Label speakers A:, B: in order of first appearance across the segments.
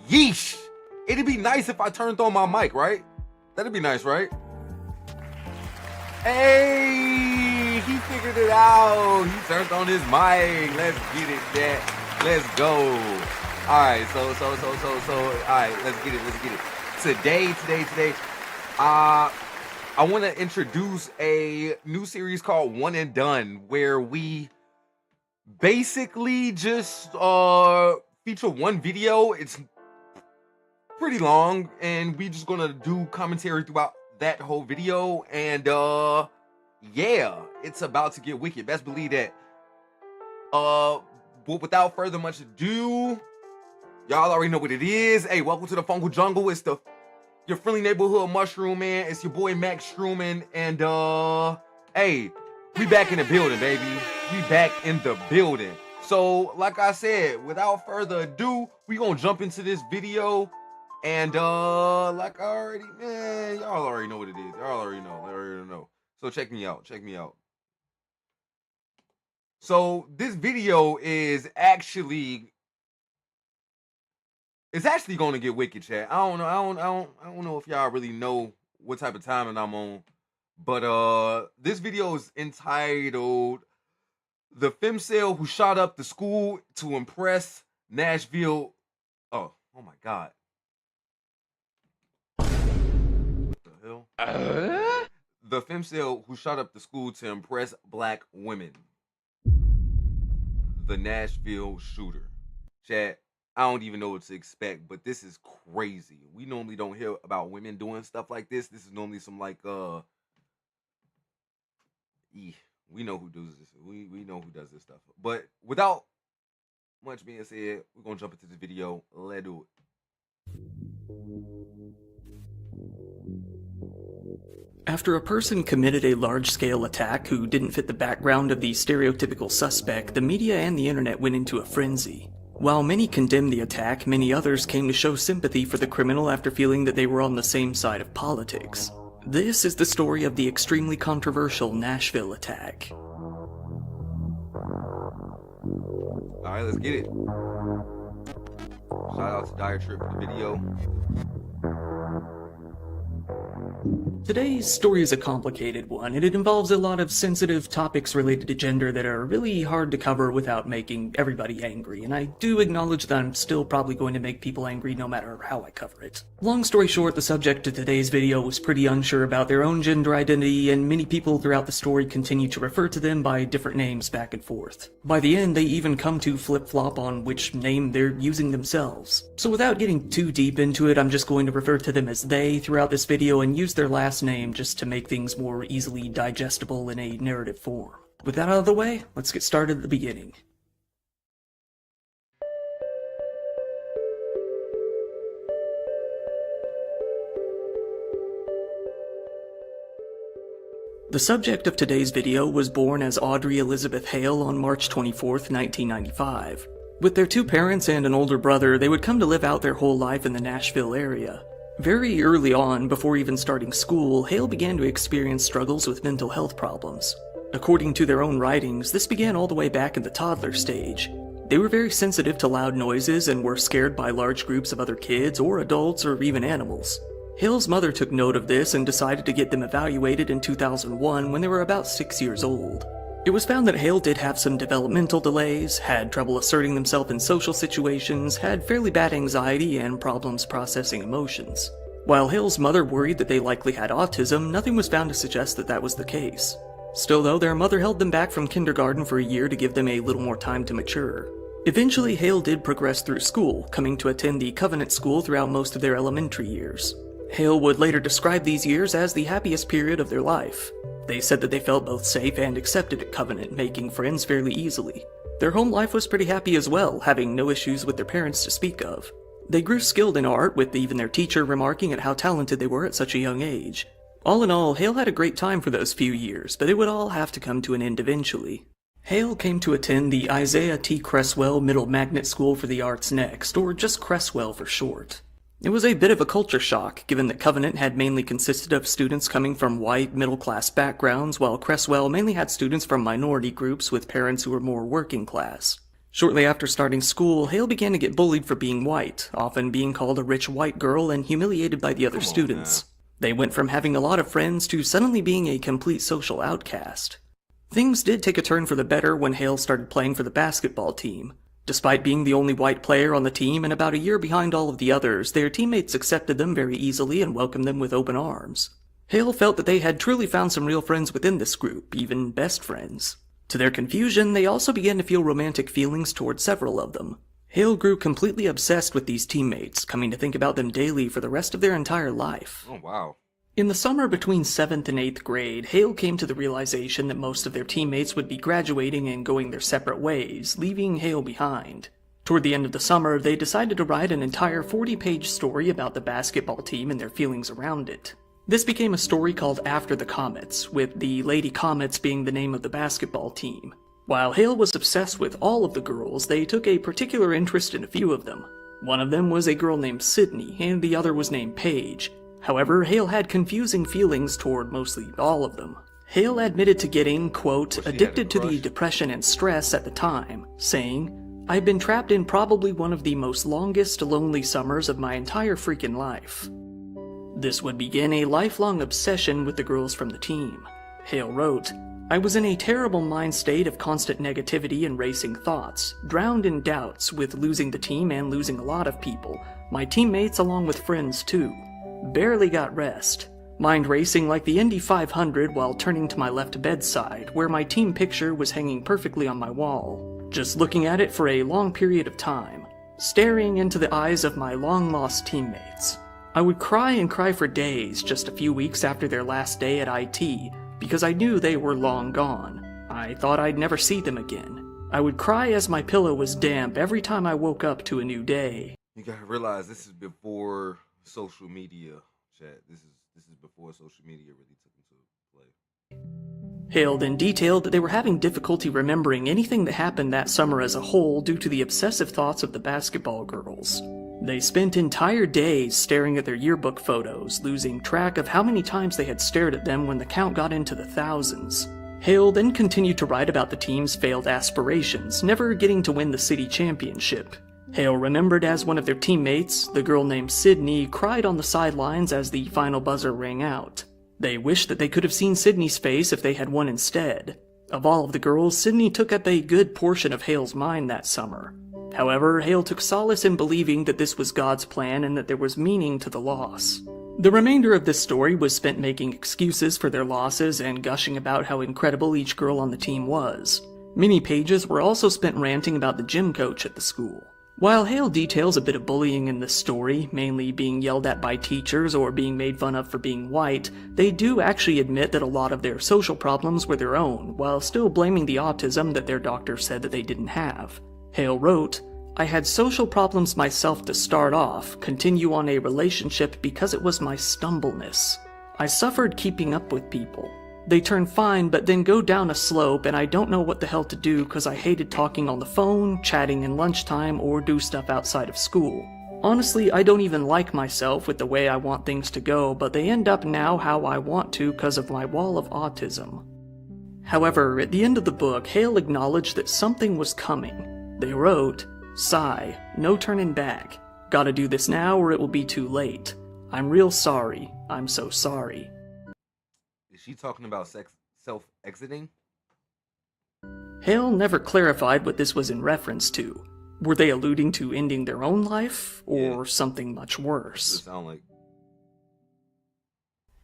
A: Yeesh. It'd be nice if I turned on my mic, right? That'd be nice, right? Hey, he figured it out. He turned on his mic. Let's get it, Jack. Let's go. All right, so. All right, let's get it. Today. I want to introduce a new series called One and Done, where we basically just feature one video. It's pretty long, and we just gonna do commentary throughout that whole video. And yeah, it's about to get wicked. Best believe that. But without further much ado, y'all already know what it is. Hey, welcome to the Fungal Jungle. It's your friendly neighborhood mushroom man. It's your boy Max Struman, and hey, we back in the building, baby. We back in the building. So, like I said, without further ado, we gonna jump into this video. And like I already, man, y'all already know what it is. Y'all already know. So check me out. So this video is actually going to get wicked, chat. I don't know if y'all really know what type of timing I'm on, but this video is entitled "The Femcel Who Shot Up the School to Impress Nashville." Oh my God. What the hell? The Femcel Who Shot Up the School to Impress Black Women. The Nashville shooter. Chat, I don't even know what to expect, but this is crazy. We normally don't hear about women doing stuff like this. This is normally some like we know who does this. We know who does this stuff. But without much being said, we're gonna jump into this video. Let's do it.
B: After a person committed a large-scale attack who didn't fit the background of the stereotypical suspect, the media and the internet went into a frenzy. While many condemned the attack, many others came to show sympathy for the criminal after feeling that they were on the same side of politics. This is the story of the extremely controversial Nashville attack.
A: Alright, let's get it. Shout out to Dire Trip for the video.
B: Today's story is a complicated one, and it involves a lot of sensitive topics related to gender that are really hard to cover without making everybody angry, and I do acknowledge that I'm still probably going to make people angry no matter how I cover it. Long story short, the subject of today's video was pretty unsure about their own gender identity, and many people throughout the story continue to refer to them by different names back and forth. By the end, they even come to flip-flop on which name they're using themselves. So without getting too deep into it, I'm just going to refer to them as they throughout this video and use their last name just to make things more easily digestible in a narrative form. With that out of the way, let's get started at the beginning. The subject of today's video was born as Audrey Elizabeth Hale on March 24th, 1995. With their two parents and an older brother, they would come to live out their whole life in the Nashville area. Very early on, before even starting school, Hale began to experience struggles with mental health problems. According to their own writings, this began all the way back in the toddler stage. They were very sensitive to loud noises and were scared by large groups of other kids or adults or even animals. Hale's mother took note of this and decided to get them evaluated in 2001 when they were about 6 years old. It was found that Hale did have some developmental delays, had trouble asserting themselves in social situations, had fairly bad anxiety, and problems processing emotions. While Hale's mother worried that they likely had autism, nothing was found to suggest that that was the case. Still though, their mother held them back from kindergarten for a year to give them a little more time to mature. Eventually, Hale did progress through school, coming to attend the Covenant School throughout most of their elementary years. Hale would later describe these years as the happiest period of their life. They said that they felt both safe and accepted at Covenant, making friends fairly easily. Their home life was pretty happy as well, having no issues with their parents to speak of. They grew skilled in art, with even their teacher remarking at how talented they were at such a young age. All in all, Hale had a great time for those few years, but it would all have to come to an end eventually. Hale came to attend the Isaiah T. Cresswell Middle Magnet School for the Arts next, or just Cresswell for short. It was a bit of a culture shock, given that Covenant had mainly consisted of students coming from white, middle-class backgrounds, while Cresswell mainly had students from minority groups with parents who were more working class. Shortly after starting school, Hale began to get bullied for being white, often being called a rich white girl and humiliated by the other students. They went from having a lot of friends to suddenly being a complete social outcast. Things did take a turn for the better when Hale started playing for the basketball team. Despite being the only white player on the team and about a year behind all of the others, their teammates accepted them very easily and welcomed them with open arms. Hale felt that they had truly found some real friends within this group, even best friends. To their confusion, they also began to feel romantic feelings towards several of them. Hale grew completely obsessed with these teammates, coming to think about them daily for the rest of their entire life.
A: Oh, wow.
B: In the summer between 7th and 8th grade, Hale came to the realization that most of their teammates would be graduating and going their separate ways, leaving Hale behind. Toward the end of the summer, they decided to write an entire 40-page story about the basketball team and their feelings around it. This became a story called After the Comets, with the Lady Comets being the name of the basketball team. While Hale was obsessed with all of the girls, they took a particular interest in a few of them. One of them was a girl named Sydney, and the other was named Paige. However, Hale had confusing feelings toward mostly all of them. Hale admitted to getting, quote, addicted to the depression and stress at the time, saying, "I've been trapped in probably one of the most longest, lonely summers of my entire freaking life." This would begin a lifelong obsession with the girls from the team. Hale wrote, "I was in a terrible mind state of constant negativity and racing thoughts, drowned in doubts with losing the team and losing a lot of people, my teammates along with friends too. Barely got rest. Mind racing like the Indy 500 while turning to my left bedside, where my team picture was hanging perfectly on my wall. Just looking at it for a long period of time. Staring into the eyes of my long-lost teammates. I would cry and cry for days just a few weeks after their last day at IT, because I knew they were long gone. I thought I'd never see them again. I would cry as my pillow was damp every time I woke up to a new day."
A: You gotta realize this is before social media, chat. This is before social media really took into play.
B: Hale then detailed that they were having difficulty remembering anything that happened that summer as a whole due to the obsessive thoughts of the basketball girls. They spent entire days staring at their yearbook photos, losing track of how many times they had stared at them when the count got into the thousands. Hale then continued to write about the team's failed aspirations, never getting to win the city championship. Hale remembered as one of their teammates, the girl named Sydney, cried on the sidelines as the final buzzer rang out. They wished that they could have seen Sydney's face if they had won instead. Of all of the girls, Sydney took up a good portion of Hale's mind that summer. However, Hale took solace in believing that this was God's plan and that there was meaning to the loss. The remainder of this story was spent making excuses for their losses and gushing about how incredible each girl on the team was. Many pages were also spent ranting about the gym coach at the school. While Hale details a bit of bullying in this story, mainly being yelled at by teachers or being made fun of for being white, they do actually admit that a lot of their social problems were their own, while still blaming the autism that their doctor said that they didn't have. Hale wrote, "I had social problems myself to start off, continue on a relationship because it was my stumbleness. I suffered keeping up with people. They turn fine but then go down a slope and I don't know what the hell to do because I hated talking on the phone, chatting in lunchtime, or do stuff outside of school. Honestly, I don't even like myself with the way I want things to go, but they end up now how I want to because of my wall of autism." However, at the end of the book, Hale acknowledged that something was coming. They wrote, "Sigh, no turning back. Gotta do this now or it will be too late. I'm real sorry. I'm so sorry."
A: Is she talking about self-exiting?
B: Hale never clarified what this was in reference to. Were they alluding to ending their own life, or something much worse?
A: It sound like.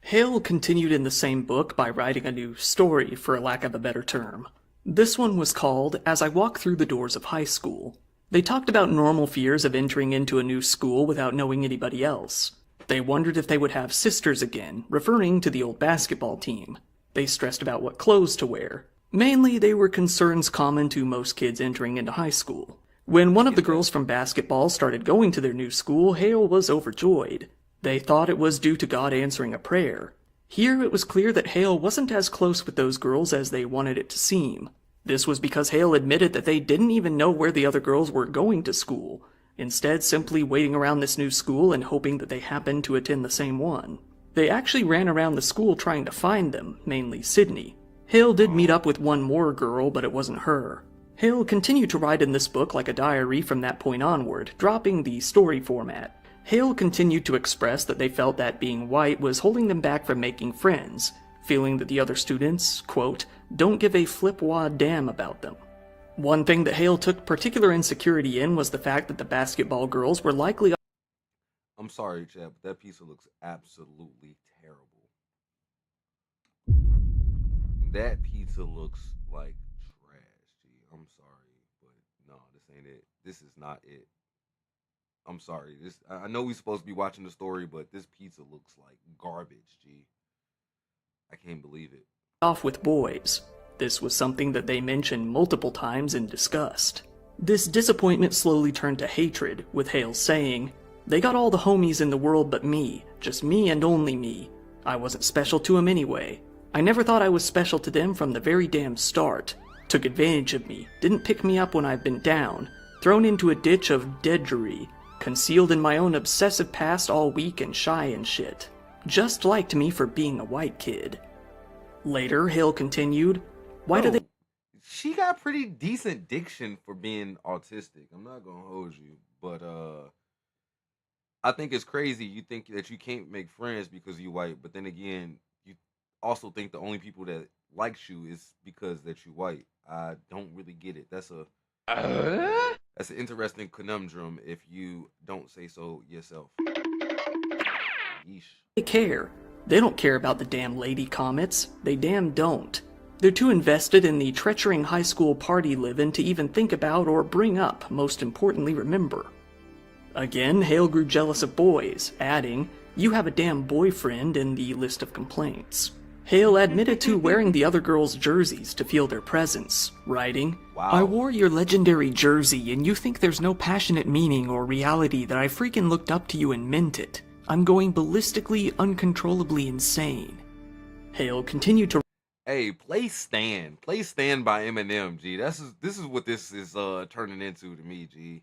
B: Hale continued in the same book by writing a new story, for lack of a better term. This one was called As I Walk Through the Doors of High School. They talked about normal fears of entering into a new school without knowing anybody else. They wondered if they would have sisters again, referring to the old basketball team. They stressed about what clothes to wear. Mainly, they were concerns common to most kids entering into high school. When one of the girls from basketball started going to their new school, Hale was overjoyed. They thought it was due to God answering a prayer. Here it was clear that Hale wasn't as close with those girls as they wanted it to seem. This was because Hale admitted that they didn't even know where the other girls were going to school, instead simply waiting around this new school and hoping that they happened to attend the same one. They actually ran around the school trying to find them, mainly Sydney. Hale did meet up with one more girl, but it wasn't her. Hale continued to write in this book like a diary from that point onward, dropping the story format. Hale continued to express that they felt that being white was holding them back from making friends, feeling that the other students, quote, don't give a flip-wad damn about them. One thing that Hale took particular insecurity in was the fact that the basketball girls were likely...
A: I'm sorry, Chad, but that pizza looks absolutely terrible. That pizza looks like trash, G. I'm sorry, but no, this ain't it. This is not it. I'm sorry. I know we're supposed to be watching the story, but this pizza looks like garbage, G. I can't believe it.
B: Off with boys. This was something that they mentioned multiple times and discussed. This disappointment slowly turned to hatred, with Hale saying, they got all the homies in the world but me, just me and only me. I wasn't special to 'em anyway. I never thought I was special to them from the very damn start. Took advantage of me, didn't pick me up when I've been down, thrown into a ditch of deadgery, concealed in my own obsessive past all weak and shy and shit. Just liked me for being a white kid. Later, Hale continued, why do they...
A: She got pretty decent diction for being autistic. I'm not gonna hold you, but I think it's crazy. You think that you can't make friends because you're white, but then again, you also think the only people that likes you is because that you're white. I don't really get it. That's an interesting conundrum if you don't say so yourself. Yeesh.
B: They care. They don't care about the damn lady comets. They damn don't. They're too invested in the treacherous high school party living to even think about or bring up, most importantly remember. Again, Hale grew jealous of boys, adding, you have a damn boyfriend in the list of complaints. Hale admitted to wearing the other girls' jerseys to feel their presence, writing,
A: Wow.
B: I wore your legendary jersey and you think there's no passionate meaning or reality that I freaking looked up to you and meant it. I'm going ballistically, uncontrollably insane. Hale continued to...
A: Hey, play Stan by Eminem, G. This is what this is turning into to me, G.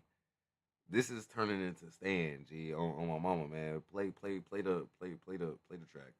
A: This is turning into Stan, G. On my mama, man. Play the track.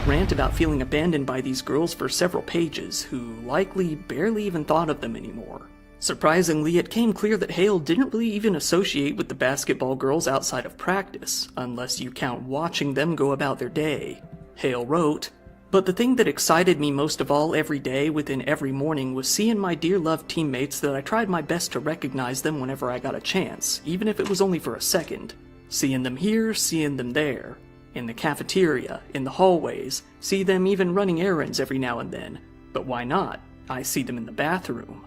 B: Rant about feeling abandoned by these girls for several pages, who likely barely even thought of them anymore. Surprisingly, it came clear that Hale didn't really even associate with the basketball girls outside of practice, unless you count watching them go about their day. Hale wrote, but the thing that excited me most of all every day within every morning was seeing my dear loved teammates that I tried my best to recognize them whenever I got a chance, even if it was only for a second. Seeing them here, seeing them there. In the cafeteria, in the hallways, see them even running errands every now and then. But why not? I see them in the bathroom.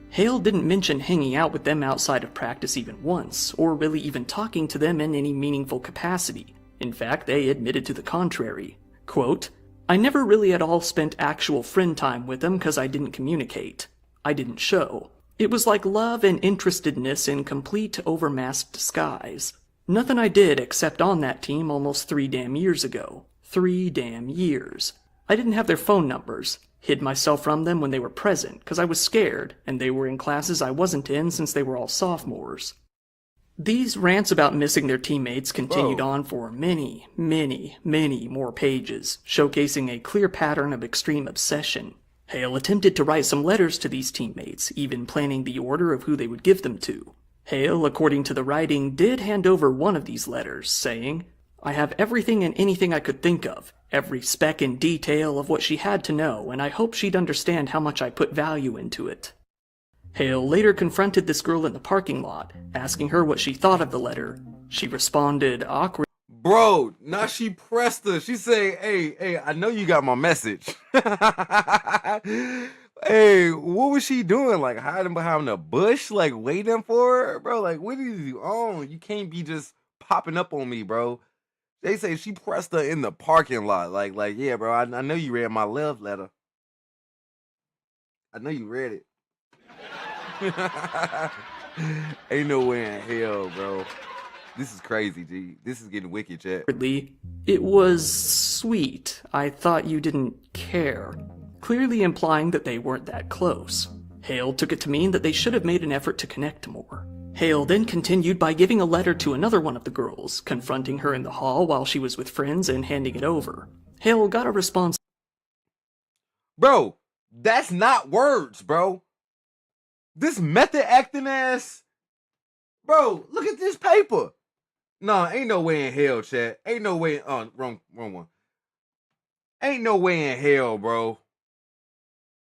B: Hale didn't mention hanging out with them outside of practice even once, or really even talking to them in any meaningful capacity. In fact, they admitted to the contrary. Quote, I never really at all spent actual friend time with them because I didn't communicate. I didn't show. It was like love and interestedness in complete overmasked disguise. Nothing I did except on that team almost 3 damn years ago. 3 damn years. I didn't have their phone numbers. Hid myself from them when they were present because I was scared, and they were in classes I wasn't in since they were all sophomores. These rants about missing their teammates continued on for many, many, many more pages, showcasing a clear pattern of extreme obsession. Hale attempted to write some letters to these teammates, even planning the order of who they would give them to. Hale, according to the writing, did hand over one of these letters, saying, I have everything and anything I could think of, every speck and detail of what she had to know, and I hope she'd understand how much I put value into it. Hale later confronted this girl in the parking lot, asking her what she thought of the letter. She responded awkwardly.
A: Bro, now she pressed her. She say, hey, I know you got my message. Hey, what was she doing? Like hiding behind a bush, like waiting for her? Bro, like what is you on? You can't be just popping up on me, bro. They say she pressed her in the parking lot. Like yeah, bro, I know you read my love letter. I know you read it. Ain't no way in hell, bro. This is crazy, G. This is getting wicked, chat.
B: It was sweet. I thought you didn't care. Clearly implying that they weren't that close. Hale took it to mean that they should have made an effort to connect more. Hale then continued by giving a letter to another one of the girls, confronting her in the hall while she was with friends and handing it over. Hale got a response.
A: Bro, that's not words, bro. This method acting ass. Bro, look at this paper. No, ain't no way in hell, chat. Ain't no way. Oh, wrong one. Ain't no way in hell, bro.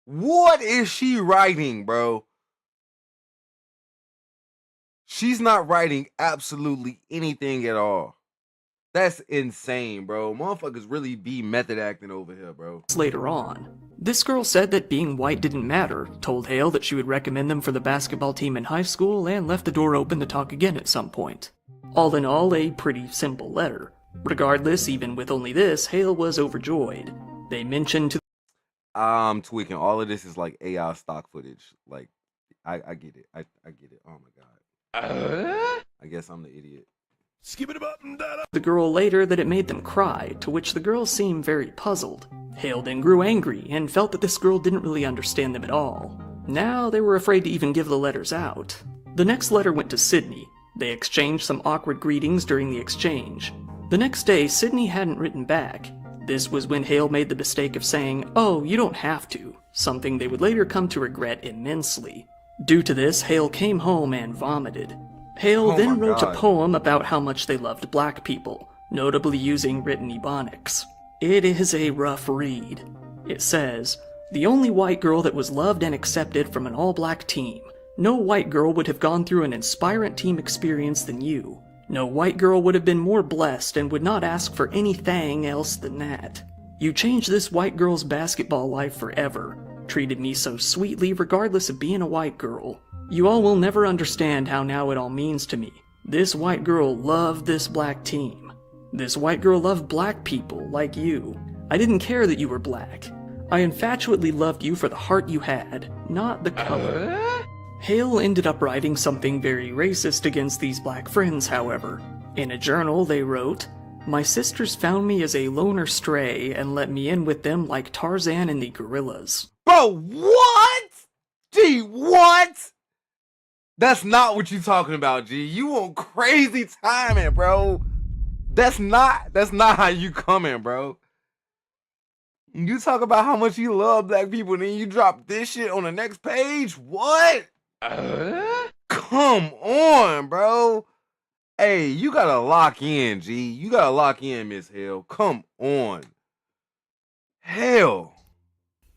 A: What is she writing, bro? She's not writing absolutely anything at all. That's insane, bro. Motherfuckers really be method acting over here, bro.
B: Later on, this girl said that being white didn't matter, told Hale that she would recommend them for the basketball team in high school, and left the door open to talk again at some point. All in all, a pretty simple letter. Regardless, even with only this, Hale was overjoyed. They mentioned to
A: I'm tweaking. All of this is like AI stock footage. Like, I get it. I get it. Oh my god. I guess I'm the idiot.
B: the girl later that it made them cry, to which the girl seemed very puzzled. Hale then grew angry and felt that this girl didn't really understand them at all. Now they were afraid to even give the letters out. The next letter went to Sydney. They exchanged some awkward greetings during the exchange. The next day, Sydney hadn't written back. This was when Hale made the mistake of saying, "Oh, you don't have to," something they would later come to regret immensely. Due to this, Hale came home and vomited. Hale then wrote a poem about how much they loved black people, notably using written Ebonics. It is a rough read. It says, "The only white girl that was loved and accepted from an all-black team. No white girl would have gone through an inspiring team experience than you. No white girl would have been more blessed and would not ask for anything else than that. You changed this white girl's basketball life forever. Treated me so sweetly regardless of being a white girl. You all will never understand how now it all means to me. This white girl loved this black team. This white girl loved black people like you. I didn't care that you were black. I infatuately loved you for the heart you had, not the color." Hale ended up writing something very racist against these black friends, however. In a journal, they wrote, "My sisters found me as a loner stray and let me in with them like Tarzan and the gorillas."
A: Bro, what? Gee, what? That's not what you talking about, G. You on crazy timing, bro. That's not how you coming, bro. You talk about how much you love black people, and then you drop this shit on the next page? What? Come on, bro. Hey, you gotta lock in, G. You gotta lock in, Miss Hale. Come on. Hell.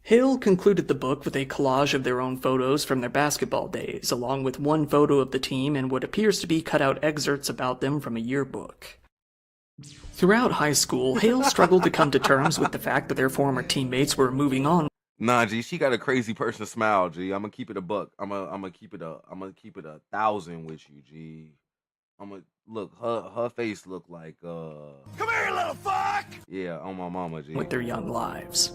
B: Hale concluded the book with a collage of their own photos from their basketball days, along with one photo of the team and what appears to be cut-out excerpts about them from a yearbook. Throughout high school, Hale struggled to come to terms with the fact that their former teammates were moving on.
A: Nah, G, she got a crazy person smile, G. I'm gonna keep it a buck. I'm gonna keep it 1,000 with you, G. Look, her face look like come here, little fuck. Yeah, on my mama, G.
B: With their young lives.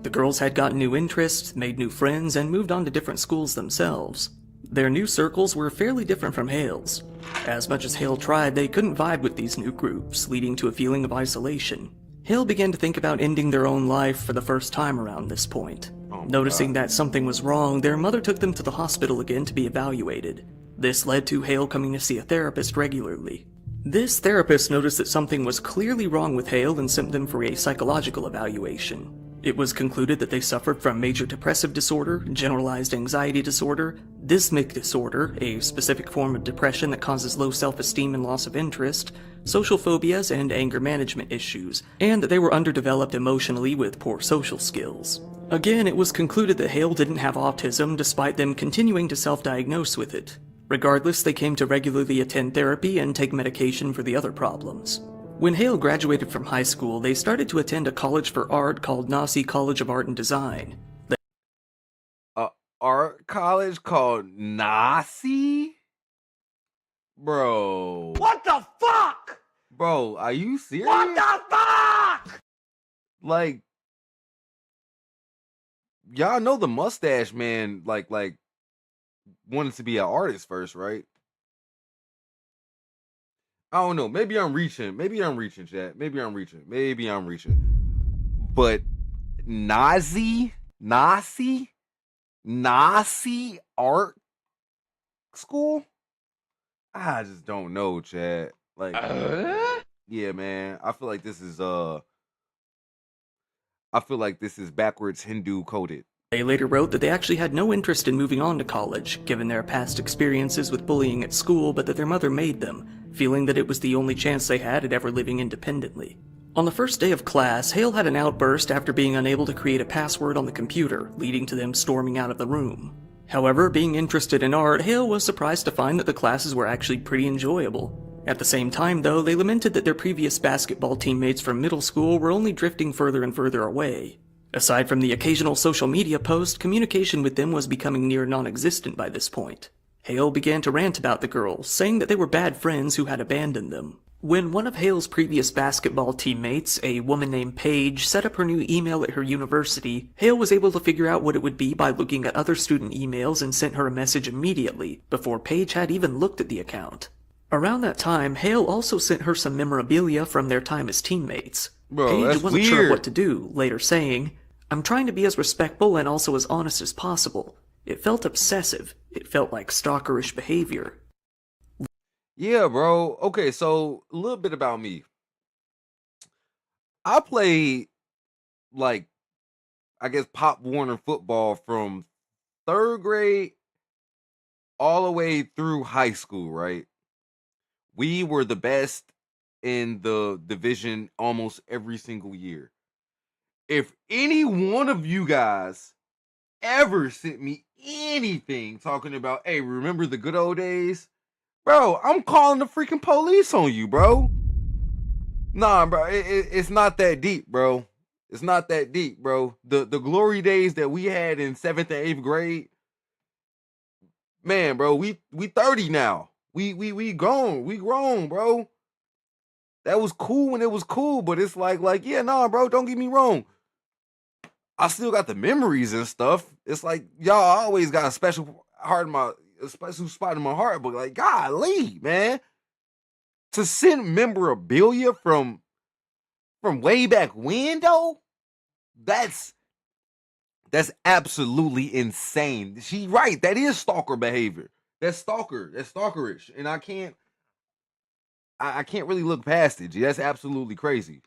B: The girls had gotten new interests, made new friends, and moved on to different schools themselves. Their new circles were fairly different from Hale's. As much as Hale tried, they couldn't vibe with these new groups, leading to a feeling of isolation. Hale began to think about ending their own life for the first time around this point. Noticing that something was wrong, their mother took them to the hospital again to be evaluated. This led to Hale coming to see a therapist regularly. This therapist noticed that something was clearly wrong with Hale and sent them for a psychological evaluation. It was concluded that they suffered from major depressive disorder, generalized anxiety disorder, dysmic disorder, a specific form of depression that causes low self-esteem and loss of interest, social phobias, and anger management issues, and that they were underdeveloped emotionally with poor social skills. Again, it was concluded that Hale didn't have autism despite them continuing to self-diagnose with it. Regardless, they came to regularly attend therapy and take medication for the other problems. When Hale graduated from high school, they started to attend a college for art called Nasi College of Art and Design.
A: Art college called Nasi? Bro.
C: What the fuck?
A: Bro, are you serious?
C: What the fuck?
A: Like, y'all know the mustache man, like wanted to be an artist first, right? I don't know. Maybe I'm reaching, chat. Maybe I'm reaching. But Nasi art school? I just don't know, chat. Like, yeah, man. I feel like this is backwards Hindu coded.
B: They later wrote that they actually had no interest in moving on to college, given their past experiences with bullying at school, but that their mother made them, feeling that it was the only chance they had at ever living independently. On the first day of class, Hale had an outburst after being unable to create a password on the computer, leading to them storming out of the room. However, being interested in art, Hale was surprised to find that the classes were actually pretty enjoyable. At the same time, though, they lamented that their previous basketball teammates from middle school were only drifting further and further away. Aside from the occasional social media post, communication with them was becoming near non-existent by this point. Hale began to rant about the girls, saying that they were bad friends who had abandoned them. When one of Hale's previous basketball teammates, a woman named Paige, set up her new email at her university, Hale was able to figure out what it would be by looking at other student emails and sent her a message immediately, before Paige had even looked at the account. Around that time, Hale also sent her some memorabilia from their time as teammates.
A: Bro,
B: Paige
A: that's
B: wasn't sure
A: weird.
B: what to do, later saying, "I'm trying to be as respectful and also as honest as possible. It felt obsessive. It felt like stalkerish behavior."
A: Yeah, bro. Okay, so a little bit about me. I played, like, I guess, Pop Warner football from 3rd grade all the way through high school, right? We were the best in the division almost every single year. If any one of you guys ever sent me anything talking about, hey, remember the good old days? Bro, I'm calling the freaking police on you, bro. Nah, bro, it's not that deep, bro. It's not that deep, bro. The glory days that we had in 7th and 8th grade, man, bro, we 30 now. We grown, bro. That was cool when it was cool, but it's like, yeah, nah, bro, don't get me wrong. I still got the memories and stuff. It's like, y'all always got a special spot in my heart, but like, golly, man. To send memorabilia from way back when, though, that's absolutely insane. She right, that is stalker behavior. That's stalkerish. And I can't really look past it, G. That's absolutely crazy.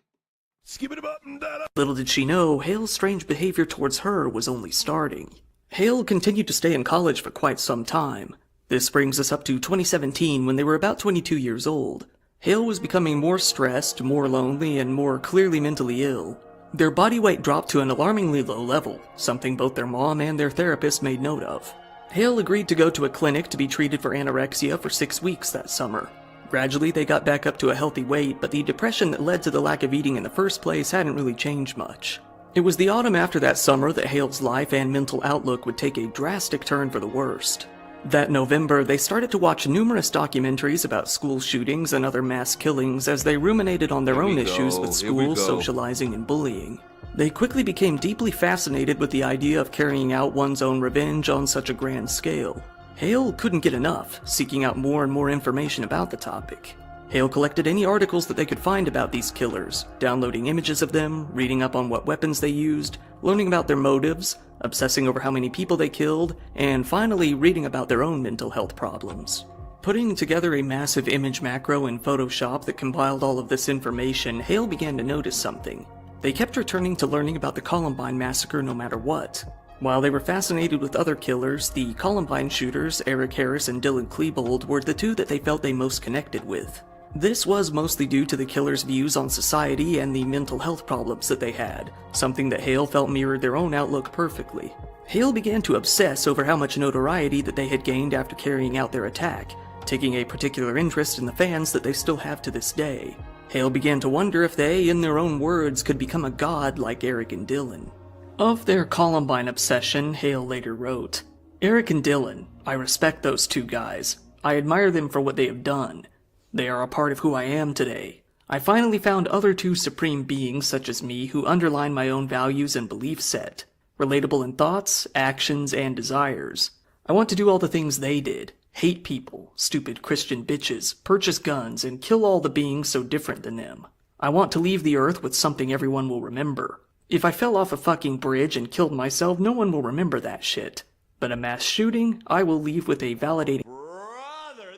C: Skip it up and down.
B: Little did she know, Hale's strange behavior towards her was only starting. Hale continued to stay in college for quite some time. This brings us up to 2017, when they were about 22 years old. Hale was becoming more stressed, more lonely, and more clearly mentally ill. Their body weight dropped to an alarmingly low level, something both their mom and their therapist made note of. Hale agreed to go to a clinic to be treated for anorexia for 6 weeks that summer. Gradually, they got back up to a healthy weight, but the depression that led to the lack of eating in the first place hadn't really changed much. It was the autumn after that summer that Hale's life and mental outlook would take a drastic turn for the worst. That November, they started to watch numerous documentaries about school shootings and other mass killings as they ruminated on their own issues with school, socializing, and bullying. They quickly became deeply fascinated with the idea of carrying out one's own revenge on such a grand scale. Hale couldn't get enough, seeking out more and more information about the topic. Hale collected any articles that they could find about these killers, downloading images of them, reading up on what weapons they used, learning about their motives, obsessing over how many people they killed, and finally reading about their own mental health problems. Putting together a massive image macro in Photoshop that compiled all of this information, Hale began to notice something. They kept returning to learning about the Columbine massacre no matter what. While they were fascinated with other killers, the Columbine shooters, Eric Harris and Dylan Klebold, were the two that they felt they most connected with. This was mostly due to the killers' views on society and the mental health problems that they had, something that Hale felt mirrored their own outlook perfectly. Hale began to obsess over how much notoriety that they had gained after carrying out their attack, taking a particular interest in the fans that they still have to this day. Hale began to wonder if they, in their own words, could become a god like Eric and Dylan. Of their Columbine obsession, Hale later wrote, "Eric and Dylan, I respect those two guys. I admire them for what they have done. They are a part of who I am today. I finally found other two supreme beings such as me who underline my own values and belief set, relatable in thoughts, actions, and desires. I want to do all the things they did, hate people, stupid Christian bitches, purchase guns, and kill all the beings so different than them. I want to leave the earth with something everyone will remember. If I fell off a fucking bridge and killed myself, no one will remember that shit. But a mass shooting, I will leave with a validating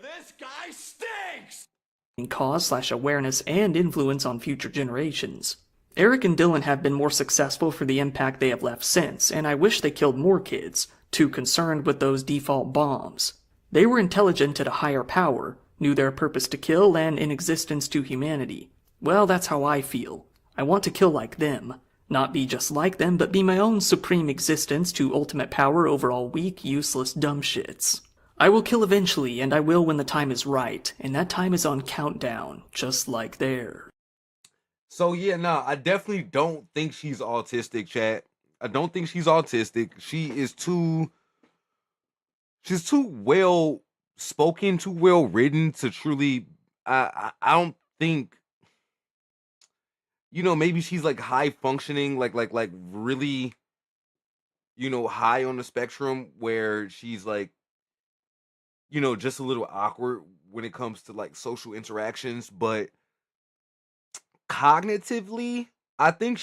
C: This guy stinks!
B: cause/awareness and influence on future generations. Eric and Dylan have been more successful for the impact they have left since, and I wish they killed more kids, too concerned with those default bombs. They were intelligent at a higher power, knew their purpose to kill and in existence to humanity. Well, that's how I feel. I want to kill like them. Not be just like them, but be my own supreme existence to ultimate power over all weak, useless dumb shits. I will kill eventually, and I will when the time is right, and that time is on countdown, just like theirs.
A: So yeah, nah, I definitely don't think she's autistic, chat. I don't think she's autistic. She's too well spoken, too well written to truly. I don't think, maybe she's like high functioning, like really, high on the spectrum where she's like, just a little awkward when it comes to like social interactions, but cognitively, I think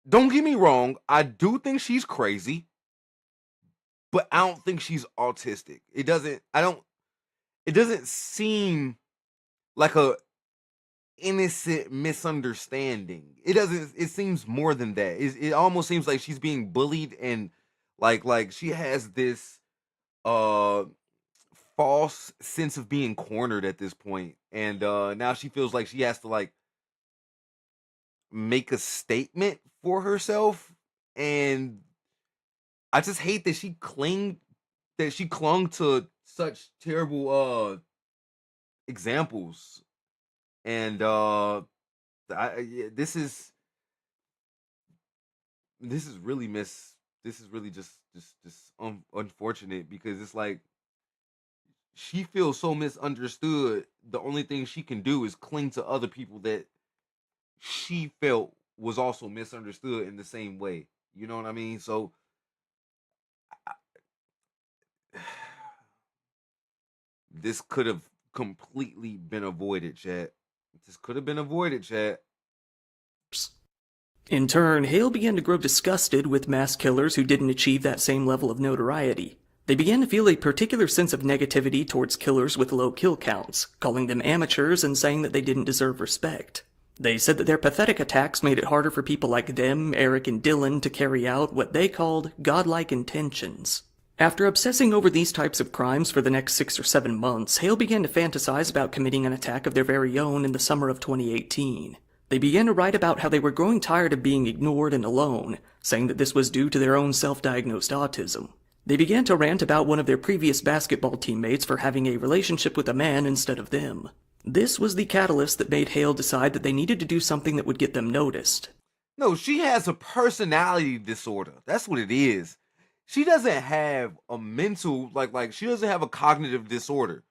A: don't get me wrong, I do think she's crazy, but I don't think she's autistic. It doesn't seem like a innocent misunderstanding. It seems more than that. It almost seems like she's being bullied and like she has this uh false sense of being cornered at this point. And now she feels like she has to like make a statement for herself. And I just hate that she clung to such terrible examples. And yeah, this is really just unfortunate because it's like she feels so misunderstood. The only thing she can do is cling to other people that she felt was also misunderstood in the same way. You know what I mean? So this could have completely been avoided, chat. This could have been avoided, chat.
B: In turn, Hale began to grow disgusted with mass killers who didn't achieve that same level of notoriety. They began to feel a particular sense of negativity towards killers with low kill counts, calling them amateurs and saying that they didn't deserve respect. They said that their pathetic attacks made it harder for people like them, Eric and Dylan, to carry out what they called godlike intentions. After obsessing over these types of crimes for the next 6 or 7 months, Hale began to fantasize about committing an attack of their very own in the summer of 2018. They began to write about how they were growing tired of being ignored and alone, saying that this was due to their own self-diagnosed autism. They began to rant about one of their previous basketball teammates for having a relationship with a man instead of them. This was the catalyst that made Hale decide that they needed to do something that would get them noticed.
A: No, she has a personality disorder. That's what it is. She doesn't have a mental like she doesn't have a cognitive disorder.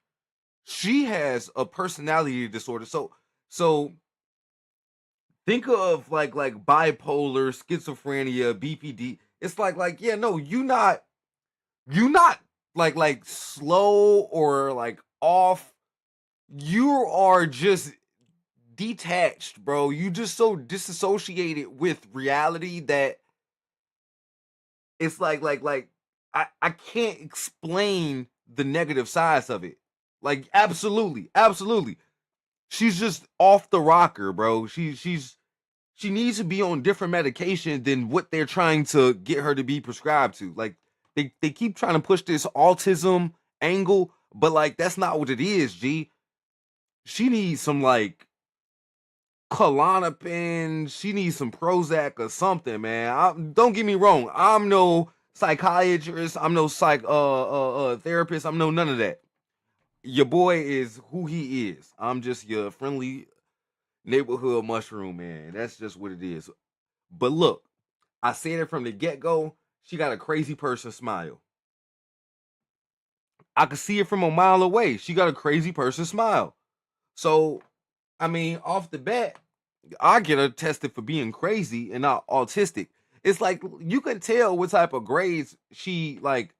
A: She has a personality disorder. So think of like bipolar, schizophrenia, BPD. It's like yeah, no, you not like slow or like off. You are just detached, bro. You just so disassociated with reality that it's like I can't explain the negative sides of it. Like absolutely. She's just off the rocker, bro. She needs to be on different medication than what they're trying to get her to be prescribed to. Like they keep trying to push this autism angle, but like that's not what it is, G. She needs some like Klonopin. She needs some Prozac or something, man. Don't get me wrong. I'm no psychiatrist. I'm no therapist. I'm no none of that. Your boy is who he is. I'm just your friendly neighborhood mushroom, man. That's just what it is. But look, I said it from the get-go. She got a crazy person smile. I could see it from a mile away. She got a crazy person smile. So, I mean, off the bat, I get her tested for being crazy and not autistic. It's like you can tell what type of grades she like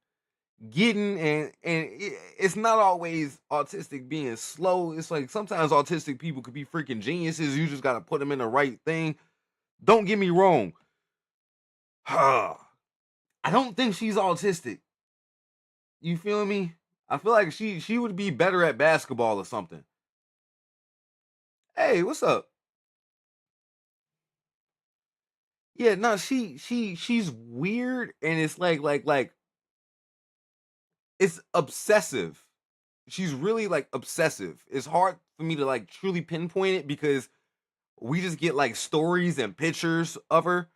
A: getting, and it's not always autistic being slow. It's like sometimes autistic people could be freaking geniuses. You just gotta put them in the right thing. Don't get me wrong. I don't think she's autistic. You feel me? I feel like she would be better at basketball or something. Hey, what's up? Yeah, no, she's weird, and it's like it's obsessive. She's really like obsessive. It's hard for me to like truly pinpoint it because we just get like stories and pictures of her.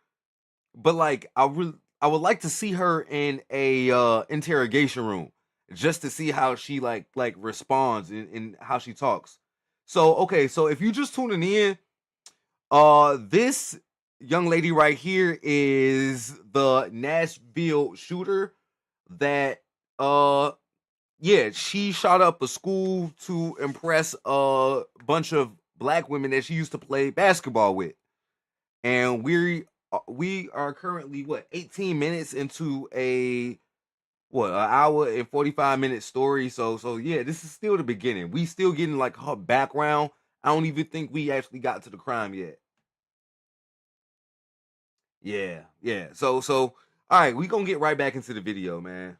A: But like I would like to see her in a interrogation room just to see how she like responds and how she talks. So okay, so if you just tuning in, this young lady right here is the Nashville shooter that yeah, she shot up a school to impress a bunch of black women that she used to play basketball with. And we are currently what 18 minutes into a what an hour and 45-minute story. So yeah, this is still the beginning. We still getting like her background. I don't even think we actually got to the crime yet. Yeah, yeah. So all right, we gonna get right back into the video, man.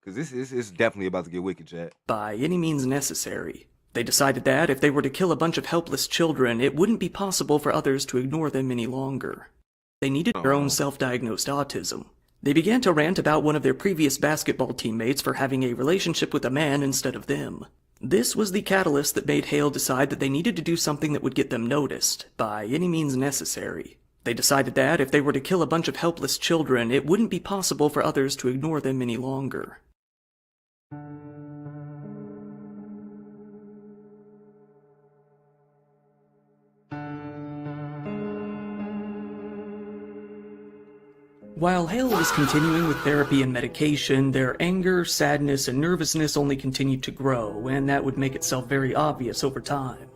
A: Cause this is definitely about to get wicked, chat.
B: by any means necessary. They decided that if they were to kill a bunch of helpless children, it wouldn't be possible for others to ignore them any longer. They needed their own self-diagnosed autism. They began to rant about one of their previous basketball teammates for having a relationship with a man instead of them. This was the catalyst that made Hale decide that they needed to do something that would get them noticed, by any means necessary. They decided that if they were to kill a bunch of helpless children, it wouldn't be possible for others to ignore them any longer. While Hale was continuing with therapy and medication, their anger, sadness, and nervousness only continued to grow, and that would make itself very obvious over time.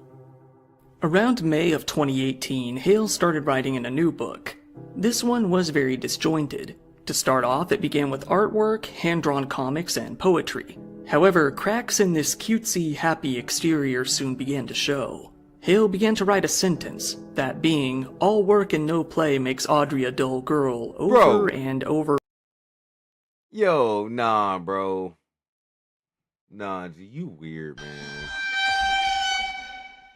B: Around May of 2018, Hale started writing in a new book. This one was very disjointed. To start off, it began with artwork, hand-drawn comics, and poetry. However, cracks in this cutesy, happy exterior soon began to show. Hale began to write a sentence, that being, all work and no play makes Audrey a dull girl, over and over.
A: Yo, nah, bro. Nah, G, you weird, man.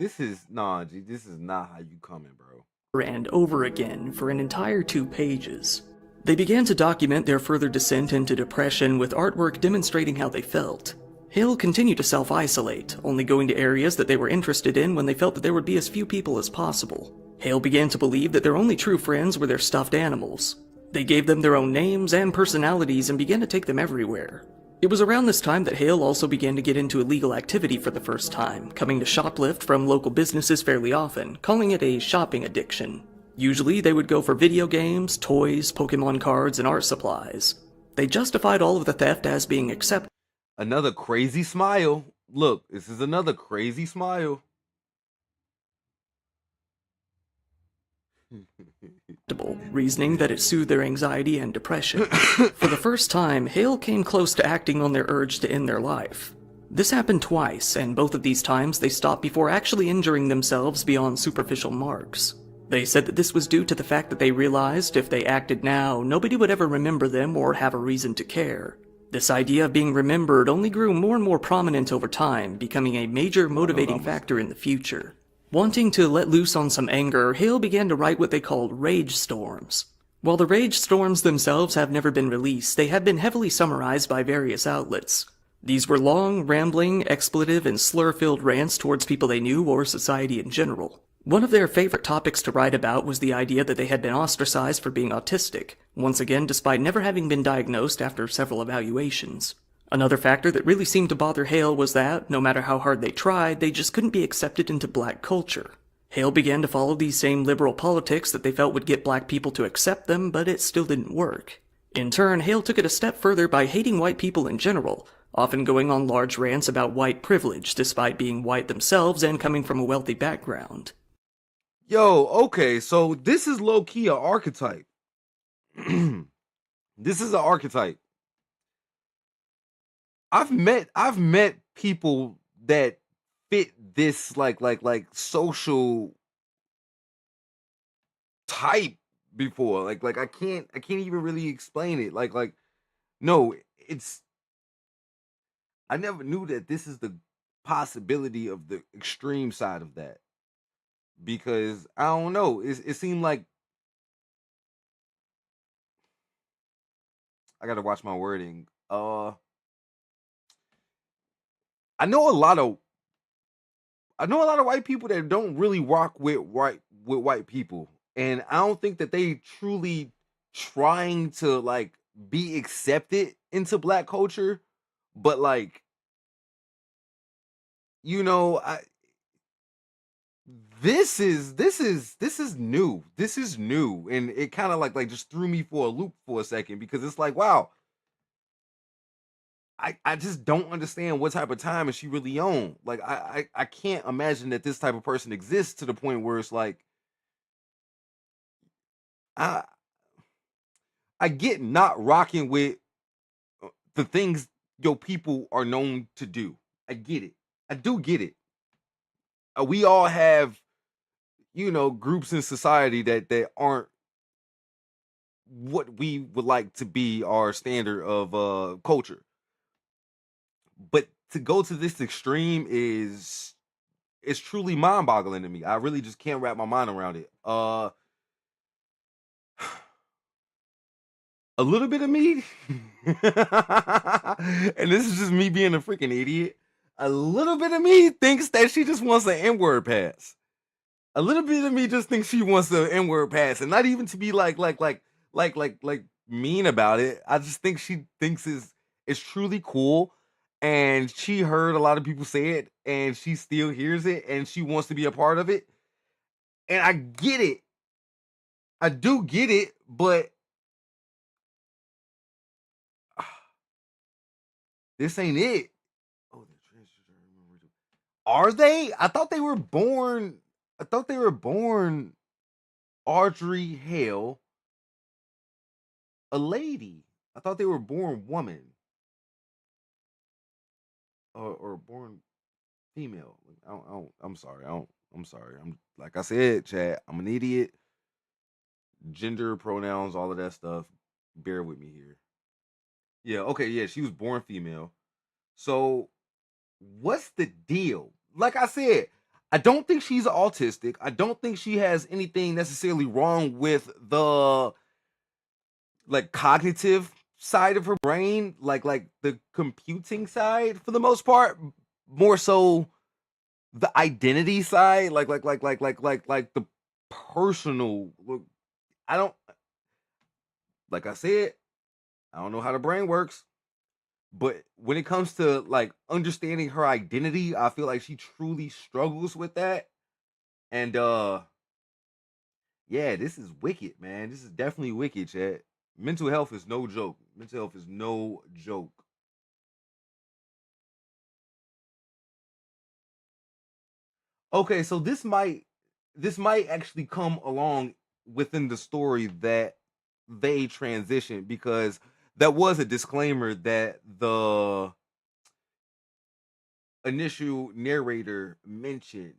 A: This is nah, G. This is not how you coming, bro.
B: And over again for an entire 2 pages. They began to document their further descent into depression with artwork demonstrating how they felt. Hale continued to self-isolate, only going to areas that they were interested in when they felt that there would be as few people as possible. Hale began to believe that their only true friends were their stuffed animals. They gave them their own names and personalities and began to take them everywhere. It was around this time that Hale also began to get into illegal activity for the first time, coming to shoplift from local businesses fairly often, calling it a shopping addiction. Usually they would go for video games, toys, Pokemon cards, and art supplies. They justified all of the theft as being acceptable.
A: Another crazy smile. Look, this is another crazy smile.
B: Reasoning that it soothed their anxiety and depression. For the first time, Hale came close to acting on their urge to end their life. This happened twice, and both of these times they stopped before actually injuring themselves beyond superficial marks. They said that this was due to the fact that they realized if they acted now, nobody would ever remember them or have a reason to care. This idea of being remembered only grew more and more prominent over time, becoming a major motivating factor in the future. Wanting to let loose on some anger, Hale began to write what they called rage storms. While the rage storms themselves have never been released, they have been heavily summarized by various outlets. These were long, rambling, expletive, and slur-filled rants towards people they knew or society in general. One of their favorite topics to write about was the idea that they had been ostracized for being autistic, once again despite never having been diagnosed after several evaluations. Another factor that really seemed to bother Hale was that, no matter how hard they tried, they just couldn't be accepted into black culture. Hale began to follow these same liberal politics that they felt would get black people to accept them, but it still didn't work. In turn, Hale took it a step further by hating white people in general, often going on large rants about white privilege despite being white themselves and coming from a wealthy background.
A: Yo, okay, so this is low-key an archetype. This is an archetype. I've met people that fit this like social type before. Like I can't even really explain it. Like no, it's I never knew that this is the possibility of the extreme side of that. because I don't know. It seemed like I gotta watch my wording. I know a lot of white people that don't really rock with white people, and I don't think that they truly trying to like be accepted into black culture, but like I this is new. This is new, and it kind of like just threw me for a loop for a second because it's like, wow, I just don't understand what type of time is she really on. Like I can't imagine that this type of person exists to the point where it's like I I get not rocking with the things your people are known to do. I get it. I do get it. We all have groups in society that aren't what we would like to be our standard of culture. But to go to this extreme is it's truly mind-boggling to me. I really just can't wrap my mind around it. A little bit of me, and this is just me being a freaking idiot. A little bit of me thinks that she just wants an N-word pass. A little bit of me just thinks she wants an N-word pass, and not even to be like mean about it. I just think she thinks it's truly cool, and she heard a lot of people say it, and she still hears it, and she wants to be a part of it. And I get it. I do get it, but this ain't it. Oh, they're transgender. Are they? I thought they were born. Audrey Hale, a lady. I thought they were born woman or born female. I'm sorry. I'm sorry. I'm like I said, Chad. I'm an idiot. Gender, pronouns, all of that stuff. Bear with me here. Yeah. Okay. Yeah. She was born female. So, what's the deal? Like I said, I don't think she's autistic. I don't think she has anything necessarily wrong with the like cognitive side of her brain, like the computing side for the most part. More so the identity side, like the personal. I don't like I said, I don't know how the brain works. But when it comes to like understanding her identity, I feel like she truly struggles with that. And yeah, this is wicked, man. This is definitely wicked, Chad. Mental health is no joke. Mental health is no joke. Okay, so this might actually come along within the story that they transition because that was a disclaimer that the initial narrator mentioned.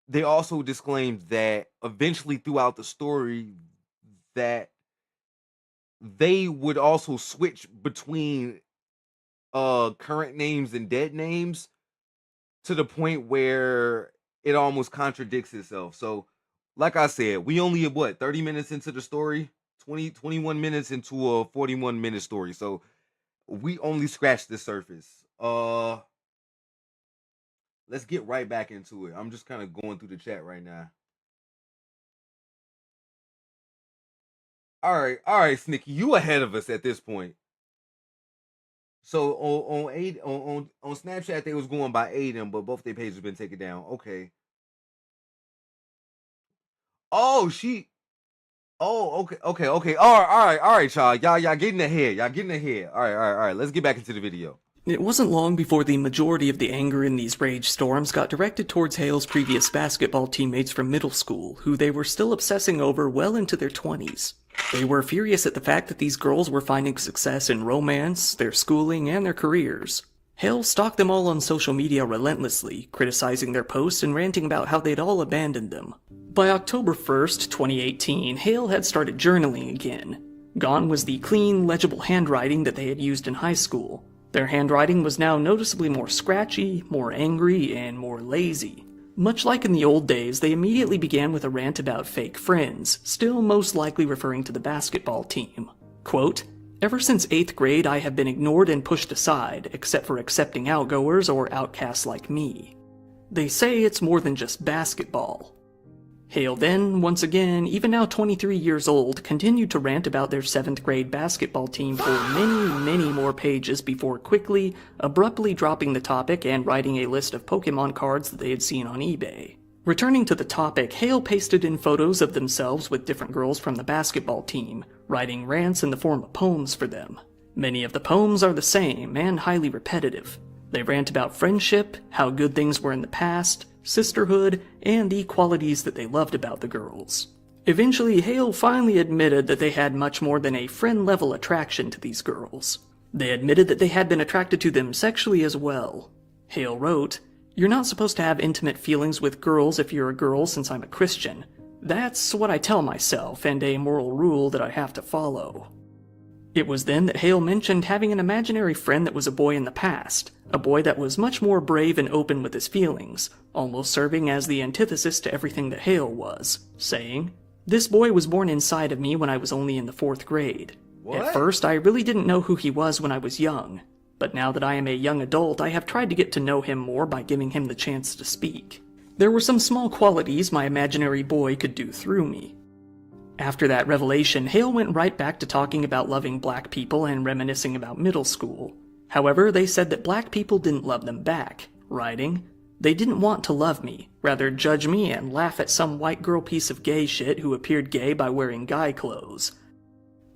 A: They also disclaimed that eventually throughout the story that they would also switch between current names and dead names to the point where it almost contradicts itself. So like I said, we only what 30 minutes into the story, 21 minutes into a 41-minute story. So we only scratched the surface. Let's get right back into it. I'm just kind of going through the chat right now. All right, Snicky, you ahead of us at this point. So on Snapchat they was going by Aiden, but both their pages have been taken down. Okay. Oh, she. Oh, okay. All right, y'all. Y'all getting ahead. Y'all getting ahead. All right. Let's get back into the video.
B: It wasn't long before the majority of the anger in these rage storms got directed towards Hale's previous basketball teammates from middle school, who they were still obsessing over well into their 20s. They were furious at the fact that these girls were finding success in romance, their schooling, and their careers. Hale stalked them all on social media relentlessly, criticizing their posts and ranting about how they'd all abandoned them. By October 1st, 2018, Hale had started journaling again. Gone was the clean, legible handwriting that they had used in high school. Their handwriting was now noticeably more scratchy, more angry, and more lazy. Much like in the old days, they immediately began with a rant about fake friends, still most likely referring to the basketball team. Quote, "Ever since 8th grade, I have been ignored and pushed aside, except for accepting outgoers or outcasts like me. They say it's more than just basketball." Hale then, once again, even now 23 years old, continued to rant about their 7th grade basketball team for many more pages before quickly, abruptly dropping the topic and writing a list of Pokemon cards that they had seen on eBay. Returning to the topic, Hale pasted in photos of themselves with different girls from the basketball team, writing rants in the form of poems for them. Many of the poems are the same and highly repetitive. They rant about friendship, how good things were in the past, sisterhood, and the qualities that they loved about the girls. Eventually, Hale finally admitted that they had much more than a friend-level attraction to these girls. They admitted that they had been attracted to them sexually as well. Hale wrote, "You're not supposed to have intimate feelings with girls if you're a girl since I'm a Christian. That's what I tell myself, and a moral rule that I have to follow." It was then that Hale mentioned having an imaginary friend that was a boy in the past, a boy that was much more brave and open with his feelings, almost serving as the antithesis to everything that Hale was, saying, "This boy was born inside of me when I was only in the 4th grade. At first, I really didn't know who he was when I was young, but now that I am a young adult, I have tried to get to know him more by giving him the chance to speak. There were some small qualities my imaginary boy could do through me." After that revelation, Hale went right back to talking about loving black people and reminiscing about middle school. However, they said that black people didn't love them back, writing, "They didn't want to love me, rather judge me and laugh at some white girl piece of gay shit who appeared gay by wearing guy clothes."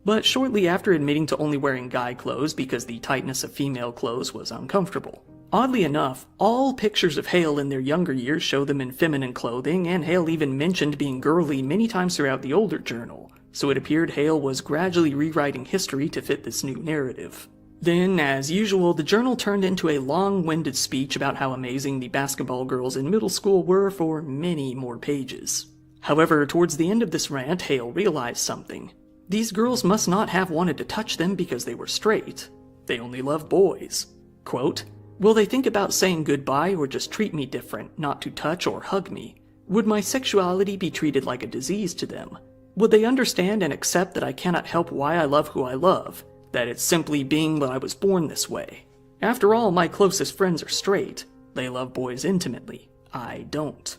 B: But shortly after admitting to only wearing guy clothes because the tightness of female clothes was uncomfortable. Oddly enough, all pictures of Hale in their younger years show them in feminine clothing, and Hale even mentioned being girly many times throughout the older journal, so it appeared Hale was gradually rewriting history to fit this new narrative. Then, as usual, the journal turned into a long-winded speech about how amazing the basketball girls in middle school were for many more pages. However, towards the end of this rant, Hale realized something. These girls must not have wanted to touch them because they were straight. They only love boys. Quote, "Will they think about saying goodbye or just treat me different, not to touch or hug me? Would my sexuality be treated like a disease to them? Would they understand and accept that I cannot help why I love who I love? That it's simply being that I was born this way? After all, my closest friends are straight. They love boys intimately. I don't."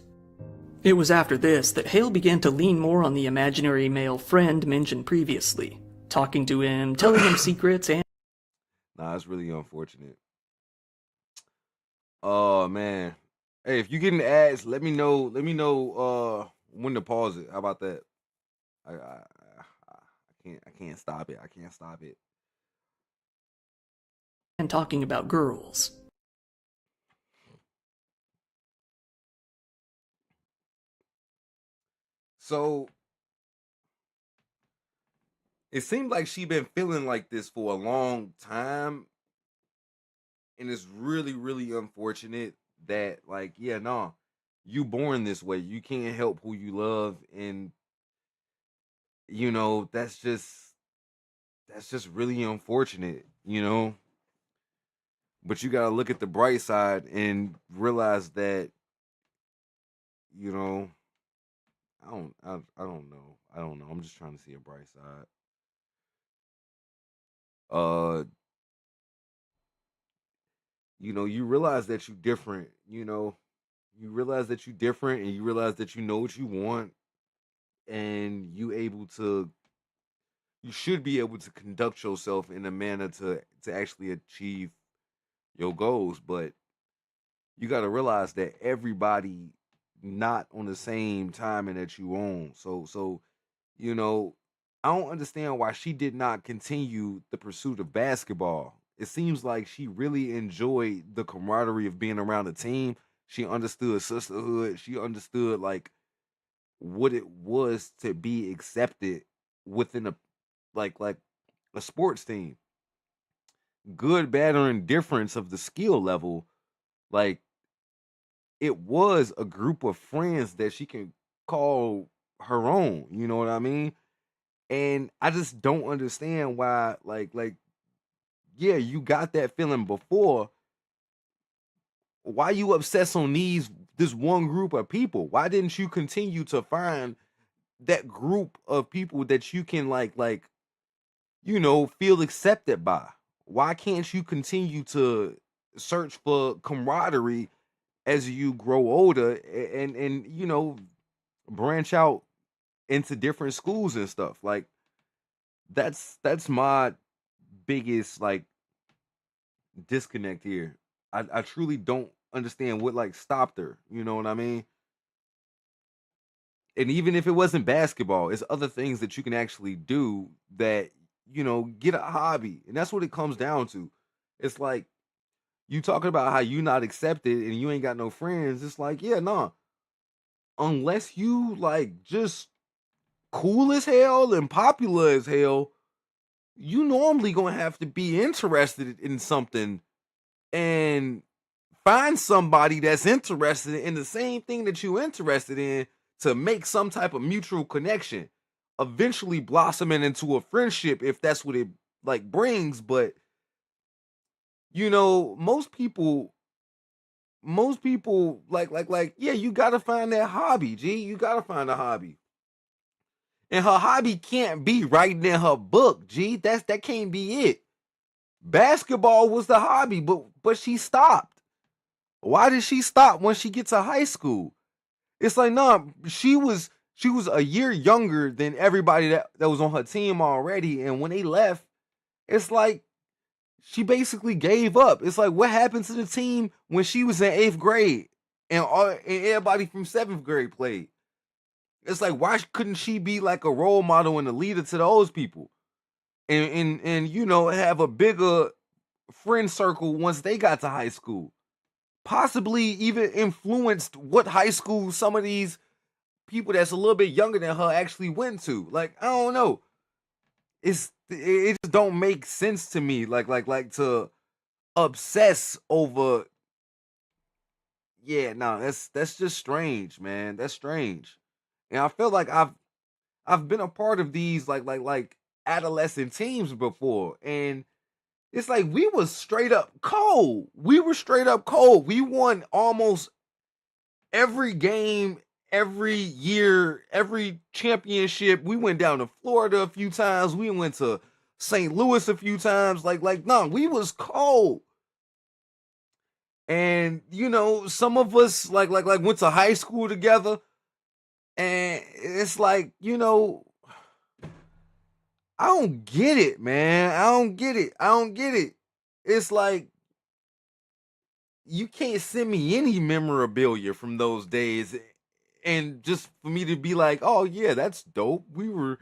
B: It was after this that Hale began to lean more on the imaginary male friend mentioned previously, talking to him, telling him secrets, and...
A: Nah, it's really unfortunate. Oh man. Hey, if you getting ads, let me know. Let me know when to pause it. How about that? I can't stop it. I can't stop it.
B: and talking about girls.
A: So it seemed like she been feeling like this for a long time, and it's really unfortunate that, like, yeah, no, you born this way. You can't help who you love, and that's just really unfortunate, But you gotta look at the bright side and realize that, you know, I don't know. I don't know. I'm just trying to see a bright side. Uh, you realize that you different, you realize that you different and you realize that you know what you want, and you should be able to conduct yourself in a manner to actually achieve your goals. But you got to realize that everybody not on the same timing that you on. So you know, I don't understand why she did not continue the pursuit of basketball. It seems like she really enjoyed the camaraderie of being around the team. She understood sisterhood. She understood like what it was to be accepted within like a sports team. Good, bad, or indifference of the skill level, like it was a group of friends that she can call her own. You know what I mean? And I just don't understand why, yeah, you got that feeling before. Why you obsess on this one group of people? Why didn't you continue to find that group of people that you can feel accepted by? Why can't you continue to search for camaraderie as you grow older and branch out into different schools and stuff? Like that's my biggest disconnect here. I truly don't understand what stopped her. You know what I mean? And even if it wasn't basketball, it's other things that you can actually do that, get a hobby. And that's what it comes down to. It's like you talking about how you not accepted and you ain't got no friends. It's like, yeah, nah. Unless you just cool as hell and popular as hell, you normally gonna have to be interested in something and find somebody that's interested in the same thing that you interested in to make some type of mutual connection, eventually blossoming into a friendship if that's what it brings. But most people yeah, you gotta find that hobby. You gotta find a hobby. And her hobby can't be writing in her book. That can't be it. Basketball was the hobby, but she stopped. Why did she stop when she gets to high school? It's like, nah, she was a year younger than everybody that was on her team already. And when they left, it's like she basically gave up. It's like, what happened to the team when she was in 8th grade and everybody from 7th grade played? It's like, why couldn't she be like a role model and a leader to those people? And have a bigger friend circle once they got to high school. Possibly even influenced what high school some of these people that's a little bit younger than her actually went to. Like, I don't know. It just don't make sense to me. Like to obsess over. Yeah, no, that's just strange, man. That's strange. And I feel like I've been a part of these adolescent teams before, and it's like we was straight up cold. We were straight up cold. We won almost every game, every year, every championship. We went down to Florida a few times. We went to St. Louis a few times. No, we was cold. And some of us went to high school together. And it's like, I don't get it, man. I don't get it. It's like you can't send me any memorabilia from those days and just for me to be like, "Oh yeah, that's dope. We were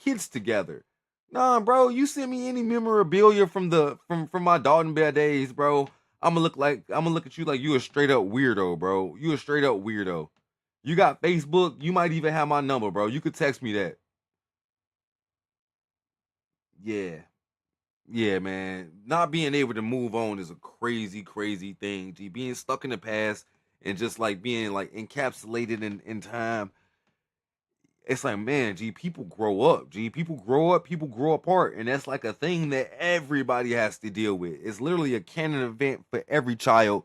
A: kids together." Nah, bro, you send me any memorabilia from from my Dalton Bear days, bro. I'm gonna look at you like you a straight up weirdo, bro. You a straight up weirdo. You got Facebook, you might even have my number, bro. You could text me that. Yeah. Yeah, man. Not being able to move on is a crazy, crazy thing. G, being stuck in the past and just being encapsulated in time. It's like, man, G, people grow up. G, people grow up, people grow apart. And that's like a thing that everybody has to deal with. It's literally a canon event for every child,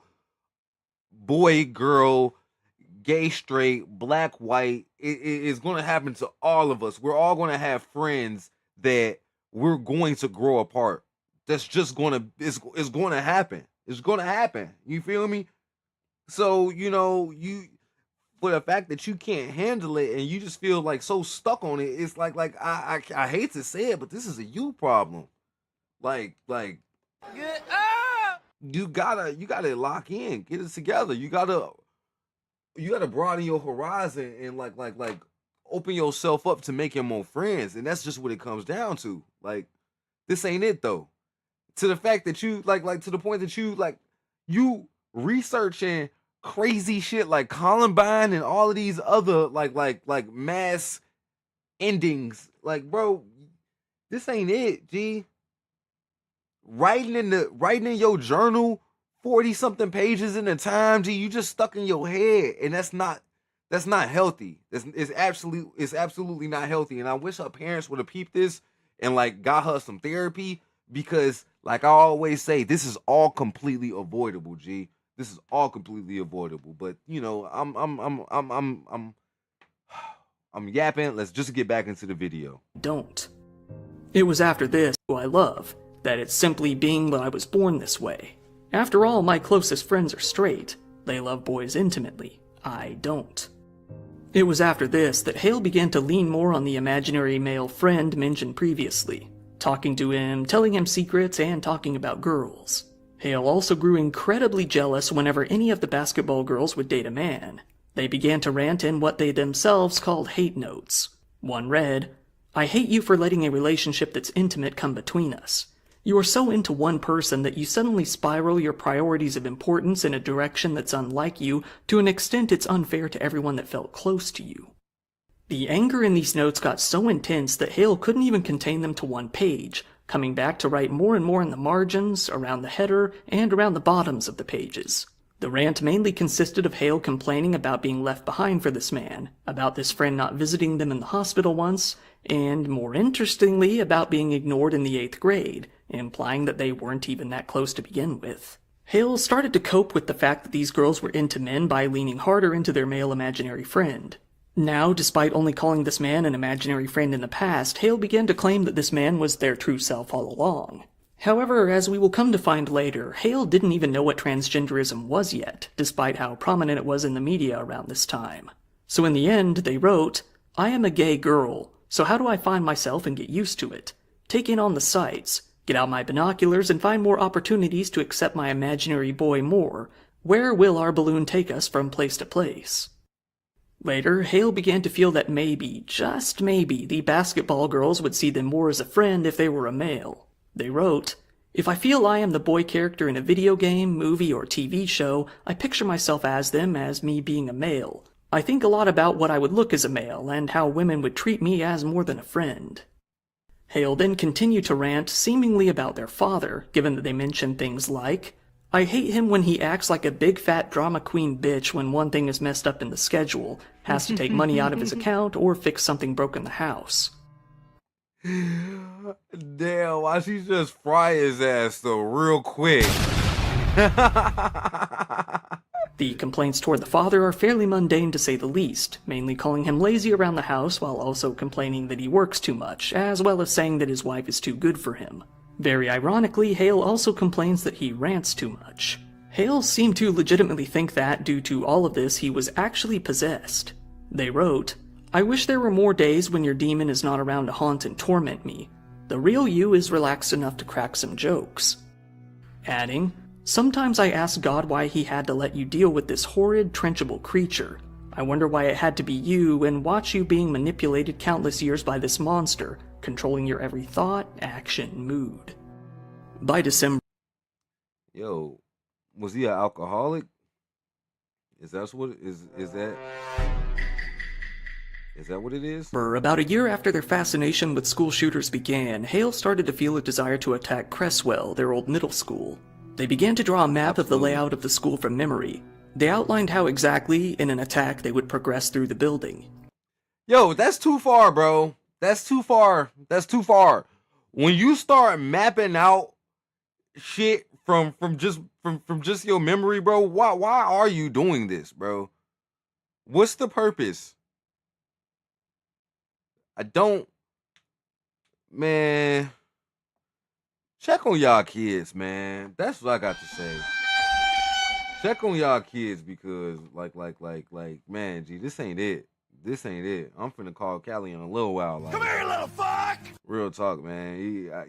A: boy, girl, gay, straight, black, white. It's going to happen to all of us. We're all going to have friends that we're going to grow apart. That's just going to it's going to happen. It's going to happen. You feel me? So, you for the fact that you can't handle it and you just feel so stuck on it, it's I hate to say it, but this is a you problem. Like you gotta lock in, get it together. You gotta broaden your horizon and open yourself up to making more friends. And that's just what it comes down to. This ain't it though. To the fact that you to the point that you researching crazy shit like Columbine and all of these other mass endings. Bro, this ain't it, G. Writing in your journal 40 something pages in a time, G, you just stuck in your head. And that's not healthy. It's absolutely not healthy. And I wish her parents would have peeped this and got her some therapy, because I always say, this is all completely avoidable, G. This is all completely avoidable. But you know, I'm yapping. Let's just get back into the video.
B: Don't. It was after this, who I love, that it's simply being that I was born this way. After all, my closest friends are straight. They love boys intimately. I don't. It was after this that Hale began to lean more on the imaginary male friend mentioned previously, talking to him, telling him secrets, and talking about girls. Hale also grew incredibly jealous whenever any of the basketball girls would date a man. They began to rant in what they themselves called hate notes. One read, "I hate you for letting a relationship that's intimate come between us. You are so into one person that you suddenly spiral your priorities of importance in a direction that's unlike you to an extent it's unfair to everyone that felt close to you." The anger in these notes got so intense that Hale couldn't even contain them to one page, coming back to write more and more in the margins, around the header, and around the bottoms of the pages. The rant mainly consisted of Hale complaining about being left behind for this man, about this friend not visiting them in the hospital once, and, more interestingly, about being ignored in the 8th grade, implying that they weren't even that close to begin with. Hale started to cope with the fact that these girls were into men by leaning harder into their male imaginary friend. Now, despite only calling this man an imaginary friend in the past, Hale began to claim that this man was their true self all along. However, as we will come to find later, Hale didn't even know what transgenderism was yet, despite how prominent it was in the media around this time. So in the end, they wrote, "I am a gay girl, so how do I find myself and get used to it? Take in on the sights, get out my binoculars and find more opportunities to accept my imaginary boy more. Where will our balloon take us from place to place?" Later, Hale began to feel that maybe, just maybe, the basketball girls would see them more as a friend if they were a male. They wrote, "If I feel I am the boy character in a video game, movie, or TV show, I picture myself as them as me being a male. I think a lot about what I would look as a male, and how women would treat me as more than a friend." Hale then continued to rant seemingly about their father, given that they mentioned things like, "I hate him when he acts like a big fat drama queen bitch when one thing is messed up in the schedule, has to take money out of his account, or fix something broke in the house."
A: Damn, why she just fry his ass though real quick?
B: The complaints toward the father are fairly mundane to say the least, mainly calling him lazy around the house while also complaining that he works too much, as well as saying that his wife is too good for him. Very ironically, Hale also complains that he rants too much. Hale seemed to legitimately think that, due to all of this, he was actually possessed. They wrote, "I wish there were more days when your demon is not around to haunt and torment me. The real you is relaxed enough to crack some jokes." Adding, "Sometimes I ask God why he had to let you deal with this horrid, trenchable creature. I wonder why it had to be you, and watch you being manipulated countless years by this monster, controlling your every thought, action, mood." By December...
A: Yo, was he an alcoholic? Is that what it is?
B: About a year after their fascination with school shooters began, Hale started to feel a desire to attack Cresswell, their old middle school. They began to draw a map of the layout of the school from memory. They outlined how exactly, in an attack, they would progress through the building.
A: Yo, that's too far, bro. That's too far. That's too far. When you start mapping out shit from just your memory, bro, why are you doing this, bro? What's the purpose? Man, check on y'all kids, man. That's what I got to say. Check on y'all kids because, like, man, G, this ain't it. This ain't it. I'm finna call Callie in a little while. Like,
C: come here, you little fuck!
A: Real talk, man.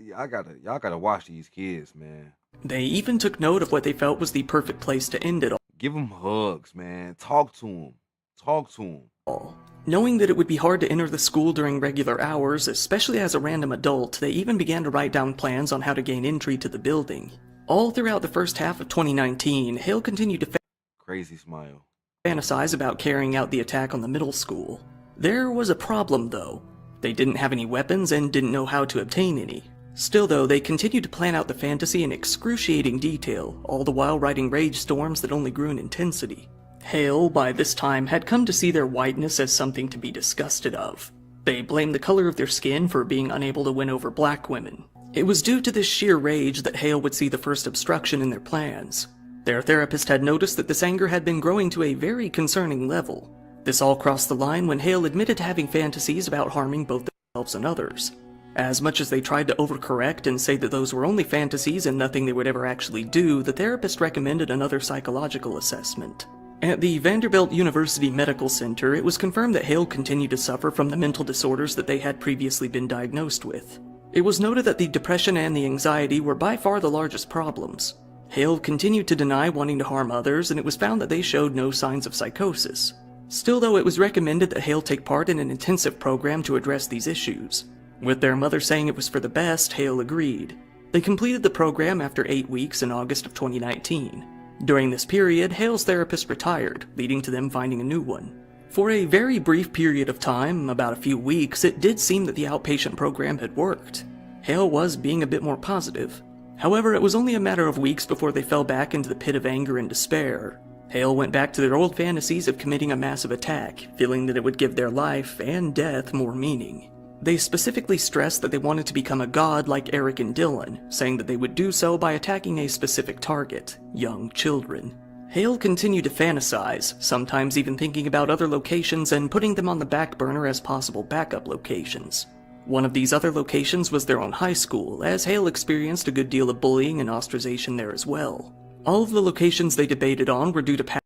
A: Y'all gotta watch these kids, man.
B: They even took note of what they felt was the perfect place to end it
A: Give them hugs, man. Talk to them. Talk to them.
B: all. Knowing that it would be hard to enter the school during regular hours, especially as a random adult, they even began to write down plans on how to gain entry to the building. All throughout the first half of 2019, Hale continued to
A: Crazy smile.
B: fantasize about carrying out the attack on the middle school. There was a problem, though. They didn't have any weapons and didn't know how to obtain any. Still, though, they continued to plan out the fantasy in excruciating detail, all the while writing rage storms that only grew in intensity. Hale, by this time, had come to see their whiteness as something to be disgusted of. They blamed the color of their skin for being unable to win over black women. It was due to this sheer rage that Hale would see the first obstruction in their plans. Their therapist had noticed that this anger had been growing to a very concerning level. This all crossed the line when Hale admitted to having fantasies about harming both themselves and others. As much as they tried to overcorrect and say that those were only fantasies and nothing they would ever actually do, the therapist recommended another psychological assessment. At the Vanderbilt University Medical Center, it was confirmed that Hale continued to suffer from the mental disorders that they had previously been diagnosed with. It was noted that the depression and the anxiety were by far the largest problems. Hale continued to deny wanting to harm others, and it was found that they showed no signs of psychosis. Still, though, it was recommended that Hale take part in an intensive program to address these issues. With their mother saying it was for the best, Hale agreed. They completed the program after 8 weeks in August of 2019. During this period, Hale's therapist retired, leading to them finding a new one. For a very brief period of time, about a few weeks, it did seem that the outpatient program had worked. Hale was being a bit more positive. However, it was only a matter of weeks before they fell back into the pit of anger and despair. Hale went back to their old fantasies of committing a massive attack, feeling that it would give their life and death more meaning. They specifically stressed that they wanted to become a god like Eric and Dylan, saying that they would do so by attacking a specific target, young children. Hale continued to fantasize, sometimes even thinking about other locations and putting them on the back burner as possible backup locations. One of these other locations was their own high school, as Hale experienced a good deal of bullying and ostracization there as well. All of the locations they debated on were due to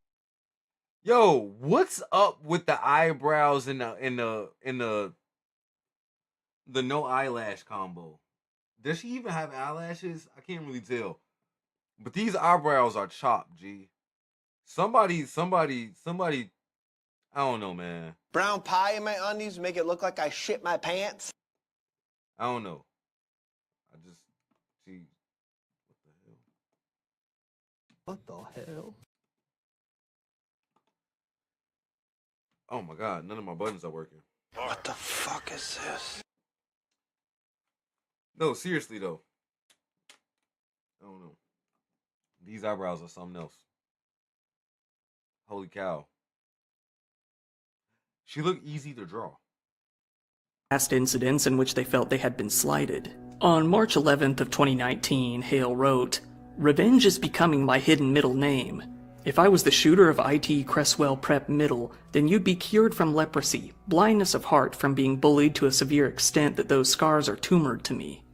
A: Yo, what's up with the eyebrows in the no eyelash combo? Does she even have eyelashes? I can't really tell. But these eyebrows are chopped, G. Somebody, I don't know, man.
D: Brown pie in my undies make it look like I shit my pants.
A: I don't know. I just, gee, what the hell? Oh my God, none of my buttons are working.
D: What the fuck is this?
A: No, seriously though. I don't know. These eyebrows are something else. Holy cow. She looked easy to draw.
B: Past incidents in which they felt they had been slighted. On March 11th of 2019, Hale wrote, "Revenge is becoming my hidden middle name. If I was the shooter of IT Cresswell Prep Middle, then you'd be cured from leprosy, blindness of heart from being bullied to a severe extent that those scars are tumored to me."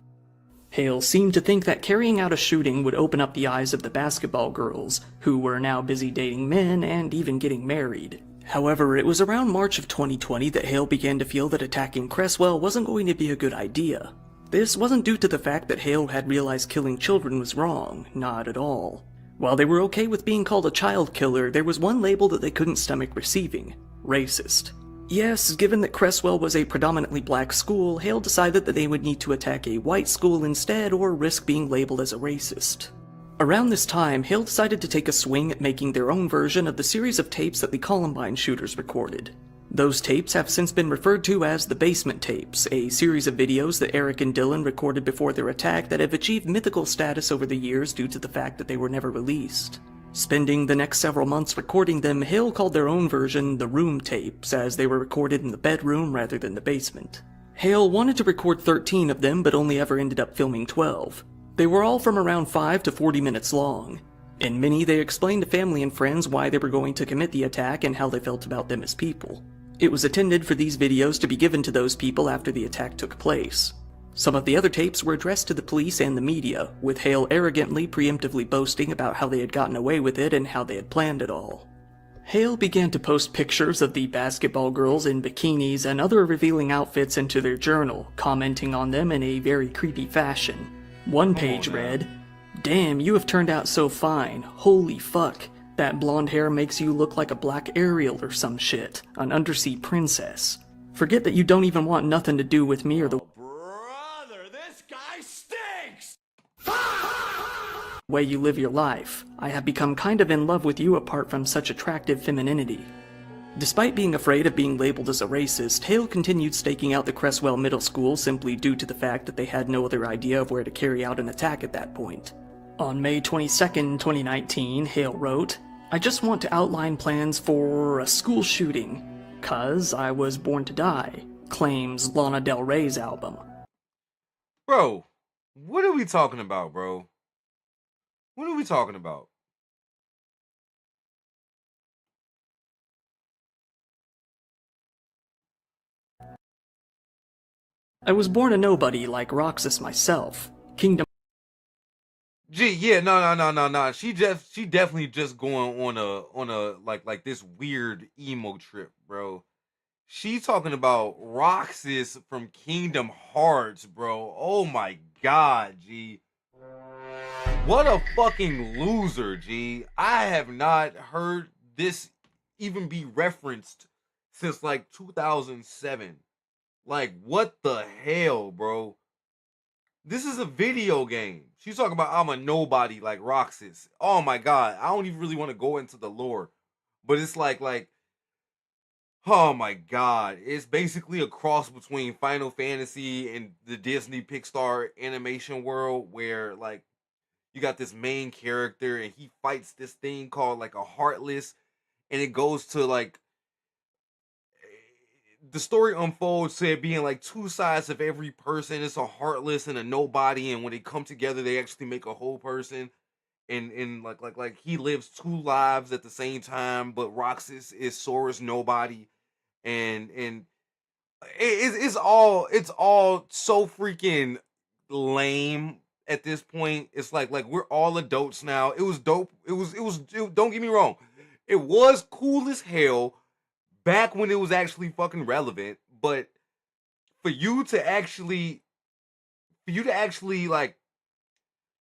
B: Hale seemed to think that carrying out a shooting would open up the eyes of the basketball girls, who were now busy dating men and even getting married. However, it was around March of 2020 that Hale began to feel that attacking Cresswell wasn't going to be a good idea. This wasn't due to the fact that Hale had realized killing children was wrong, not at all. While they were okay with being called a child killer, there was one label that they couldn't stomach receiving: racist. Yes, given that Cresswell was a predominantly black school, Hale decided that they would need to attack a white school instead or risk being labeled as a racist. Around this time, Hale decided to take a swing at making their own version of the series of tapes that the Columbine shooters recorded. Those tapes have since been referred to as the Basement Tapes, a series of videos that Eric and Dylan recorded before their attack that have achieved mythical status over the years due to the fact that they were never released. Spending the next several months recording them, Hale called their own version the Room Tapes, as they were recorded in the bedroom rather than the basement. Hale wanted to record 13 of them, but only ever ended up filming 12. They were all from around 5 to 40 minutes long. In many, they explained to family and friends why they were going to commit the attack and how they felt about them as people. It was intended for these videos to be given to those people after the attack took place. Some of the other tapes were addressed to the police and the media, with Hale arrogantly preemptively boasting about how they had gotten away with it and how they had planned it all. Hale began to post pictures of the basketball girls in bikinis and other revealing outfits into their journal, commenting on them in a very creepy fashion. One page read, "Damn, you have turned out so fine. Holy fuck. That blonde hair makes you look like a black Ariel or some shit. An undersea princess. Forget that you don't even want nothing to do with me or the
C: Brother, this guy stinks!
B: way you live your life. I have become kind of in love with you apart from such attractive femininity." Despite being afraid of being labeled as a racist, Hale continued staking out the Cresswell Middle School simply due to the fact that they had no other idea of where to carry out an attack at that point. On May 22nd, 2019, Hale wrote, "I just want to outline plans for a school shooting, 'cause I was born to die," claims Lana Del Rey's album.
A: Bro, what are we talking about, bro? What are we talking about?
B: I was born a nobody like Roxas myself. Kingdom
A: Gee, yeah, no. She definitely just going on a like this weird emo trip, bro. She talking about Roxas from Kingdom Hearts, bro. Oh my god, G. What a fucking loser, G. I have not heard this even be referenced since like 2007. Like, what the hell, bro? This is a video game. She's talking about I'm a nobody like Roxas. Oh my god. I don't even really want to go into the lore. But it's like, oh my god. It's basically a cross between Final Fantasy and the Disney Pixar animation world where like you got this main character and he fights this thing called like a Heartless, and it goes to like the story unfolds to it being like two sides of every person. It's a Heartless and a nobody, and when they come together, they actually make a whole person. And like he lives two lives at the same time, but Roxas is Sora's nobody, and it's all so freaking lame at this point. It's like we're all adults now. It was dope. Don't get me wrong, it was cool as hell back when it was actually fucking relevant, but for you to actually like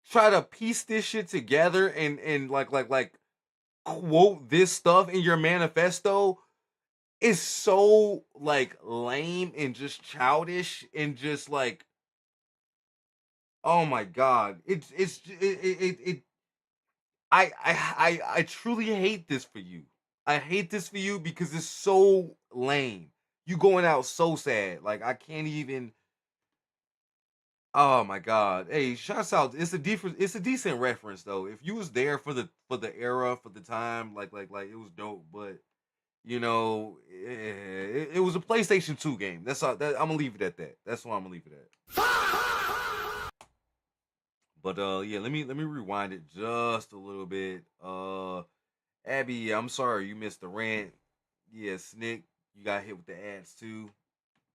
A: try to piece this shit together and like quote this stuff in your manifesto is so like lame and just childish and just like, oh my god, I truly hate this for you. I hate this for you because it's so lame. You going out so sad. Like I can't even. Oh my god. Hey, shouts out. It's a decent reference though. If you was there for the era, for the time, like it was dope. But you know, it was a PlayStation 2 game. That's all. I'm gonna leave it at that. That's why I'm gonna leave it at. But yeah, let me rewind it just a little bit. Abby, I'm sorry you missed the rant. Yeah, Snick, you got hit with the ads too.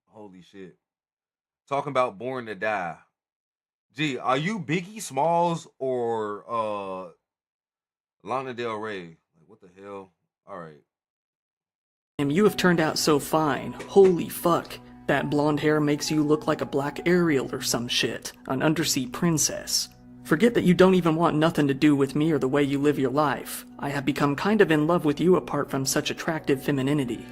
A: Holy shit. Talking about Born to Die. Gee, are you Biggie Smalls or Lana Del Rey? Like, what the hell? Alright.
B: you have turned out so fine. Holy fuck. That blonde hair makes you look like a black Ariel or some shit. An undersea princess. Forget that you don't even want nothing to do with me or the way you live your life. I have become kind of in love with you apart from such attractive femininity.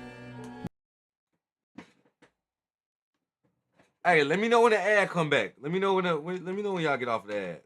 A: Hey, let me know when the ad come back. Let me know when y'all get off the ads.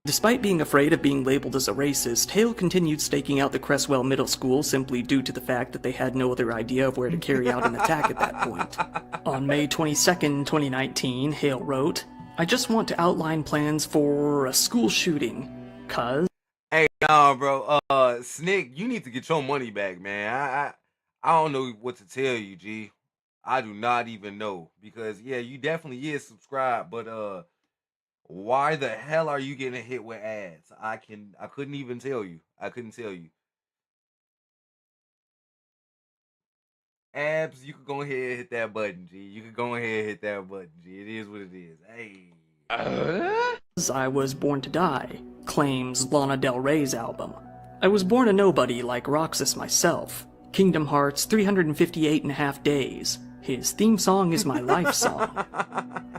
B: Despite being afraid of being labeled as a racist, Hale continued staking out the Cresswell Middle School simply due to the fact that they had no other idea of where to carry out an attack at that point. On May 22nd, 2019, Hale wrote, "I just want to outline plans for a school shooting, cuz..."
A: Hey, nah, bro. Snick, you need to get your money back, man. I don't know what to tell you, G. I do not even know because yeah, you definitely is subscribed, but why the hell are you getting hit with ads? I couldn't even tell you. I couldn't tell you. Abs, you could go ahead and hit that button, G. You could go ahead and hit that button, G. It is what it is. Hey.
B: I was born to die, claims Lana Del Rey's album. I was born a nobody like Roxas myself. Kingdom Hearts 358.5 days. His theme song is my life song.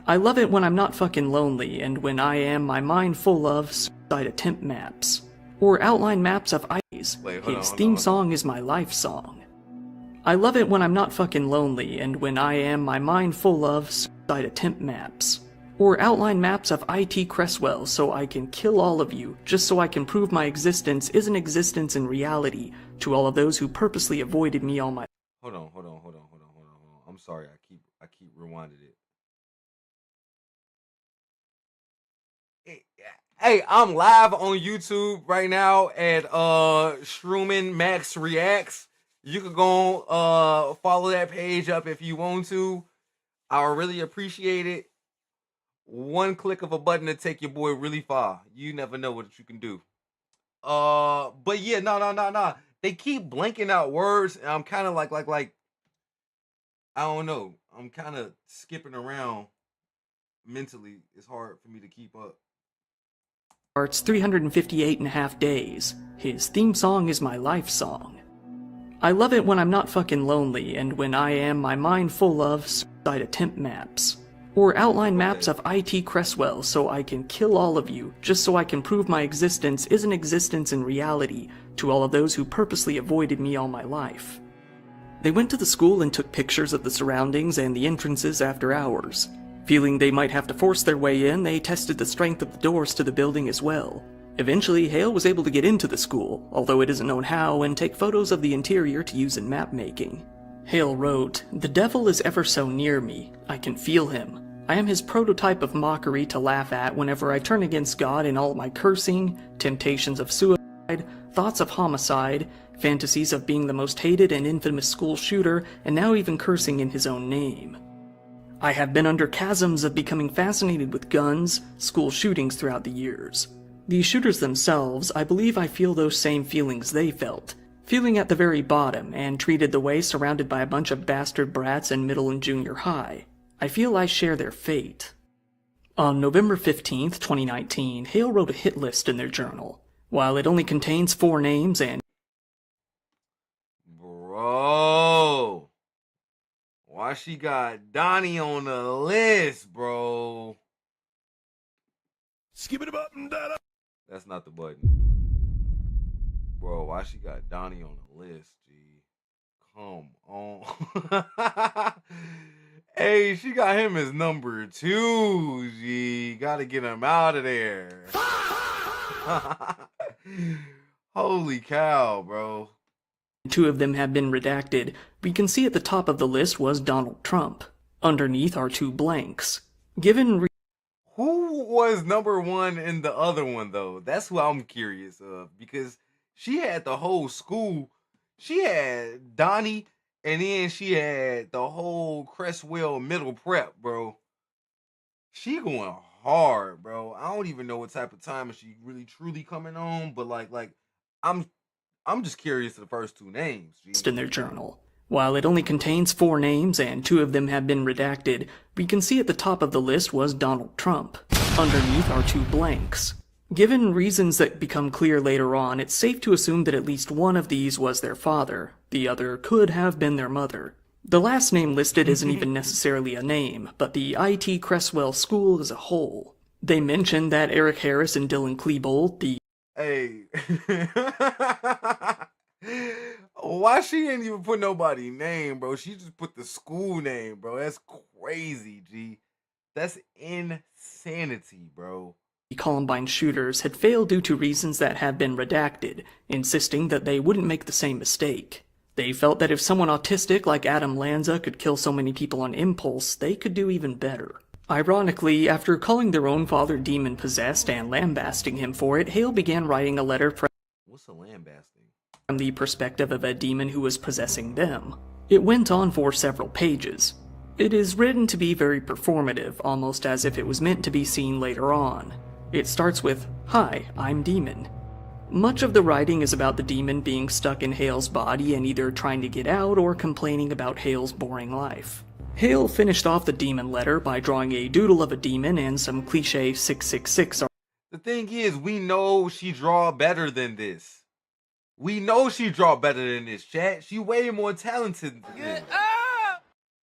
B: I love it when I'm not fucking lonely and when I am my mind full of suicide attempt maps. Or outline maps of ice. His theme song is my life song. I love it when I'm not fucking lonely and when I am my mind full of suicide attempt maps. Or outline maps of IT Cresswell so I can kill all of you just so I can prove my existence is an existence in reality to all of those who purposely avoided me all my—
A: Hold on. I'm sorry. I keep rewinding it. Hey, I'm live on YouTube right now at Shroomin Max Reacts. You can go follow that page up if you want to. I would really appreciate it. One click of a button to take your boy really far. You never know what you can do. But yeah, no. They keep blanking out words, and I'm kind of like I don't know. I'm kind of skipping around mentally. It's hard for me to keep up.
B: Art's 358.5 days. His theme song is my life song. I love it when I'm not fucking lonely and when I am my mind full of suicide attempt maps. Or outline maps of IT Cresswell so I can kill all of you just so I can prove my existence is an existence in reality to all of those who purposely avoided me all my life. They went to the school and took pictures of the surroundings and the entrances after hours. Feeling they might have to force their way in, they tested the strength of the doors to the building as well. Eventually, Hale was able to get into the school, although it isn't known how, and take photos of the interior to use in map making. Hale wrote, "The devil is ever so near me. I can feel him. I am his prototype of mockery to laugh at whenever I turn against God in all my cursing, temptations of suicide, thoughts of homicide, fantasies of being the most hated and infamous school shooter, and now even cursing in his own name. I have been under chasms of becoming fascinated with guns, school shootings throughout the years. The shooters themselves, I believe I feel those same feelings they felt, feeling at the very bottom and treated the way surrounded by a bunch of bastard brats in middle and junior high. I feel I share their fate." On November 15th, 2019, Hale wrote a hit list in their journal. While it only contains 4 names and—
A: Bro, why she got Donnie on the list, bro?
C: Skip it up and down.
A: That's not the button. Bro, why she got Donnie on the list, G? Come on. Hey, she got him as number 2, G. Gotta get him out of there. Holy cow, bro.
B: 2 of them have been redacted. We can see at the top of the list was Donald Trump. Underneath are 2 blanks. Given
A: Who was number 1 in the other one, though? That's who I'm curious of, because she had the whole school. She had Donnie, and then she had the whole Cresswell middle prep, bro. She going hard, bro. I don't even know what type of time is she really truly coming on, but like I'm just curious of the first 2 names. G.
B: in their journal. While it only contains 4 names and 2 of them have been redacted, we can see at the top of the list was Donald Trump. Underneath are 2 blanks. Given reasons that become clear later on, it's safe to assume that at least one of these was their father. The other could have been their mother. The last name listed isn't even necessarily a name, but the IT Cresswell School as a whole. They mention that Eric Harris and Dylan Klebold, the—
A: Hey. Why she ain't even put nobody's name, bro? She just put the school name, bro. That's crazy, G. That's insanity, bro.
B: Columbine shooters had failed due to reasons that have been redacted, insisting that they wouldn't make the same mistake. They felt that if someone autistic like Adam Lanza could kill so many people on impulse, they could do even better. Ironically, after calling their own father demon-possessed and lambasting him for it, Hale began writing a letter
A: What's a lambasting?
B: from the perspective of a demon who was possessing them. It went on for several pages. It is written to be very performative, almost as if it was meant to be seen later on. It starts with, "Hi, I'm Demon." Much of the writing is about the demon being stuck in Hale's body and either trying to get out or complaining about Hale's boring life. Hale finished off the demon letter by drawing a doodle of a demon and some cliché 666 art.
A: The thing is, we know she draw better than this. We know she draw better than this, chat. She way more talented than this.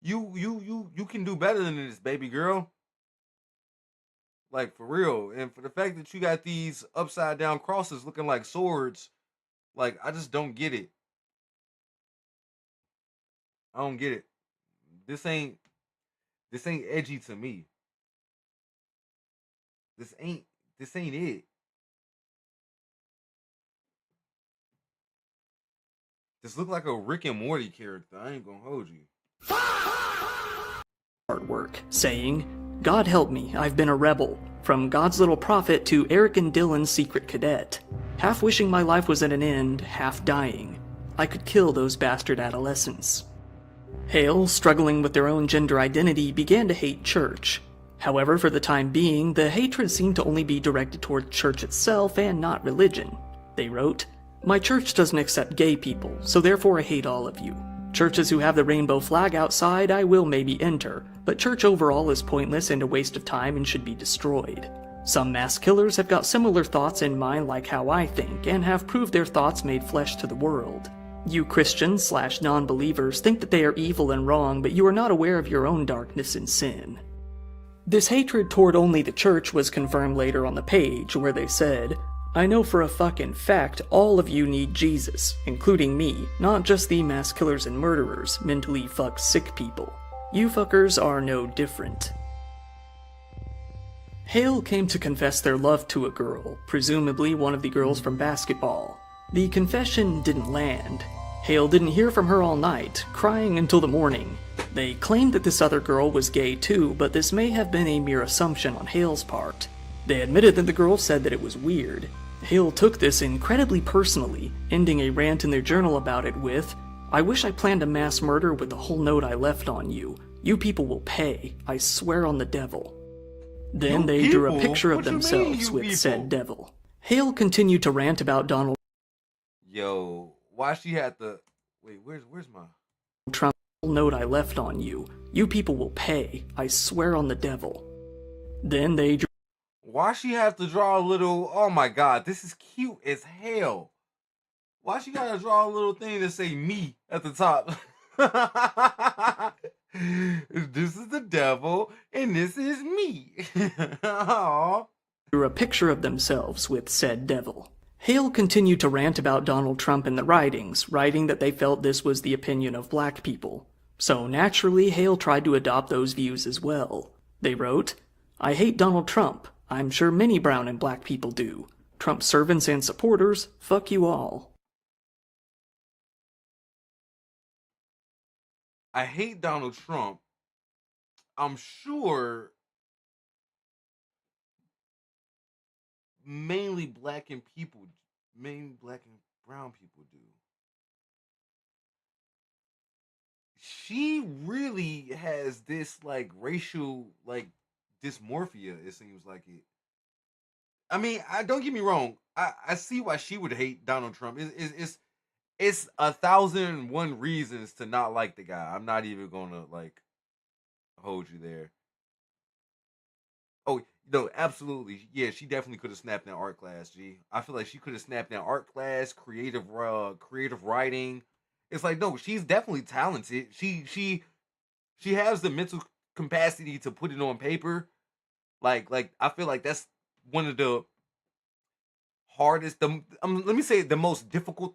A: You can do better than this, baby girl. Like, for real. And for the fact that you got these upside down crosses looking like swords, like, I just don't get it. I don't get it. This ain't edgy to me. This ain't it. This look like a Rick and Morty character. I ain't gonna hold you.
B: Artwork, saying, "God help me, I've been a rebel. From God's little prophet to Eric and Dylan's secret cadet. Half wishing my life was at an end, half dying. I could kill those bastard adolescents." Hale, struggling with their own gender identity, began to hate church. However, for the time being, the hatred seemed to only be directed toward church itself and not religion. They wrote, "My church doesn't accept gay people, so therefore I hate all of you. Churches who have the rainbow flag outside I will maybe enter, but church overall is pointless and a waste of time and should be destroyed. Some mass killers have got similar thoughts in mind like how I think, and have proved their thoughts made flesh to the world. You Christians/non-believers think that they are evil and wrong, but you are not aware of your own darkness and sin." This hatred toward only the church was confirmed later on the page, where they said, "I know for a fucking fact all of you need Jesus, including me, not just the mass killers and murderers, mentally fucked sick people. You fuckers are no different." Hale came to confess their love to a girl, presumably one of the girls from basketball. The confession didn't land. Hale didn't hear from her all night, crying until the morning. They claimed that this other girl was gay too, but this may have been a mere assumption on Hale's part. They admitted that the girl said that it was weird. Hale took this incredibly personally, ending a rant in their journal about it with, "I wish I planned a mass murder with the whole note I left on you. You people will pay. I swear on the devil." Then they drew a picture of themselves with said devil. Hale continued to rant about Donald
A: Yo, why she had to wait? Where's my
B: Trump note I left on you. You people will pay. I swear on the devil. Then they drew
A: Why she have to draw a little? Oh my god, this is cute as hell. Why she gotta draw a little thing to say me at the top? This is the devil, and this is me. Aww.
B: drew a picture of themselves with said devil. Hale continued to rant about Donald Trump in the writings, writing that they felt this was the opinion of black people. So naturally, Hale tried to adopt those views as well. They wrote, "I hate Donald Trump. I'm sure many brown and black people do. Trump servants and supporters, fuck you all."
A: I hate Donald Trump. I'm sure mainly black and brown people do. She really has this like racial like dysmorphia, it seems like it. I mean, I don't get me wrong. I see why she would hate Donald Trump. It's 1,001 reasons to not like the guy. I'm not even gonna like hold you there. Oh no, absolutely. Yeah, she definitely could have snapped in art class. G, I feel like she could have snapped in art class, creative writing. It's like no, she's definitely talented. She has the mental capacity to put it on paper. Like I feel like that's one of the hardest. Let me say the most difficult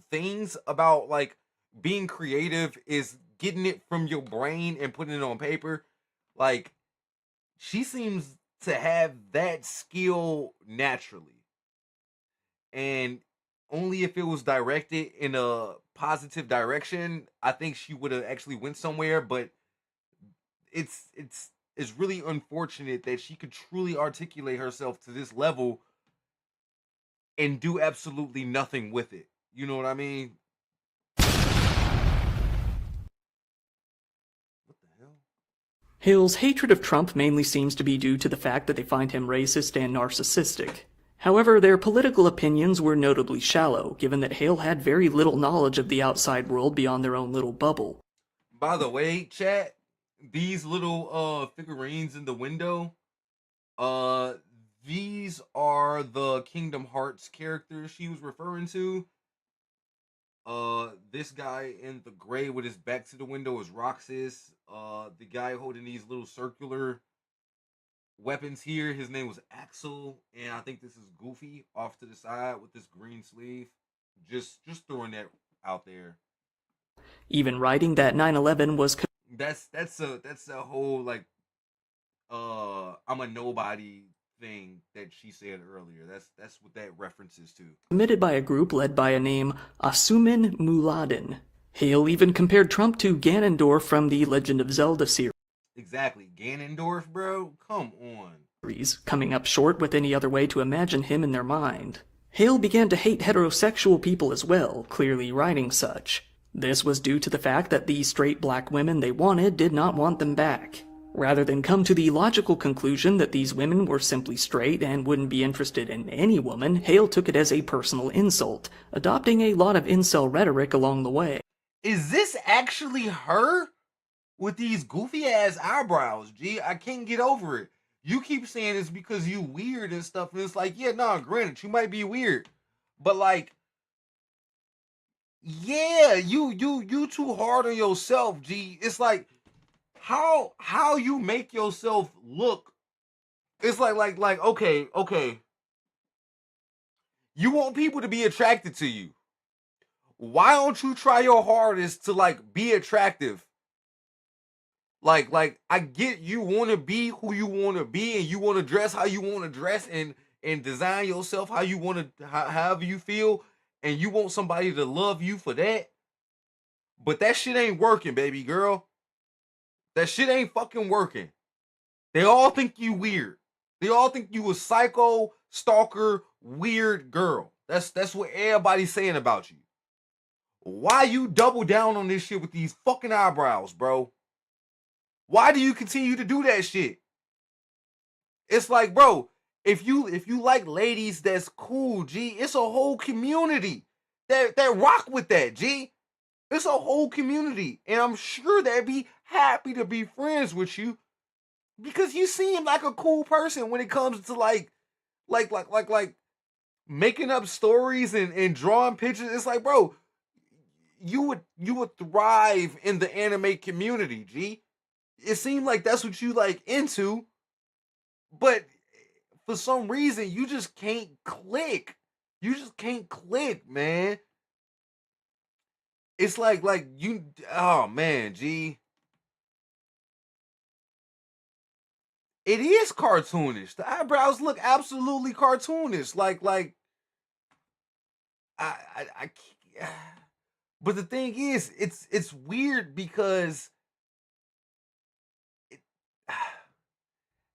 A: things about like being creative is getting it from your brain and putting it on paper. Like she seems to have that skill naturally, and only if it was directed in a positive direction, I think she would have actually went somewhere. But it's really unfortunate that she could truly articulate herself to this level and do absolutely nothing with it. You know what I mean? What the hell?
B: Hale's hatred of Trump mainly seems to be due to the fact that they find him racist and narcissistic. However, their political opinions were notably shallow, given that Hale had very little knowledge of the outside world beyond their own little bubble.
A: By the way, chat, these little figurines in the window, uh these are the Kingdom Hearts characters she was referring to. This guy in the gray with his back to the window is Roxas. The guy holding these little circular weapons here, his name was Axel, and I think this is Goofy off to the side with this green sleeve. Just throwing that out there.
B: even writing that 9/11 was
A: That's a whole like I'm a nobody thing that she said earlier. That's what that references to.
B: committed by a group led by a name Asumin Muladin. Hale even compared Trump to Ganondorf from the Legend of Zelda series.
A: Exactly. Ganondorf, bro? Come on.
B: Coming up short with any other way to imagine him in their mind. Hale began to hate heterosexual people as well, clearly writing such. This was due to the fact that the straight black women they wanted did not want them back. Rather than come to the logical conclusion that these women were simply straight and wouldn't be interested in any woman, Hale took it as a personal insult, adopting a lot of incel rhetoric along the way.
A: Is this actually her? With these goofy ass eyebrows, G? I can't get over it. You keep saying it's because you weird and stuff, and it's like, yeah, nah, granted, you might be weird. But like, yeah, you too hard on yourself, G. It's like how you make yourself look. It's like okay. You want people to be attracted to you. Why don't you try your hardest to like be attractive? Like I get you want to be who you want to be, and you want to dress how you want to dress, and design yourself how you want to, however you feel, and you want somebody to love you for that. But that shit ain't working, baby girl. That shit ain't fucking working. They all think you weird. They all think you a psycho, stalker, weird girl. That's what everybody's saying about you. Why you double down on this shit with these fucking eyebrows, bro? Why do you continue to do that shit? It's like, bro, if you like ladies, that's cool, G. It's a whole community that rock with that, G. It's a whole community, and I'm sure they'd be happy to be friends with you because you seem like a cool person when it comes to like making up stories and drawing pictures. It's like, bro, you would thrive in the anime community, G. It seemed like that's what you like into, but for some reason you just can't click. You just can't click, man. It's like you, oh man, G. It is cartoonish. The eyebrows look absolutely cartoonish. Like I can't. But the thing is, it's weird because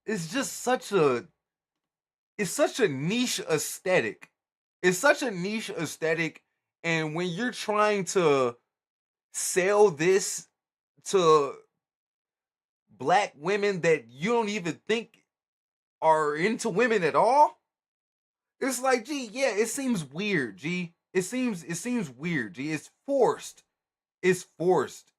A: it's just such a niche aesthetic. It's such a niche aesthetic, and when you're trying to sell this to black women that you don't even think are into women at all, it's like, gee, yeah, it seems weird, G. It seems weird, G. It's forced. It's forced,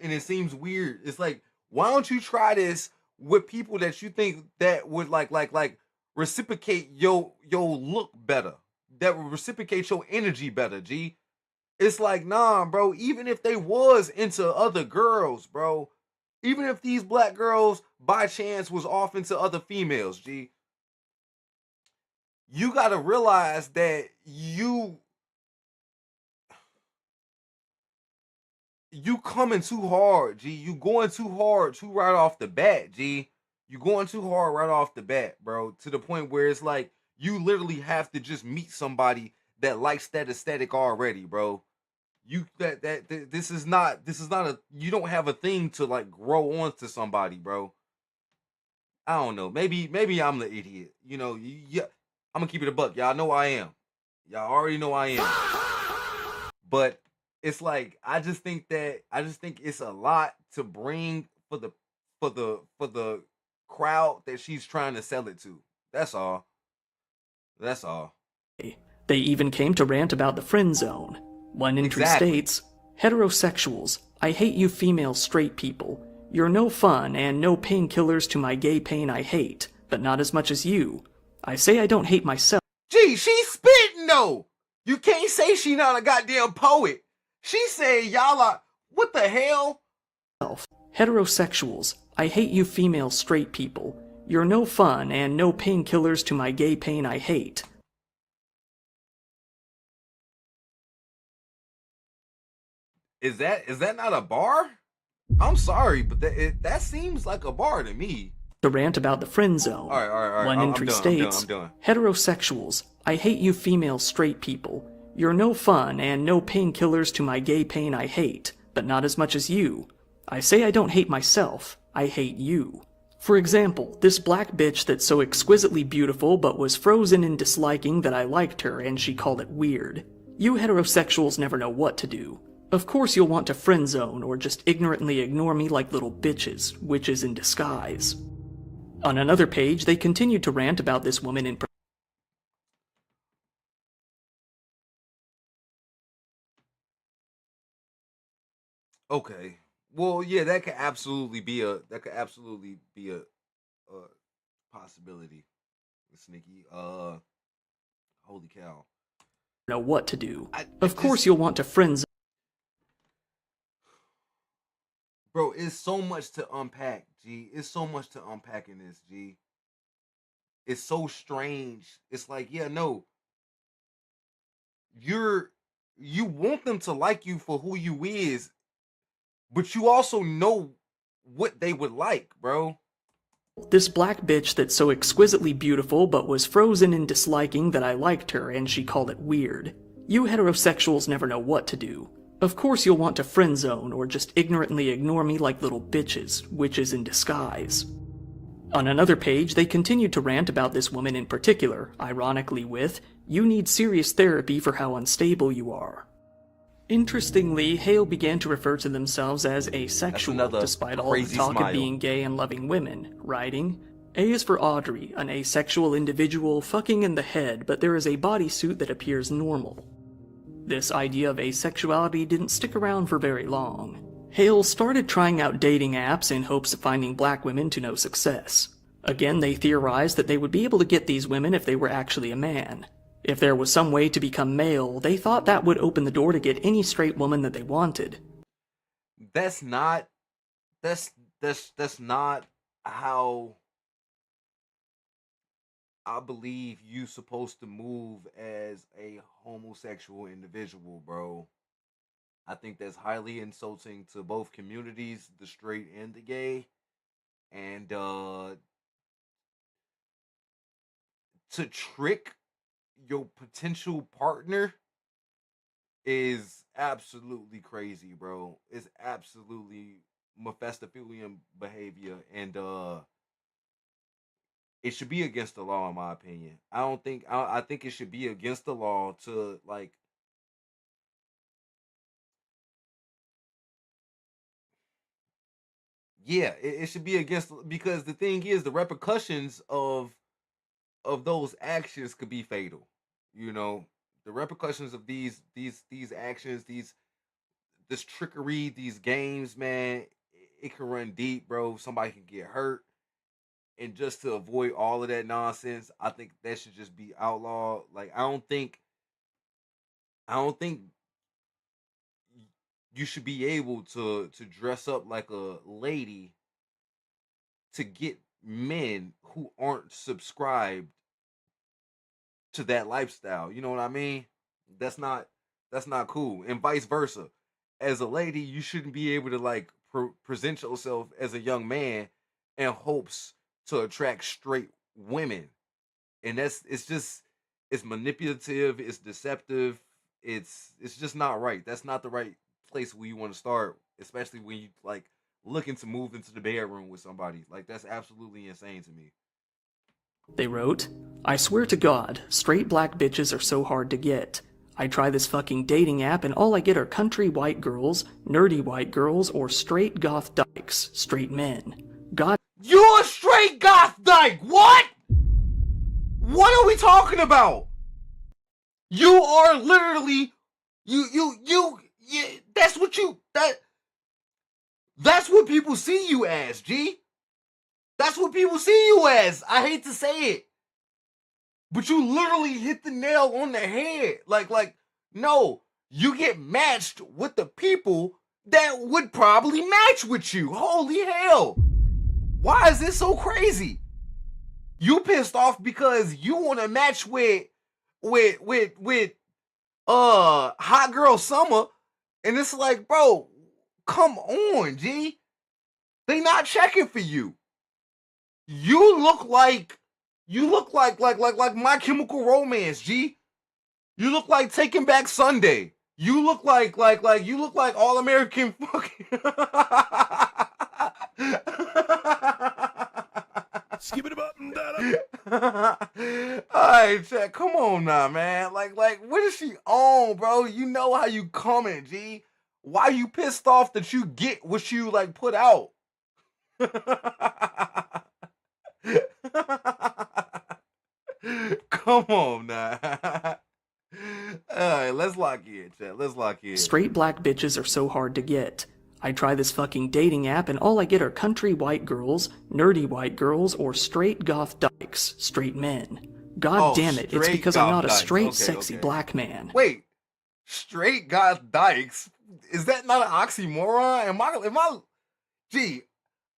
A: and it seems weird. It's like, why don't you try this with people that you think that would like reciprocate your look better, that would reciprocate your energy better, G. It's like, nah, bro, even if they was into other girls, bro, even if these black girls by chance was off into other females, G, you gotta realize that you coming too hard, G. You going too hard too right off the bat, G. You going too hard right off the bat, bro, to the point where it's like you literally have to just meet somebody that likes that aesthetic already, bro. You this is not a, you don't have a thing to like grow onto somebody, bro. I don't know. Maybe I'm the idiot. You know, yeah, I'm gonna keep it a buck. Y'all know I am. Y'all already know I am. But it's like I just think it's a lot to bring for the crowd that she's trying to sell it to. That's all. That's all.
B: They even came to rant about the friend zone. One entry states, "Heterosexuals, I hate you female straight people. You're no fun and no painkillers to my gay pain I hate, but not as much as you. I say I don't hate myself."
A: Gee, she's spitting though. You can't say she not a goddamn poet. She said y'all are, what the hell?
B: "Heterosexuals, I hate you female straight people. You're no fun and no painkillers to my gay pain I hate."
A: Is that not a bar? I'm sorry, but that seems like a bar to me.
B: to rant about the friend zone.
A: All right.
B: One
A: I'm
B: entry
A: done.
B: states,
A: I'm done.
B: heterosexuals, I hate you female straight people. You're no fun and no painkillers to my gay pain I hate, but not as much as you. I say I don't hate myself, I hate you. For example, this black bitch that's so exquisitely beautiful but was frozen in disliking that I liked her and she called it weird. You heterosexuals never know what to do. Of course you'll want to friend zone or just ignorantly ignore me like little bitches, witches in disguise. On another page, they continued to rant about this woman in
A: Okay. Well, yeah, that could absolutely be a possibility. Sneaky. Holy cow.
B: know what to do.
A: I
B: Of course
A: just-
B: you'll want to friend zone.
A: Bro, it's so much to unpack, G. It's so much to unpack in this, G. It's so strange. It's like, yeah, no. You want them to like you for who you is, but you also know what they would like, bro.
B: This black bitch that's so exquisitely beautiful but was frozen in disliking that I liked her and she called it weird. You heterosexuals never know what to do. Of course you'll want to friend zone or just ignorantly ignore me like little bitches, witches in disguise. On another page, they continued to rant about this woman in particular, ironically with, you need serious therapy for how unstable you are. Interestingly, Hale began to refer to themselves as asexual,
A: another
B: despite all the
A: crazy
B: talk
A: smile.
B: of being gay and loving women, writing, A is for Audrey, an asexual individual fucking in the head, but there is a bodysuit that appears normal. This idea of asexuality didn't stick around for very long. Hale started trying out dating apps in hopes of finding black women to no success. Again, they theorized that they would be able to get these women if they were actually a man. If there was some way to become male, they thought that would open the door to get any straight woman that they wanted.
A: That's not how I believe you supposed to move as a homosexual individual, bro. I think that's highly insulting to both communities, the straight and the gay. And to trick your potential partner is absolutely crazy, bro. It's absolutely Mephistophelian behavior, and it should be against the law, in my opinion. I think it should be against the law to like. Yeah, it should be against, because the thing is, the repercussions of those actions could be fatal. You know, the repercussions of these actions, this trickery, these games, man, it can run deep, bro. Somebody can get hurt. And just to avoid all of that nonsense, I think that should just be outlawed. Like I don't think you should be able to dress up like a lady to get men who aren't subscribed to that lifestyle. You know what I mean? That's not that's not cool. And vice versa. As a lady, you shouldn't be able to like present yourself as a young man in hopes to attract straight women. And it's manipulative, it's deceptive, it's just not right. That's not the right place where you want to start, especially when you like looking to move into the bedroom with somebody. Like that's absolutely insane to me.
B: They wrote, I swear to God, straight black bitches are so hard to get. I try this fucking dating app and all I get are country white girls, nerdy white girls, or straight goth dykes, straight men. God
A: You're a straight goth dyke. What? What are we talking about? You are literally you that's what people see you as, G. That's what people see you as. I hate to say it. But you literally hit the nail on the head. Like no, you get matched with the people that would probably match with you. Holy hell. Why is this so crazy? You pissed off because you want to match with hot girl Summer, And it's like, bro, come on, G. They not checking for you. You look like My Chemical Romance, G. You look like Taking Back Sunday. You look like All American fucking.
C: Skip it up and down.
A: Alright, chat, come on now, man. Like, what is she on, bro? You know how you coming, G. Why you pissed off that you get what you like put out? Come on now. Alright, let's lock in, chat. Let's lock in.
B: Straight black bitches are so hard to get. I try this fucking dating app and all I get are country white girls, nerdy white girls, or straight goth dykes, straight men. God damn it, it's because I'm not a straight, sexy black man.
A: Wait, straight goth dykes? Is that not an oxymoron? Am I? Gee,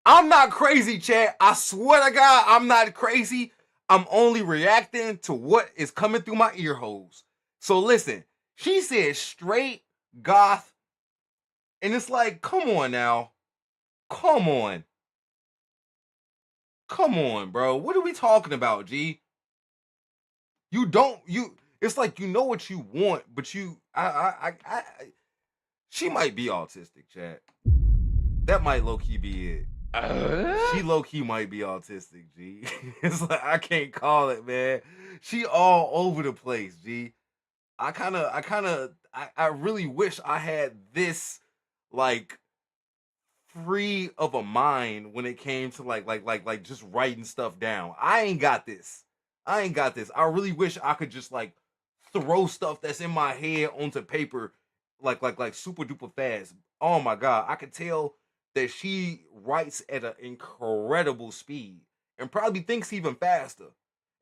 A: I'm not crazy, Chad. I swear to God, I'm not crazy. I'm only reacting to what is coming through my ear holes. So listen, she said straight goth. And it's like, come on now. Come on. Come on, bro. What are we talking about, G? It's like you know what you want, but she might be autistic, chat. That might low-key be it. She low-key might be autistic, G. It's like, I can't call it, man. She all over the place, G. I really wish I had this, like, free of a mind when it came to like just writing stuff down. I ain't got this. I really wish I could just like throw stuff that's in my head onto paper like super duper fast. Oh my God. I could tell that she writes at an incredible speed and probably thinks even faster.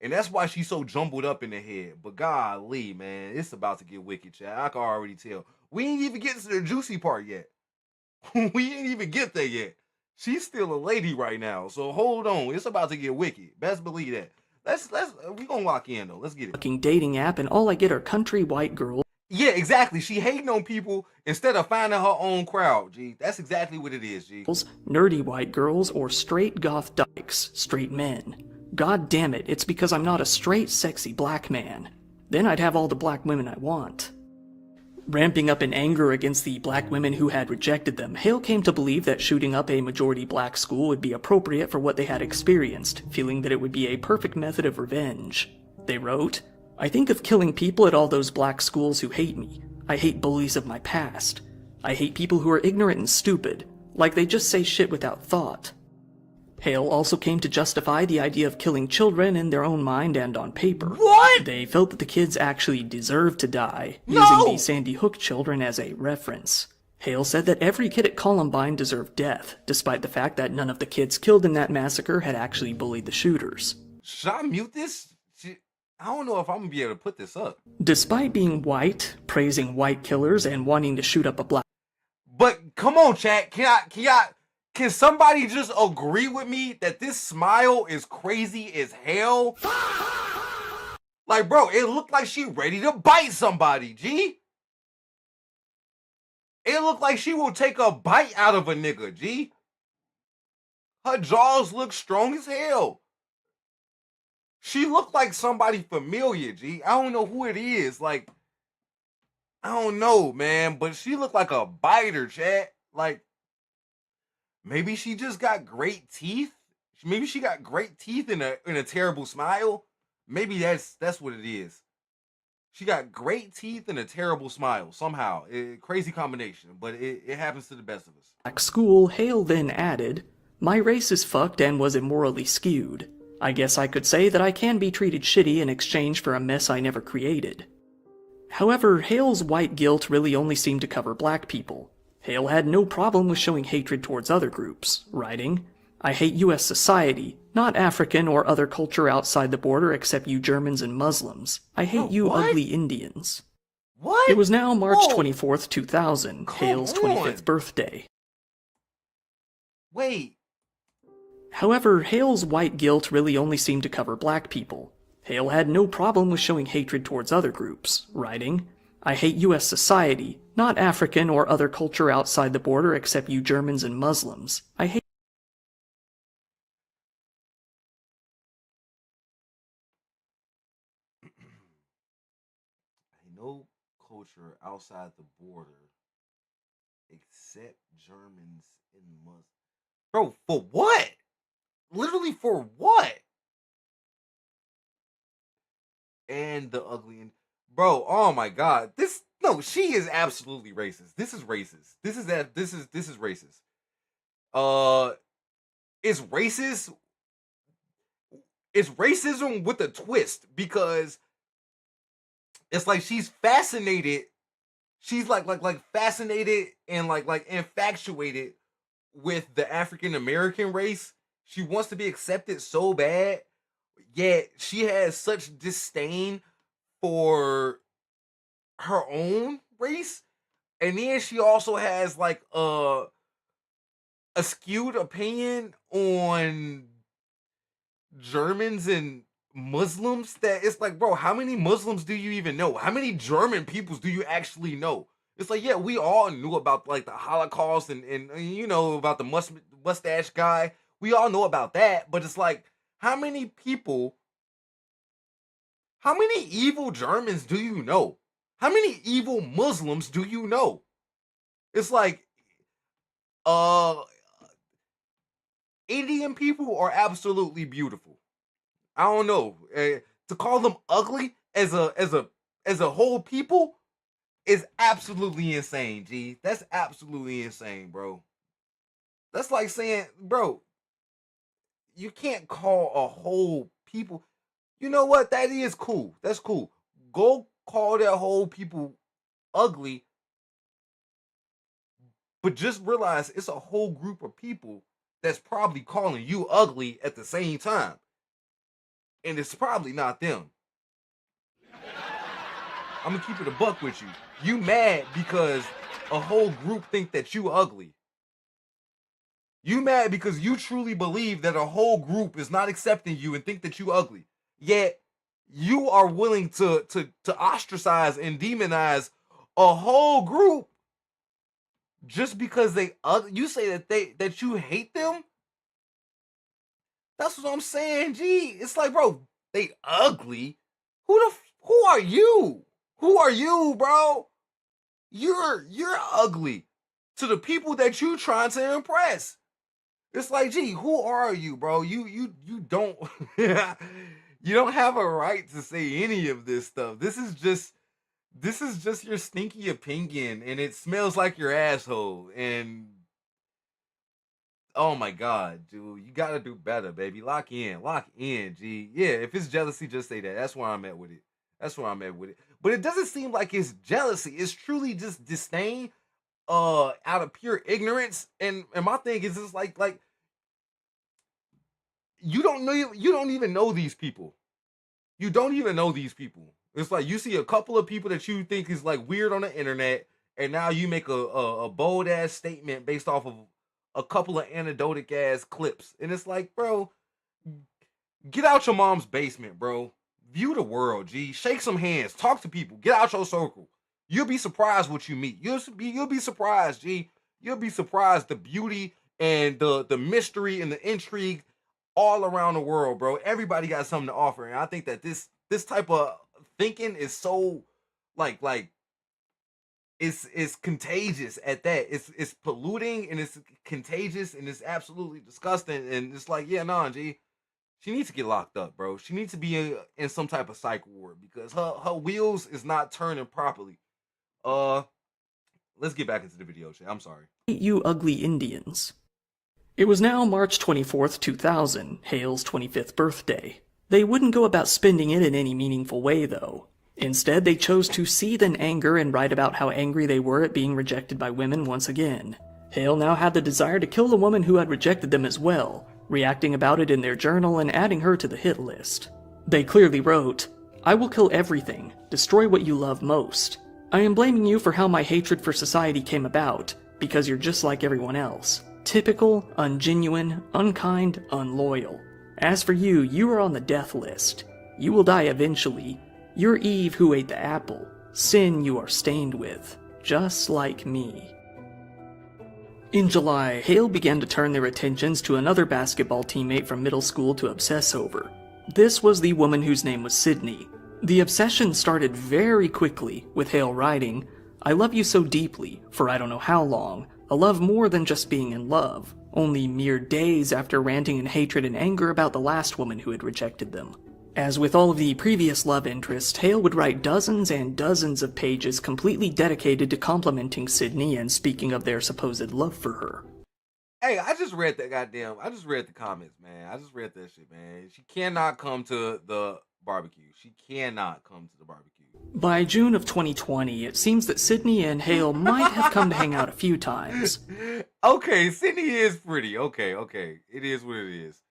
A: And that's why she's so jumbled up in the head. But golly, man, it's about to get wicked, chat. I can already tell. We ain't even getting to the juicy part yet. We ain't even get there yet. She's still a lady right now, so hold on. It's about to get wicked. Best believe that. We gonna lock in though. Let's get it.
B: Fucking dating app, and all I get are country white girls.
A: Yeah, exactly. She hating on people instead of finding her own crowd. G, that's exactly what it is. G,
B: nerdy white girls, or straight goth dykes, straight men. God damn it! It's because I'm not a straight, sexy black man. Then I'd have all the black women I want. Ramping up in anger against the black women who had rejected them, Hale came to believe that shooting up a majority black school would be appropriate for what they had experienced, feeling that it would be a perfect method of revenge. They wrote, "I think of killing people at all those black schools who hate me. I hate bullies of my past. I hate people who are ignorant and stupid, like they just say shit without thought." Hale also came to justify the idea of killing children in their own mind and on paper.
A: What?
B: They felt that the kids actually deserved to die,
A: No!
B: using the Sandy Hook children as a reference. Hale said that every kid at Columbine deserved death, despite the fact that none of the kids killed in that massacre had actually bullied the shooters.
A: Should I mute this? I don't know if I'm gonna be able to put this up.
B: Despite being white, praising white killers, and wanting to shoot up a black...
A: But come on, chat. Can somebody just agree with me that this smile is crazy as hell? Like, bro, it looked like she ready to bite somebody, G. It looked like she will take a bite out of a nigga, G. Her jaws look strong as hell. She looked like somebody familiar, G. I don't know who it is. Like, I don't know, man. But she looked like a biter, chat. Like, maybe she just got great teeth. Maybe she got great teeth in a terrible smile. Maybe that's what it is. She got great teeth and a terrible smile. Somehow. Crazy combination. But it happens to the best of us.
B: Black school, Hale then added, "My race is fucked and was immorally skewed. I guess I could say that I can be treated shitty in exchange for a mess I never created." However, Hale's white guilt really only seemed to cover black people. Hale had no problem with showing hatred towards other groups, writing, "I hate US society, not African or other culture outside the border except you Germans and Muslims. I hate you
A: what?
B: ugly Indians."
A: What?
B: It was now March
A: Whoa.
B: 24th, 2000, Hale's 25th birthday.
A: Wait.
B: However, Hale's white guilt really only seemed to cover black people. Hale had no problem with showing hatred towards other groups, writing, I hate US society, not African or other culture outside the border except you Germans and Muslims. I hate
A: No culture outside the border except Germans and Muslims. Bro, for what? Literally for what? And the ugly and bro, oh my god. She is absolutely racist. This is racist. This is racist. Uh it's racist. It's racism with a twist because it's like she's fascinated. She's like fascinated and like infatuated with the African American race. She wants to be accepted so bad, yet she has such disdain for her own race. And then she also has like a skewed opinion on Germans and Muslims that it's like, bro, how many Muslims do you even know? How many German peoples do you actually know? It's like, yeah, we all knew about like the Holocaust and you know about the mustache guy. We all know about that, but it's like, how many evil Germans do you know? How many evil Muslims do you know? It's like, Indian people are absolutely beautiful. I don't know. To call them ugly as a whole people is absolutely insane, G. That's absolutely insane, bro. That's like saying, bro, you can't call a whole people. You know what? That is cool. That's cool. Go call that whole people ugly, but just realize it's a whole group of people that's probably calling you ugly at the same time. And it's probably not them. I'm gonna keep it a buck with you. You mad because a whole group think that you ugly. You mad because you truly believe that a whole group is not accepting you and think that you ugly. Yet you are willing to ostracize and demonize a whole group just because you say that you hate them. That's what I'm saying, G. It's like, bro, they ugly. Who are you? Who are you, bro? You're ugly to the people that you trying to impress. It's like, gee, who are you, bro? You don't you don't have a right to say any of this stuff. This is just your stinky opinion, and it smells like your asshole. And oh my god, dude, you gotta do better, baby. Lock in, G. Yeah, if it's jealousy, just say that. That's where I'm at with it. But it doesn't seem like it's jealousy. It's truly just disdain, out of pure ignorance. And my thing is just like you don't even know these people. You don't even know these people. It's like you see a couple of people that you think is like weird on the internet, and now you make a bold ass statement based off of a couple of anecdotic ass clips. And it's like, bro, get out your mom's basement, bro. View the world, G. Shake some hands. Talk to people. Get out your circle. You'll be surprised what you meet. You'll be surprised, G. You'll be surprised the beauty and the mystery and the intrigue all around the world, bro. Everybody got something to offer, and I think that this type of thinking is so like it's contagious at that. It's polluting and it's contagious and it's absolutely disgusting. And it's like, yeah, nah, G. She needs to get locked up, bro. She needs to be in some type of psych ward because her wheels is not turning properly. Let's get back into the video, Shay. I'm sorry.
B: You ugly Indians. It was now March 24th, 2000, Hale's 25th birthday. They wouldn't go about spending it in any meaningful way, though. Instead, they chose to seethe in anger and write about how angry they were at being rejected by women once again. Hale now had the desire to kill the woman who had rejected them as well, reacting about it in their journal and adding her to the hit list. They clearly wrote, "I will kill everything, destroy what you love most. I am blaming you for how my hatred for society came about, because you're just like everyone else. Typical, ungenuine, unkind, unloyal. As for you, you are on the death list. You will die eventually. You're Eve who ate the apple. Sin you are stained with, just like me. In July, Hale began to turn their attentions to another basketball teammate from middle school to obsess over. This was the woman whose name was Sydney. The obsession started very quickly, with Hale writing, "I love you so deeply, for I don't know how long, a love more than just being in love," only mere days after ranting in hatred and anger about the last woman who had rejected them. As with all of the previous love interests, Hale would write dozens and dozens of pages completely dedicated to complimenting Sydney and speaking of their supposed love for her.
A: Hey, I just read the comments, man. I just read that shit, man. She cannot come to the barbecue. She cannot come to the barbecue.
B: By June of 2020, it seems that Sydney and Hale might have come to hang out a few times.
A: Okay, Sydney is pretty. Okay. It is what it is.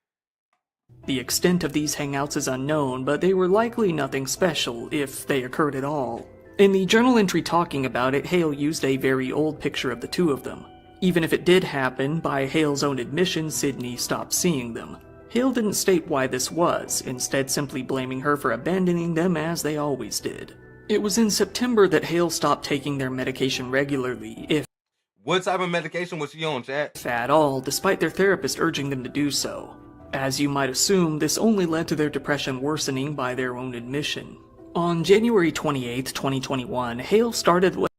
B: The extent of these hangouts is unknown, but they were likely nothing special, if they occurred at all. In the journal entry talking about it, Hale used a very old picture of the two of them. Even if it did happen, by Hale's own admission, Sydney stopped seeing them. Hale didn't state why this was, instead simply blaming her for abandoning them as they always did. It was in September that Hale stopped taking their medication regularly, if
A: What type of medication was she on, chat?
B: at all, despite their therapist urging them to do so. As you might assume, this only led to their depression worsening by their own admission. On January 28, 2021, Hale started what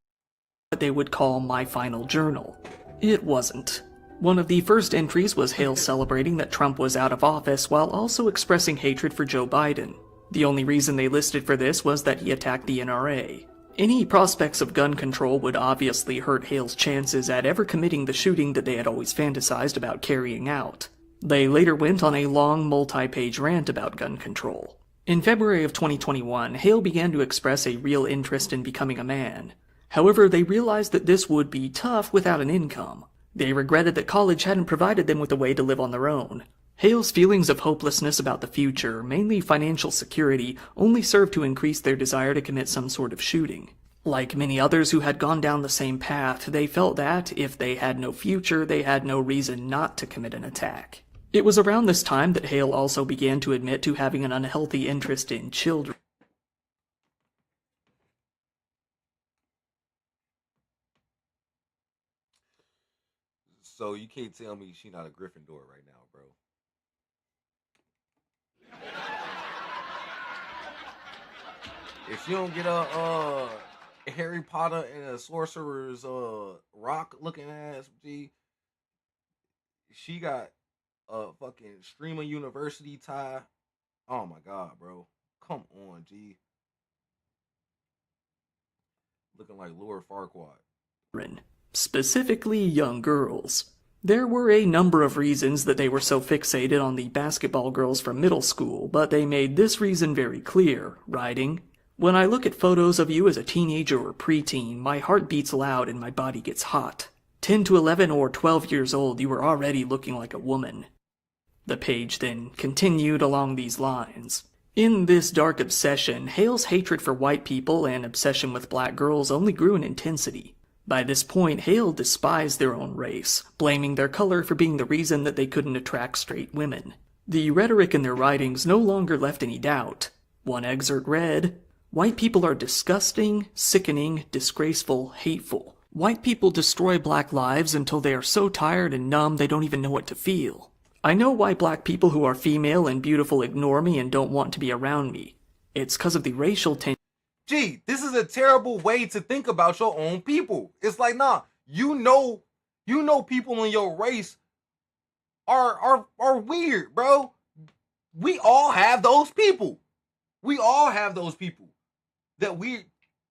B: they would call My Final Journal. It wasn't. One of the first entries was Hale celebrating that Trump was out of office while also expressing hatred for Joe Biden. The only reason they listed for this was that he attacked the NRA. Any prospects of gun control would obviously hurt Hale's chances at ever committing the shooting that they had always fantasized about carrying out. They later went on a long, multi-page rant about gun control. In February of 2021, Hale began to express a real interest in becoming a man. However, they realized that this would be tough without an income. They regretted that college hadn't provided them with a way to live on their own. Hale's feelings of hopelessness about the future, mainly financial security, only served to increase their desire to commit some sort of shooting. Like many others who had gone down the same path, they felt that, if they had no future, they had no reason not to commit an attack. It was around this time that Hale also began to admit to having an unhealthy interest in children.
A: So you can't tell me she not a Gryffindor right now, bro. If she don't get a Harry Potter and a Sorcerer's rock looking ass, G, she got a fucking Streamer University tie. Oh my god, bro. Come on, G. Looking like Lord Farquaad.
B: Specifically young girls. There were a number of reasons that they were so fixated on the basketball girls from middle school, but they made this reason very clear, writing, "When I look at photos of you as a teenager or preteen, my heart beats loud and my body gets hot. 10 to 11 or 12 years old, you were already looking like a woman." The page then continued along these lines. In this dark obsession, Hale's hatred for white people and obsession with black girls only grew in intensity. By this point, Hale despised their own race, blaming their color for being the reason that they couldn't attract straight women. The rhetoric in their writings no longer left any doubt. One excerpt read, "White people are disgusting, sickening, disgraceful, hateful. White people destroy black lives until they are so tired and numb they don't even know what to feel. I know why black people who are female and beautiful ignore me and don't want to be around me. It's because of the racial tension."
A: Gee, this is a terrible way to think about your own people. It's like, nah, you know people in your race are weird, bro. We all have those people. We all have those people that we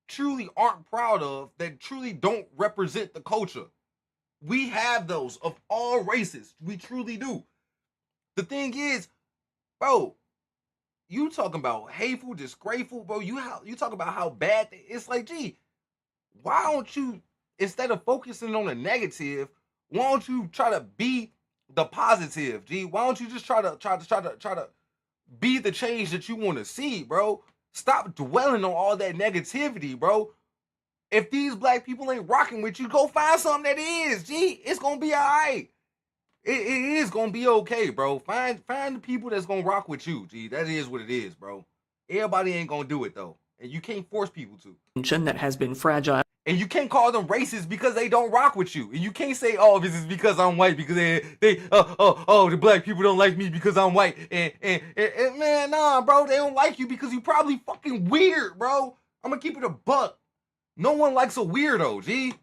A: truly aren't proud of, that truly don't represent the culture. We have those of all races. We truly do. The thing is, bro, you talking about hateful, disgraceful, bro. You talking about how bad it's like, gee, why don't you, instead of focusing on the negative, why don't you try to be the positive, G? Why don't you just try to be the change that you want to see, bro? Stop dwelling on all that negativity, bro. If these black people ain't rocking with you, go find something that is, G. It's gonna be all right. It is gonna be okay, bro. Find the people that's gonna rock with you, G. That is what it is, bro. Everybody ain't gonna do it though. And you can't force people to.
B: That has been fragile.
A: And you can't call them racist because they don't rock with you. And you can't say, oh, this is because I'm white, because the black people don't like me because I'm white. And man, nah, bro, they don't like you because you probably fucking weird, bro. I'm gonna keep it a buck. No one likes a weirdo, G.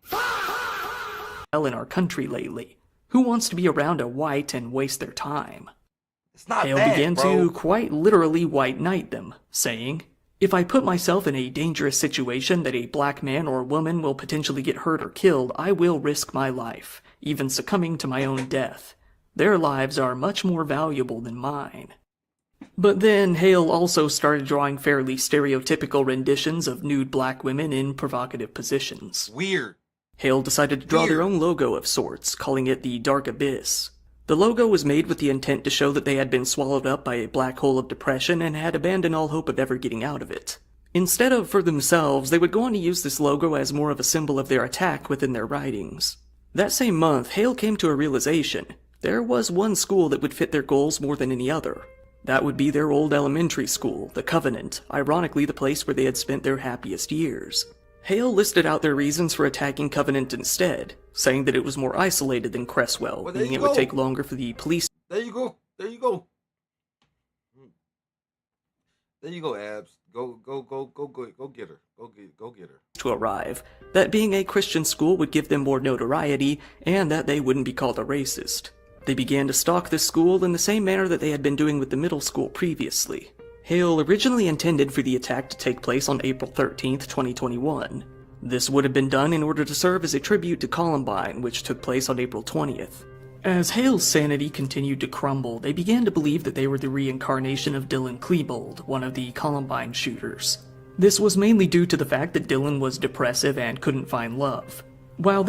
B: In our country lately. Who wants to be around a white and waste their time?
A: It's not
B: Hale
A: bad,
B: began
A: bro.
B: to quite literally white knight them, saying, "If I put myself in a dangerous situation that a black man or woman will potentially get hurt or killed, I will risk my life, even succumbing to my own death. Their lives are much more valuable than mine." But then Hale also started drawing fairly stereotypical renditions of nude black women in provocative positions.
A: Weird.
B: Hale decided to draw their own logo of sorts, calling it the Dark Abyss. The logo was made with the intent to show that they had been swallowed up by a black hole of depression and had abandoned all hope of ever getting out of it. Instead of for themselves, they would go on to use this logo as more of a symbol of their attack within their writings. That same month, Hale came to a realization. There was one school that would fit their goals more than any other. That would be their old elementary school, the Covenant, ironically the place where they had spent their happiest years. Hale listed out their reasons for attacking Covenant instead, saying that it was more isolated than Cresswell, meaning it would take longer for the police.
A: There you go. There you go. There you go, Abs. Go get her. Go get her.
B: To arrive, that being a Christian school would give them more notoriety, and that they wouldn't be called a racist. They began to stalk this school in the same manner that they had been doing with the middle school previously. Hale originally intended for the attack to take place on April 13th, 2021. This would have been done in order to serve as a tribute to Columbine, which took place on April 20th. As Hale's sanity continued to crumble, they began to believe that they were the reincarnation of Dylan Klebold, one of the Columbine shooters. This was mainly due to the fact that Dylan was depressive and couldn't find love. While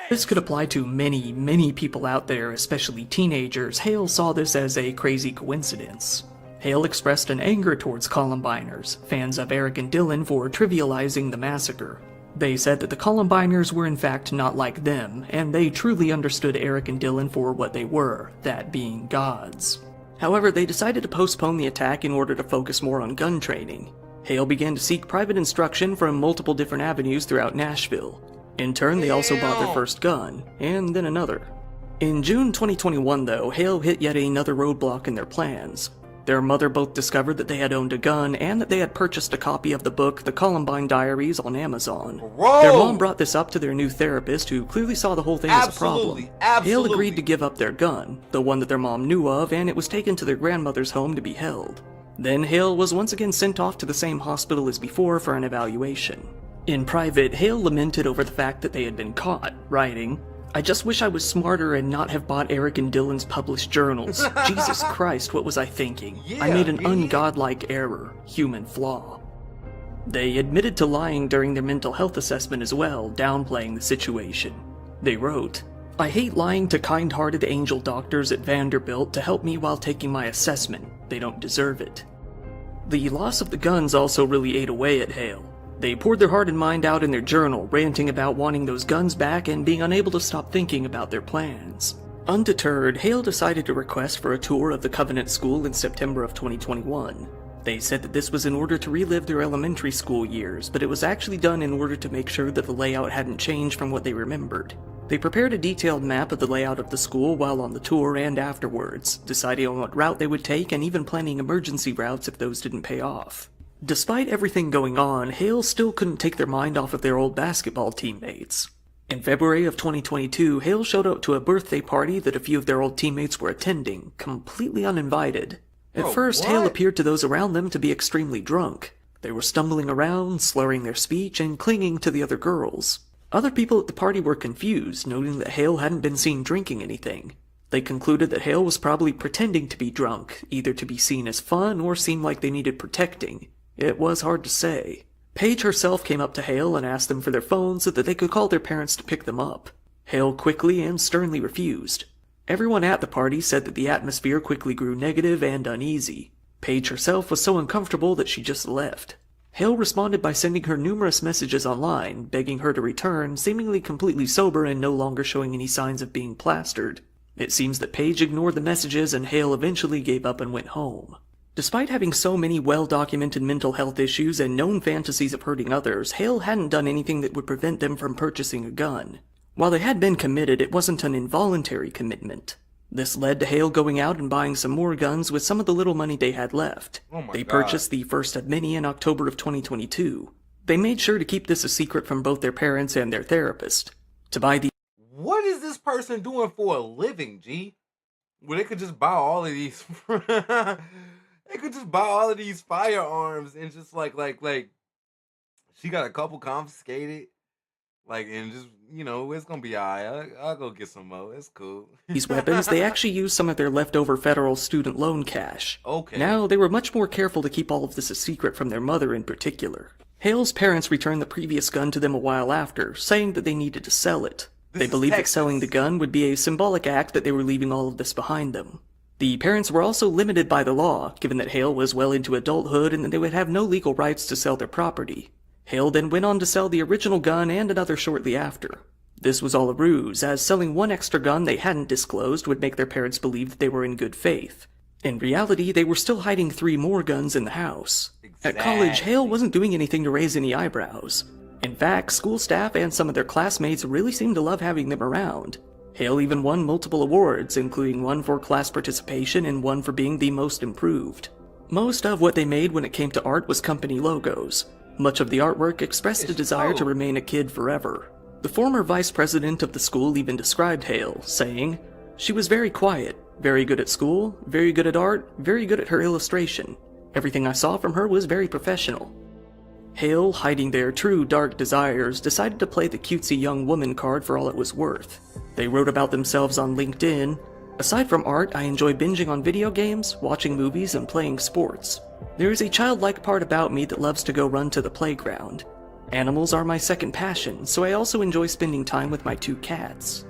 B: this could apply to many people out there, especially teenagers, Hale saw this as a crazy coincidence. Hale expressed an anger towards Columbiners, fans of Eric and Dylan, for trivializing the massacre. They said that the Columbiners were in fact not like them, and they truly understood Eric and Dylan for what they were, that being gods. However, they decided to postpone the attack in order to focus more on gun training. Hale began to seek private instruction from multiple different avenues throughout Nashville. In turn, they also bought their first gun, and then another. In June 2021, though, Hale hit yet another roadblock in their plans. Their mother both discovered that they had owned a gun and that they had purchased a copy of the book The Columbine Diaries on Amazon.
A: Whoa.
B: Their mom brought this up to their new therapist, who clearly saw the whole thing as a problem. Hale agreed to give up their gun, the one that their mom knew of, and it was taken to their grandmother's home to be held. Then Hale was once again sent off to the same hospital as before for an evaluation. In private, Hale lamented over the fact that they had been caught, writing, "I just wish I was smarter and not have bought Eric and Dylan's published journals. Jesus Christ, what was I thinking? I made an ungodlike error, human flaw." They admitted to lying during their mental health assessment as well, downplaying the situation. They wrote, "I hate lying to kind-hearted angel doctors at Vanderbilt to help me while taking my assessment. They don't deserve it." The loss of the guns also really ate away at Hale. They poured their heart and mind out in their journal, ranting about wanting those guns back and being unable to stop thinking about their plans. Undeterred, Hale decided to request for a tour of the Covenant School in September of 2021. They said that this was in order to relive their elementary school years, but it was actually done in order to make sure that the layout hadn't changed from what they remembered. They prepared a detailed map of the layout of the school while on the tour and afterwards, deciding on what route they would take and even planning emergency routes if those didn't pay off. Despite everything going on, Hale still couldn't take their mind off of their old basketball teammates. In February of 2022, Hale showed up to a birthday party that a few of their old teammates were attending, completely uninvited. At first, Hale appeared to those around them to be extremely drunk. They were stumbling around, slurring their speech, and clinging to the other girls. Other people at the party were confused, noting that Hale hadn't been seen drinking anything. They concluded that Hale was probably pretending to be drunk, either to be seen as fun or seem like they needed protecting. It was hard to say. Paige herself came up to Hale and asked them for their phones so that they could call their parents to pick them up. Hale quickly and sternly refused. Everyone at the party said that the atmosphere quickly grew negative and uneasy. Paige herself was so uncomfortable that she just left. Hale responded by sending her numerous messages online, begging her to return, seemingly completely sober and no longer showing any signs of being plastered. It seems that Paige ignored the messages and Hale eventually gave up and went home. Despite having so many well-documented mental health issues and known fantasies of hurting others, Hale hadn't done anything that would prevent them from purchasing a gun. While they had been committed, it wasn't an involuntary commitment. This led to Hale going out and buying some more guns with some of the little money they had left. They purchased the first of many in October of 2022. They made sure to keep this a secret from both their parents and their therapist. To buy the
A: What is this person doing for a living, G? Well, they could just buy all of these. They could just buy all of these firearms and just like she got a couple confiscated. And just, it's gonna be alright. I'll go get some more. It's cool.
B: these weapons, they actually used some of their leftover federal student loan cash.
A: Okay.
B: Now, they were much more careful to keep all of this a secret from their mother in particular. Hale's parents returned the previous gun to them a while after, saying that they needed to sell it. They believed that selling the gun would be a symbolic act that they were leaving all of this behind them. The parents were also limited by the law, given that Hale was well into adulthood and that they would have no legal rights to sell their property. Hale then went on to sell the original gun and another shortly after. This was all a ruse, as selling one extra gun they hadn't disclosed would make their parents believe that they were in good faith. In reality, they were still hiding 3 more guns in the house. At college, Hale wasn't doing anything to raise any eyebrows. In fact, school staff and some of their classmates really seemed to love having them around. Hale even won multiple awards, including one for class participation and one for being the most improved. Most of what they made when it came to art was company logos. Much of the artwork expressed a desire to remain a kid forever. The former vice president of the school even described Hale, saying, "She was very quiet, very good at school, very good at art, very good at her illustration. Everything I saw from her was very professional." Hale, hiding their true dark desires, decided to play the cutesy young woman card for all it was worth. They wrote about themselves on LinkedIn. "Aside from art, I enjoy binging on video games, watching movies, and playing sports. There is a childlike part about me that loves to go run to the playground. Animals are my second passion, so I also enjoy spending time with my 2 cats."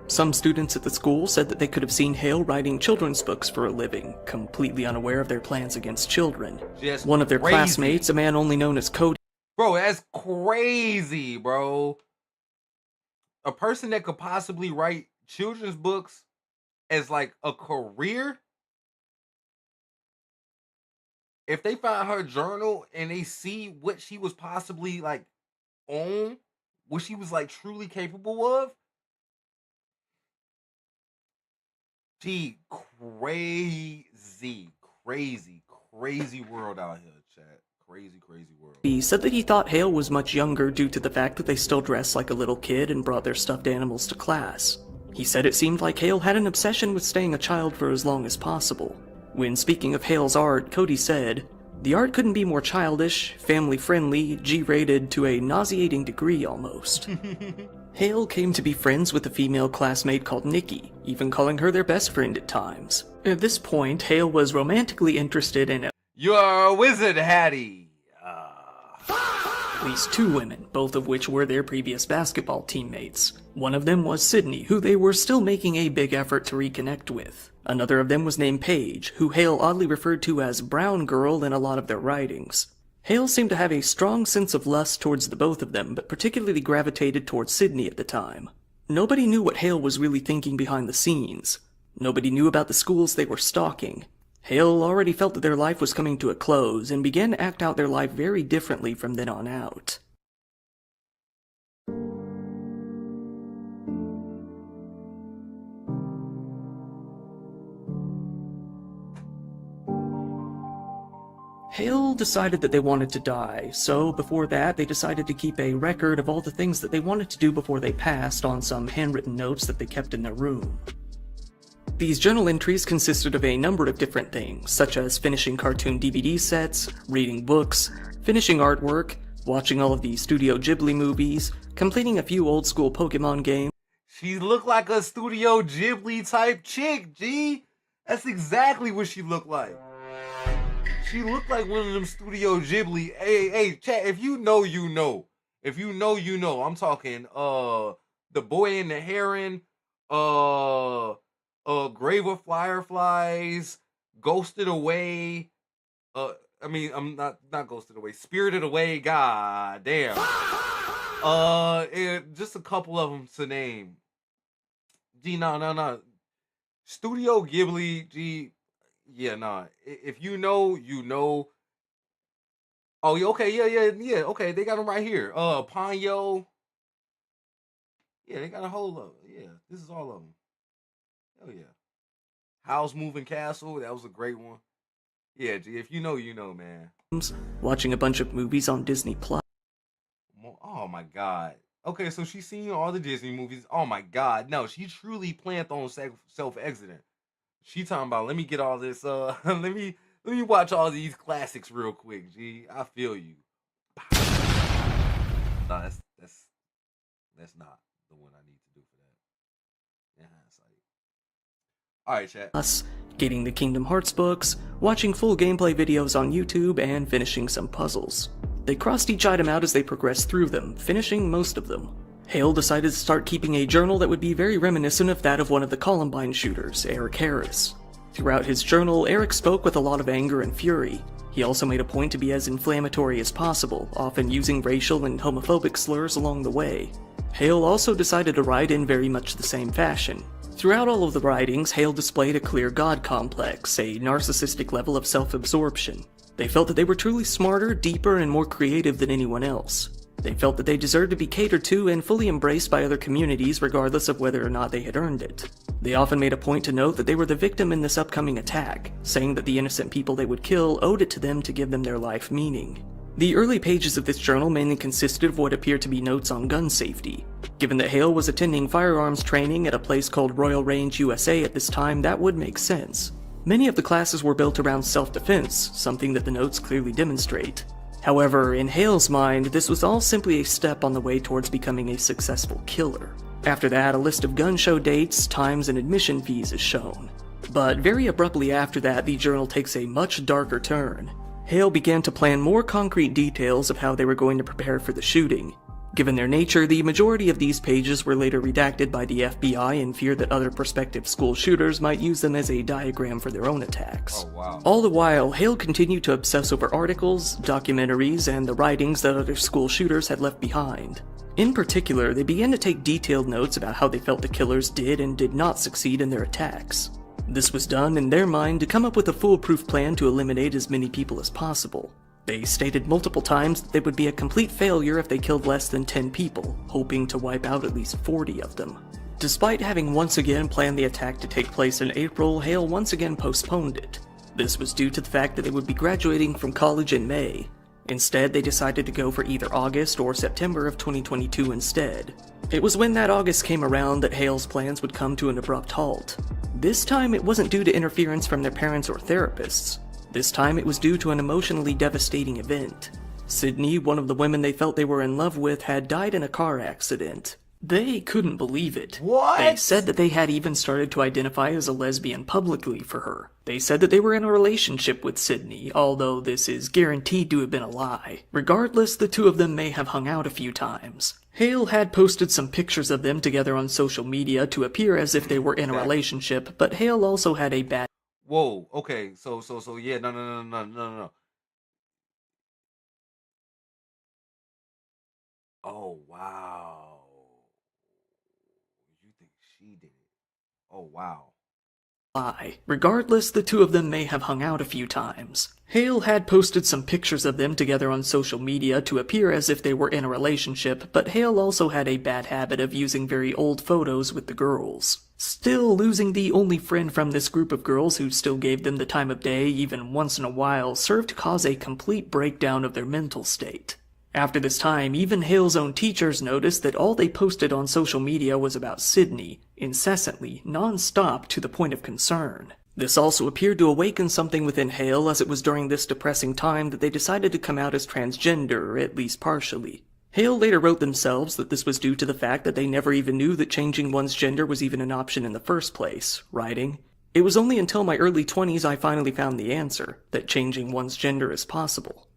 B: Some students at the school said that they could have seen Hale writing children's books for a living, completely unaware of their plans against children. One of their classmates, a man only known as Cody,
A: Bro, that's crazy, bro. A person that could possibly write children's books as like a career, if they find her journal and they see what she was possibly what she was truly capable of, gee, crazy world out here, chat. Crazy world.
B: He said that he thought Hale was much younger due to the fact that they still dressed like a little kid and brought their stuffed animals to class. He said it seemed like Hale had an obsession with staying a child for as long as possible. When speaking of Hale's art, Cody said, "The art couldn't be more childish, family-friendly, G-rated to a nauseating degree almost." Hale came to be friends with a female classmate called Nikki, even calling her their best friend at times. At this point, Hale was romantically interested in
A: You're a wizard, Hattie.
B: at least 2 women, both of which were their previous basketball teammates. One of them was Sydney, who they were still making a big effort to reconnect with. Another of them was named Paige, who Hale oddly referred to as Brown Girl in a lot of their writings. Hale seemed to have a strong sense of lust towards the both of them, but particularly gravitated towards Sydney at the time. Nobody knew what Hale was really thinking behind the scenes. Nobody knew about the schools they were stalking. Hale already felt that their life was coming to a close and began to act out their life very differently from then on out. Hale decided that they wanted to die, so before that they decided to keep a record of all the things that they wanted to do before they passed on some handwritten notes that they kept in their room. These journal entries consisted of a number of different things, such as finishing cartoon DVD sets, reading books, finishing artwork, watching all of the Studio Ghibli movies, completing a few old-school Pokemon games.
A: She looked like a Studio Ghibli type chick, G. That's exactly what she looked like. She looked like one of them Studio Ghibli. Hey, chat, if you know, you know. If you know, you know. I'm talking, The Boy and the Heron, Grave of Fireflies, Ghosted Away, I'm not Ghosted Away, Spirited Away, god damn. Just a couple of them to name. Gee, no. Studio Ghibli, gee, Yeah, nah. If you know, you know. Oh, yeah, okay, yeah. Okay, they got them right here. Ponyo. Yeah, they got a whole lot. Yeah, this is all of them. Oh yeah. House Moving Castle. That was a great one. Yeah, G, if you know, you know, man.
B: watching a bunch of movies on Disney Plus.
A: Oh my god. Okay, so she's seen all the Disney movies. Oh my god, no, she truly planned on self-exiting. She talking about, let me get all this. Let me watch all these classics real quick. G, I feel you. No, that's not the one I need to do for that. Yeah, it's like, all right, chat.
B: Plus, getting the Kingdom Hearts books, watching full gameplay videos on YouTube, and finishing some puzzles. They crossed each item out as they progressed through them, finishing most of them. Hale decided to start keeping a journal that would be very reminiscent of that of one of the Columbine shooters, Eric Harris. Throughout his journal, Eric spoke with a lot of anger and fury. He also made a point to be as inflammatory as possible, often using racial and homophobic slurs along the way. Hale also decided to write in very much the same fashion. Throughout all of the writings, Hale displayed a clear god complex, a narcissistic level of self-absorption. They felt that they were truly smarter, deeper, and more creative than anyone else. They felt that they deserved to be catered to and fully embraced by other communities regardless of whether or not they had earned it. They often made a point to note that they were the victim in this upcoming attack, saying that the innocent people they would kill owed it to them to give them their life meaning. The early pages of this journal mainly consisted of what appeared to be notes on gun safety. Given that Hale was attending firearms training at a place called Royal Range, USA at this time, that would make sense. Many of the classes were built around self-defense, something that the notes clearly demonstrate. However, in Hale's mind, this was all simply a step on the way towards becoming a successful killer. After that, a list of gun show dates, times, and admission fees is shown. But very abruptly after that, the journal takes a much darker turn. Hale began to plan more concrete details of how they were going to prepare for the shooting. Given their nature, the majority of these pages were later redacted by the FBI in fear that other prospective school shooters might use them as a diagram for their own attacks.
A: Oh, wow.
B: All the while, Hale continued to obsess over articles, documentaries, and the writings that other school shooters had left behind. In particular, they began to take detailed notes about how they felt the killers did and did not succeed in their attacks. This was done in their mind to come up with a foolproof plan to eliminate as many people as possible. They stated multiple times that they would be a complete failure if they killed less than 10 people, hoping to wipe out at least 40 of them. Despite having once again planned the attack to take place in April, Hale once again postponed it. This was due to the fact that they would be graduating from college in May. Instead, they decided to go for either August or September of 2022 instead. It was when that August came around that Hale's plans would come to an abrupt halt. This time, it wasn't due to interference from their parents or therapists. This time, it was due to an emotionally devastating event. Sydney, one of the women they felt they were in love with, had died in a car accident. They couldn't believe it.
A: What?
B: They said that they had even started to identify as a lesbian publicly for her. They said that they were in a relationship with Sydney, although this is guaranteed to have been a lie. Regardless, the two of them may have hung out a few times. Hale had posted some pictures of them together on social media to appear as if they were in a relationship, but Hale also had a bad...
A: Whoa, okay, so, yeah, no. Oh, wow. You think she did it? Oh, wow.
B: lie. Regardless, the two of them may have hung out a few times. Hale had posted some pictures of them together on social media to appear as if they were in a relationship, but Hale also had a bad habit of using very old photos with the girls. Still, losing the only friend from this group of girls who still gave them the time of day even once in a while served to cause a complete breakdown of their mental state. After this time, even Hale's own teachers noticed that all they posted on social media was about Sydney, incessantly, non-stop, to the point of concern. This also appeared to awaken something within Hale, as it was during this depressing time that they decided to come out as transgender, at least partially. Hale later wrote themselves that this was due to the fact that they never even knew that changing one's gender was even an option in the first place, writing, "It was only until my early 20s I finally found the answer, that changing one's gender is possible."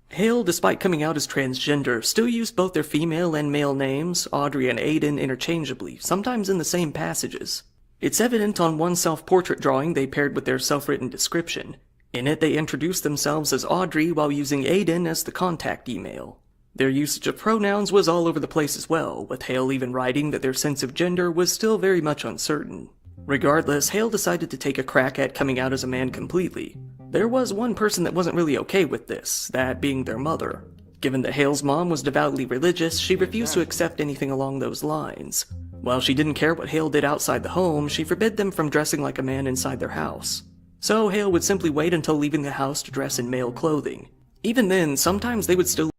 B: Hale, despite coming out as transgender, still used both their female and male names, Audrey and Aiden, interchangeably, sometimes in the same passages. It's evident on one self-portrait drawing they paired with their self-written description. In it, they introduced themselves as Audrey while using Aiden as the contact email. Their usage of pronouns was all over the place as well, with Hale even writing that their sense of gender was still very much uncertain. Regardless, Hale decided to take a crack at coming out as a man completely. There was one person that wasn't really okay with this, that being their mother. Given that Hale's mom was devoutly religious, she refused to accept anything along those lines. While she didn't care what Hale did outside the home, she forbid them from dressing like a man inside their house. So Hale would simply wait until leaving the house to dress in male clothing. Even then, sometimes they would still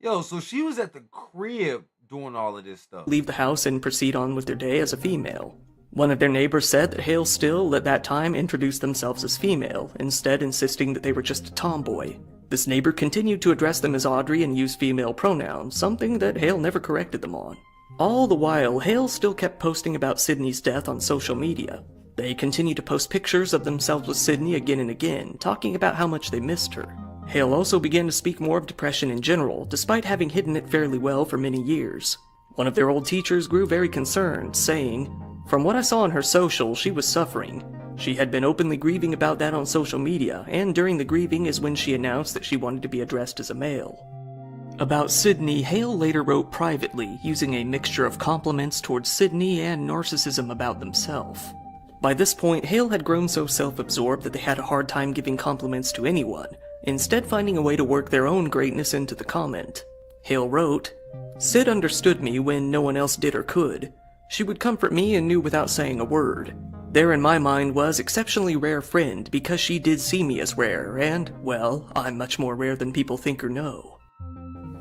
A: Yo, so she was at the crib doing all of this stuff.
B: leave the house and proceed on with their day as a female. One of their neighbors said that Hale still, at that time, introduced themselves as female, instead insisting that they were just a tomboy. This neighbor continued to address them as Audrey and use female pronouns, something that Hale never corrected them on. All the while, Hale still kept posting about Sydney's death on social media. They continued to post pictures of themselves with Sydney again and again, talking about how much they missed her. Hale also began to speak more of depression in general, despite having hidden it fairly well for many years. One of their old teachers grew very concerned, saying, "From what I saw on her social, she was suffering. She had been openly grieving about that on social media, and during the grieving is when she announced that she wanted to be addressed as a male." About Sydney, Hale later wrote privately, using a mixture of compliments towards Sydney and narcissism about themselves. By this point, Hale had grown so self-absorbed that they had a hard time giving compliments to anyone, instead finding a way to work their own greatness into the comment. Hale wrote, "Sid understood me when no one else did or could. She would comfort me and knew without saying a word. There in my mind was exceptionally rare friend because she did see me as rare, and, well, I'm much more rare than people think or know."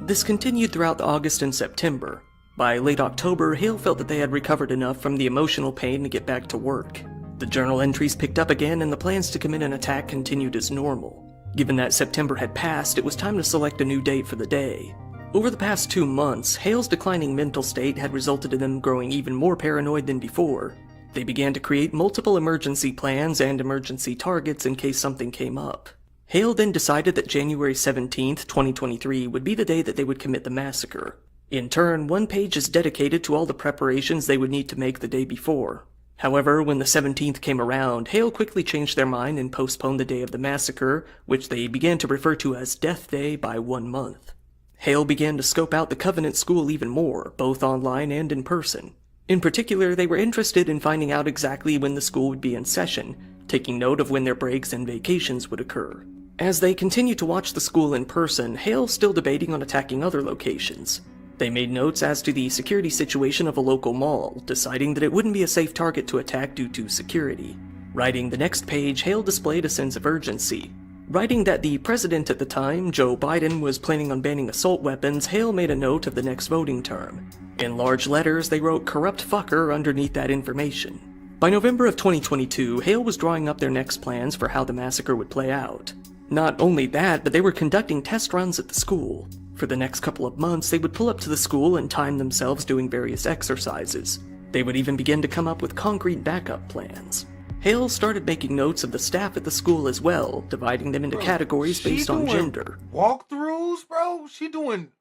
B: This continued throughout August and September. By late October, Hale felt that they had recovered enough from the emotional pain to get back to work. The journal entries picked up again and the plans to commit an attack continued as normal. Given that September had passed, it was time to select a new date for the day. Over the past 2 months, Hale's declining mental state had resulted in them growing even more paranoid than before. They began to create multiple emergency plans and emergency targets in case something came up. Hale then decided that January 17th, 2023 would be the day that they would commit the massacre. In turn, one page is dedicated to all the preparations they would need to make the day before. However, when the 17th came around, Hale quickly changed their mind and postponed the day of the massacre, which they began to refer to as Death Day, by 1 month. Hale began to scope out the Covenant School even more, both online and in person. In particular, they were interested in finding out exactly when the school would be in session, taking note of when their breaks and vacations would occur. As they continued to watch the school in person, Hale still debating on attacking other locations. They made notes as to the security situation of a local mall, deciding that it wouldn't be a safe target to attack due to security. Writing the next page, Hale displayed a sense of urgency. Writing that the president at the time, Joe Biden, was planning on banning assault weapons, Hale made a note of the next voting term. In large letters, they wrote "corrupt fucker" underneath that information. By November of 2022, Hale was drawing up their next plans for how the massacre would play out. Not only that, but they were conducting test runs at the school. For the next couple of months, they would pull up to the school and time themselves doing various exercises. They would even begin to come up with concrete backup plans. Hale started making notes of the staff at the school as well, dividing them into categories based on gender.
A: Walkthroughs, bro? She doing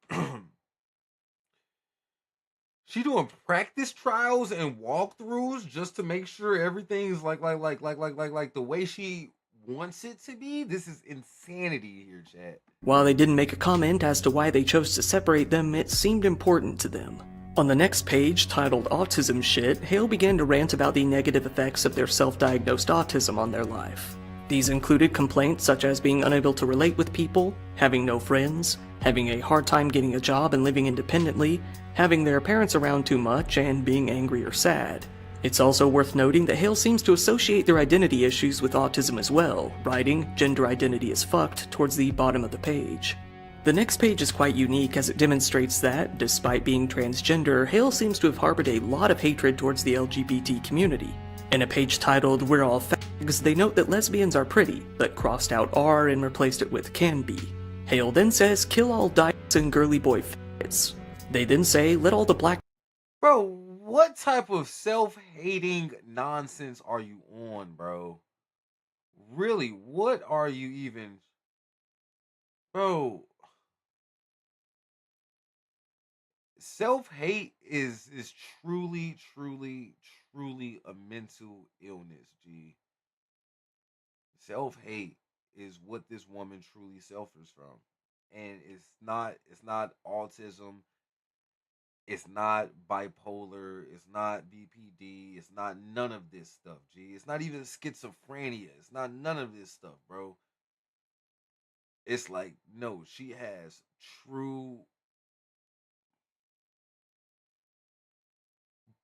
A: she doing practice trials and walkthroughs just to make sure everything's like the way she wants it to be? This is insanity here, chat.
B: While they didn't make a comment as to why they chose to separate them, it seemed important to them. On the next page, titled Autism Shit, Hale began to rant about the negative effects of their self-diagnosed autism on their life. These included complaints such as being unable to relate with people, having no friends, having a hard time getting a job and living independently, having their parents around too much, and being angry or sad. It's also worth noting that Hale seems to associate their identity issues with autism as well, writing "gender identity is fucked" towards the bottom of the page. The next page is quite unique as it demonstrates that, despite being transgender, Hale seems to have harbored a lot of hatred towards the LGBT community. In a page titled "We're All Fags," they note that lesbians are pretty, but crossed out "are" and replaced it with "can be." Hale then says, "Kill all dykes and girly boy faggots." They then say, "Let all the black..."
A: Bro, what type of self-hating nonsense are you on, bro? Really, what are you even... Bro, self-hate is truly a mental illness, G. Self-hate is what this woman truly suffers from. And it's not autism. It's not bipolar. It's not BPD. It's not none of this stuff, G. It's not even schizophrenia. It's not none of this stuff, bro. It's like, no, she has true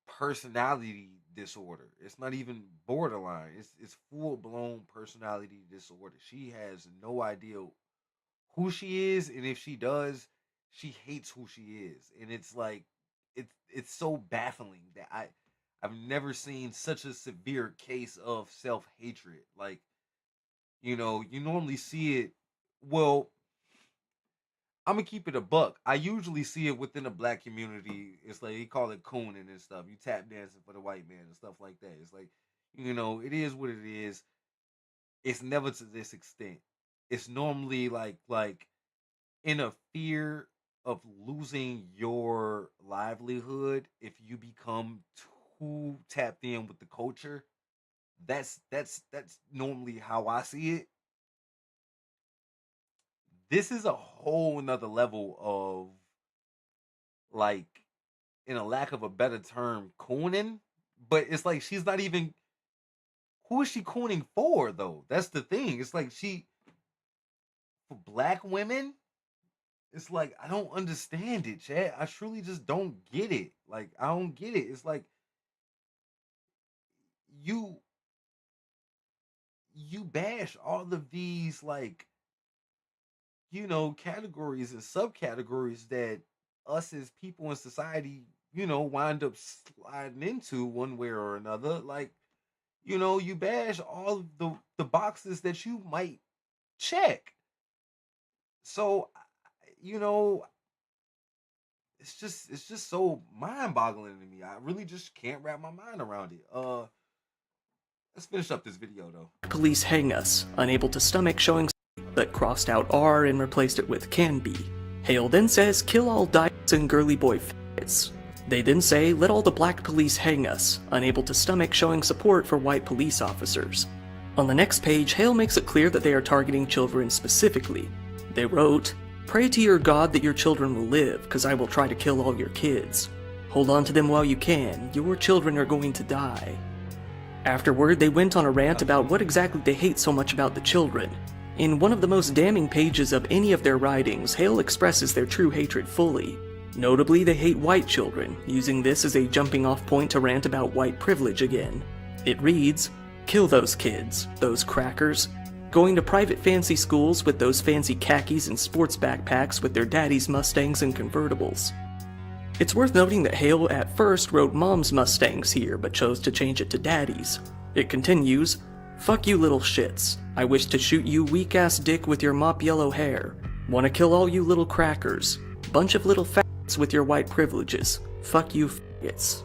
A: personality disorder. It's not even borderline. It's full blown personality disorder. She has no idea who she is, and if she does, she hates who she is. And it's like it's so baffling that I've never seen such a severe case of self-hatred. Like, you normally see it, well, I'm gonna keep it a buck. I usually see it within the black community. It's like they call it cooning and stuff. You tap dancing for the white man and stuff like that. It's like, it is what it is. It's never to this extent. It's normally like in a fear of losing your livelihood if you become too tapped in with the culture. That's normally how I see it. This is a whole nother level of, like, in a lack of a better term, cooning. But it's like she's not even, who is she cooning for though? That's the thing. It's like for black women, it's like I don't understand it, Chad. I truly just don't get it. Like, I don't get it. It's like you bash all of these, like, categories and subcategories that us as people in society, wind up sliding into one way or another. Like, you bash all of the boxes that you might check. So, you know, it's just so mind-boggling to me. I really just can't wrap my mind around it. Let's finish up this video though.
B: Police hang us, unable to stomach showing that crossed out R and replaced it with can be. Hale then says, kill all dykes and girly boy faggots. They then say, let all the black police hang us, unable to stomach showing support for white police officers. On the next page, Hale makes it clear that they are targeting children specifically. They wrote, pray to your God that your children will live, cause I will try to kill all your kids. Hold on to them while you can, your children are going to die. Afterward, they went on a rant about what exactly they hate so much about the children. In one of the most damning pages of any of their writings, Hale expresses their true hatred fully. Notably, they hate white children, using this as a jumping-off point to rant about white privilege again. It reads, kill those kids, those crackers, going to private fancy schools with those fancy khakis and sports backpacks with their daddy's Mustangs and convertibles. It's worth noting that Hale at first wrote Mom's Mustangs here, but chose to change it to Daddy's. It continues, fuck you little shits. I wish to shoot you weak-ass dick with your mop yellow hair. Wanna kill all you little crackers. Bunch of little faggots with your white privileges. Fuck you faggots.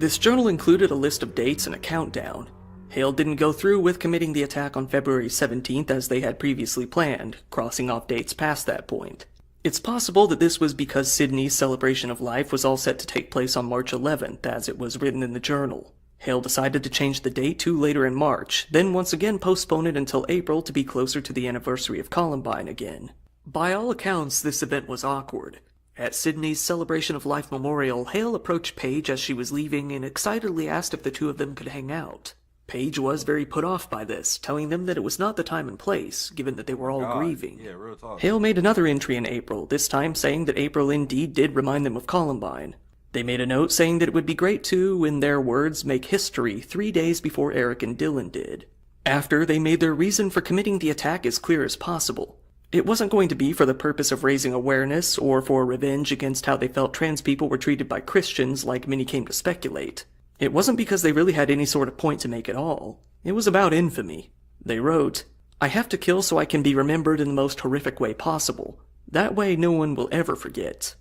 B: This journal included a list of dates and a countdown. Hale didn't go through with committing the attack on February 17th as they had previously planned, crossing off dates past that point. It's possible that this was because Sydney's celebration of life was all set to take place on March 11th, as it was written in the journal. Hale decided to change the date to later in March, then once again postpone it until April to be closer to the anniversary of Columbine again. By all accounts, this event was awkward. At Sydney's celebration of life memorial, Hale approached Paige as she was leaving and excitedly asked if the two of them could hang out. Paige was very put off by this, telling them that it was not the time and place, given that they were all grieving.
A: Yeah, real talk.
B: Hale made another entry in April, this time saying that April indeed did remind them of Columbine. They made a note saying that it would be great to, in their words, make history 3 days before Eric and Dylan did. After, they made their reason for committing the attack as clear as possible. It wasn't going to be for the purpose of raising awareness or for revenge against how they felt trans people were treated by Christians like many came to speculate. It wasn't because they really had any sort of point to make at all. It was about infamy. They wrote, I have to kill so I can be remembered in the most horrific way possible. That way no one will ever forget.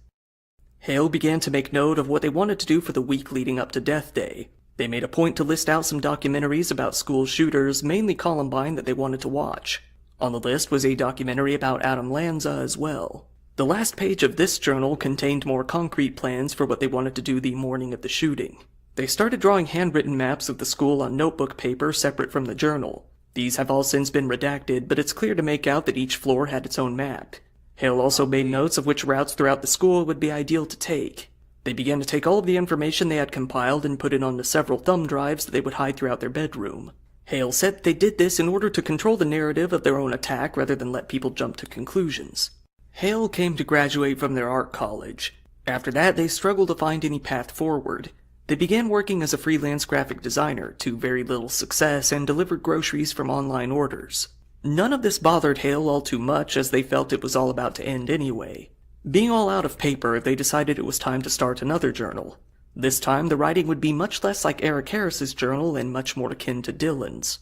B: Hale began to make note of what they wanted to do for the week leading up to Death Day. They made a point to list out some documentaries about school shooters, mainly Columbine, that they wanted to watch. On the list was a documentary about Adam Lanza as well. The last page of this journal contained more concrete plans for what they wanted to do the morning of the shooting. They started drawing handwritten maps of the school on notebook paper separate from the journal. These have all since been redacted, but it's clear to make out that each floor had its own map. Hale also made notes of which routes throughout the school would be ideal to take. They began to take all of the information they had compiled and put it onto several thumb drives that they would hide throughout their bedroom. Hale said they did this in order to control the narrative of their own attack rather than let people jump to conclusions. Hale came to graduate from their art college. After that, they struggled to find any path forward. They began working as a freelance graphic designer, to very little success, and delivered groceries from online orders. None of this bothered Hale all too much, as they felt it was all about to end anyway. Being all out of paper, they decided it was time to start another journal. This time, the writing would be much less like Eric Harris's journal and much more akin to Dylan's.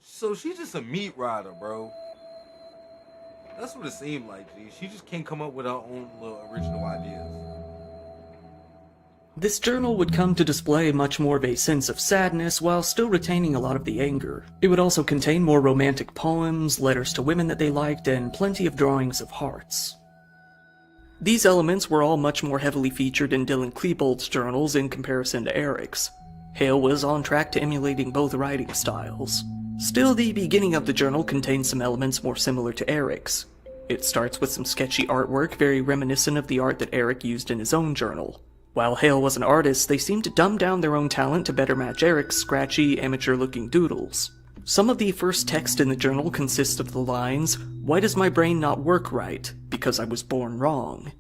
A: So she's just a meat rider, bro. That's what it seemed like, G. She just can't come up with her own little original ideas.
B: This journal would come to display much more of a sense of sadness while still retaining a lot of the anger. It would also contain more romantic poems, letters to women that they liked, and plenty of drawings of hearts. These elements were all much more heavily featured in Dylan Klebold's journals in comparison to Eric's. Hale was on track to emulating both writing styles. Still, the beginning of the journal contains some elements more similar to Eric's. It starts with some sketchy artwork very reminiscent of the art that Eric used in his own journal. While Hale was an artist, they seemed to dumb down their own talent to better match Eric's scratchy, amateur-looking doodles. Some of the first text in the journal consists of the lines, "Why does my brain not work right? Because I was born wrong."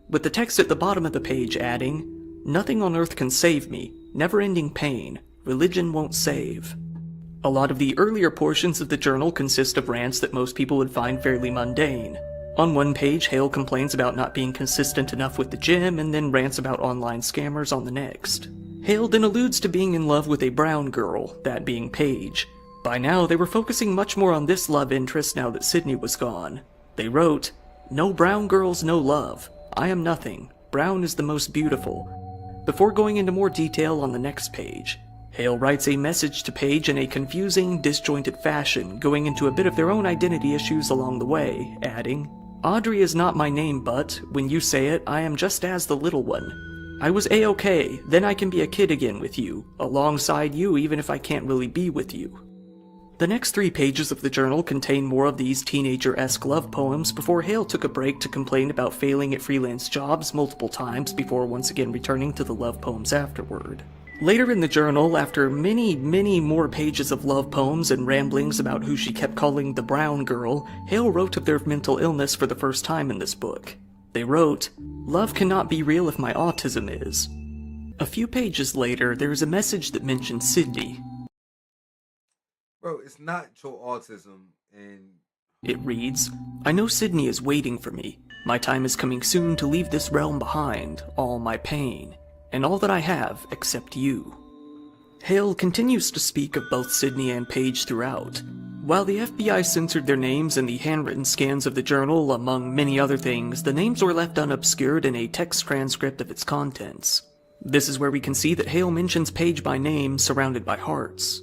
B: With the text at the bottom of the page adding, "Nothing on earth can save me, never-ending pain, religion won't save." A lot of the earlier portions of the journal consist of rants that most people would find fairly mundane. On one page, Hale complains about not being consistent enough with the gym, and then rants about online scammers on the next. Hale then alludes to being in love with a brown girl, that being Paige. By now, they were focusing much more on this love interest now that Sydney was gone. They wrote, "No brown girls, no love. I am nothing. Brown is the most beautiful." Before going into more detail on the next page, Hale writes a message to Paige in a confusing, disjointed fashion, going into a bit of their own identity issues along the way, adding, "Audrey is not my name, but, when you say it, I am just as the little one. I was A-okay, then I can be a kid again with you, alongside you even if I can't really be with you." The next 3 pages of the journal contain more of these teenager-esque love poems before Hale took a break to complain about failing at freelance jobs multiple times before once again returning to the love poems afterward. Later in the journal, after many more pages of love poems and ramblings about who she kept calling the brown girl, Hale wrote of their mental illness for the first time in this book. They wrote, "Love cannot be real if my autism is." A few pages later, there is a message that mentions Sydney.
A: Bro, it's not your autism, and
B: It reads, "I know Sydney is waiting for me. My time is coming soon to leave this realm behind, all my pain, and all that I have except you." Hale continues to speak of both Sydney and Paige throughout. While the FBI censored their names in the handwritten scans of the journal, among many other things, the names were left unobscured in a text transcript of its contents. This is where we can see that Hale mentions Paige by name, surrounded by hearts.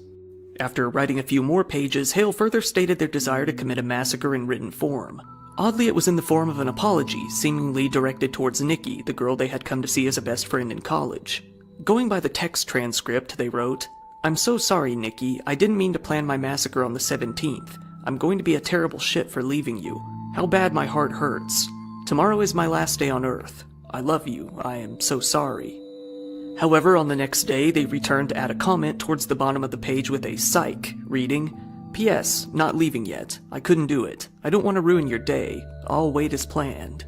B: After writing a few more pages, Hale further stated their desire to commit a massacre in written form. Oddly, it was in the form of an apology, seemingly directed towards Nikki, the girl they had come to see as a best friend in college. Going by the text transcript, they wrote, "I'm so sorry, Nikki. I didn't mean to plan my massacre on the 17th. I'm going to be a terrible shit for leaving you. How bad my heart hurts. Tomorrow is my last day on Earth. I love you. I am so sorry." However, on the next day, they returned to add a comment towards the bottom of the page with a psych, reading, "P.S. Not leaving yet. I couldn't do it. I don't want to ruin your day. I'll wait as planned."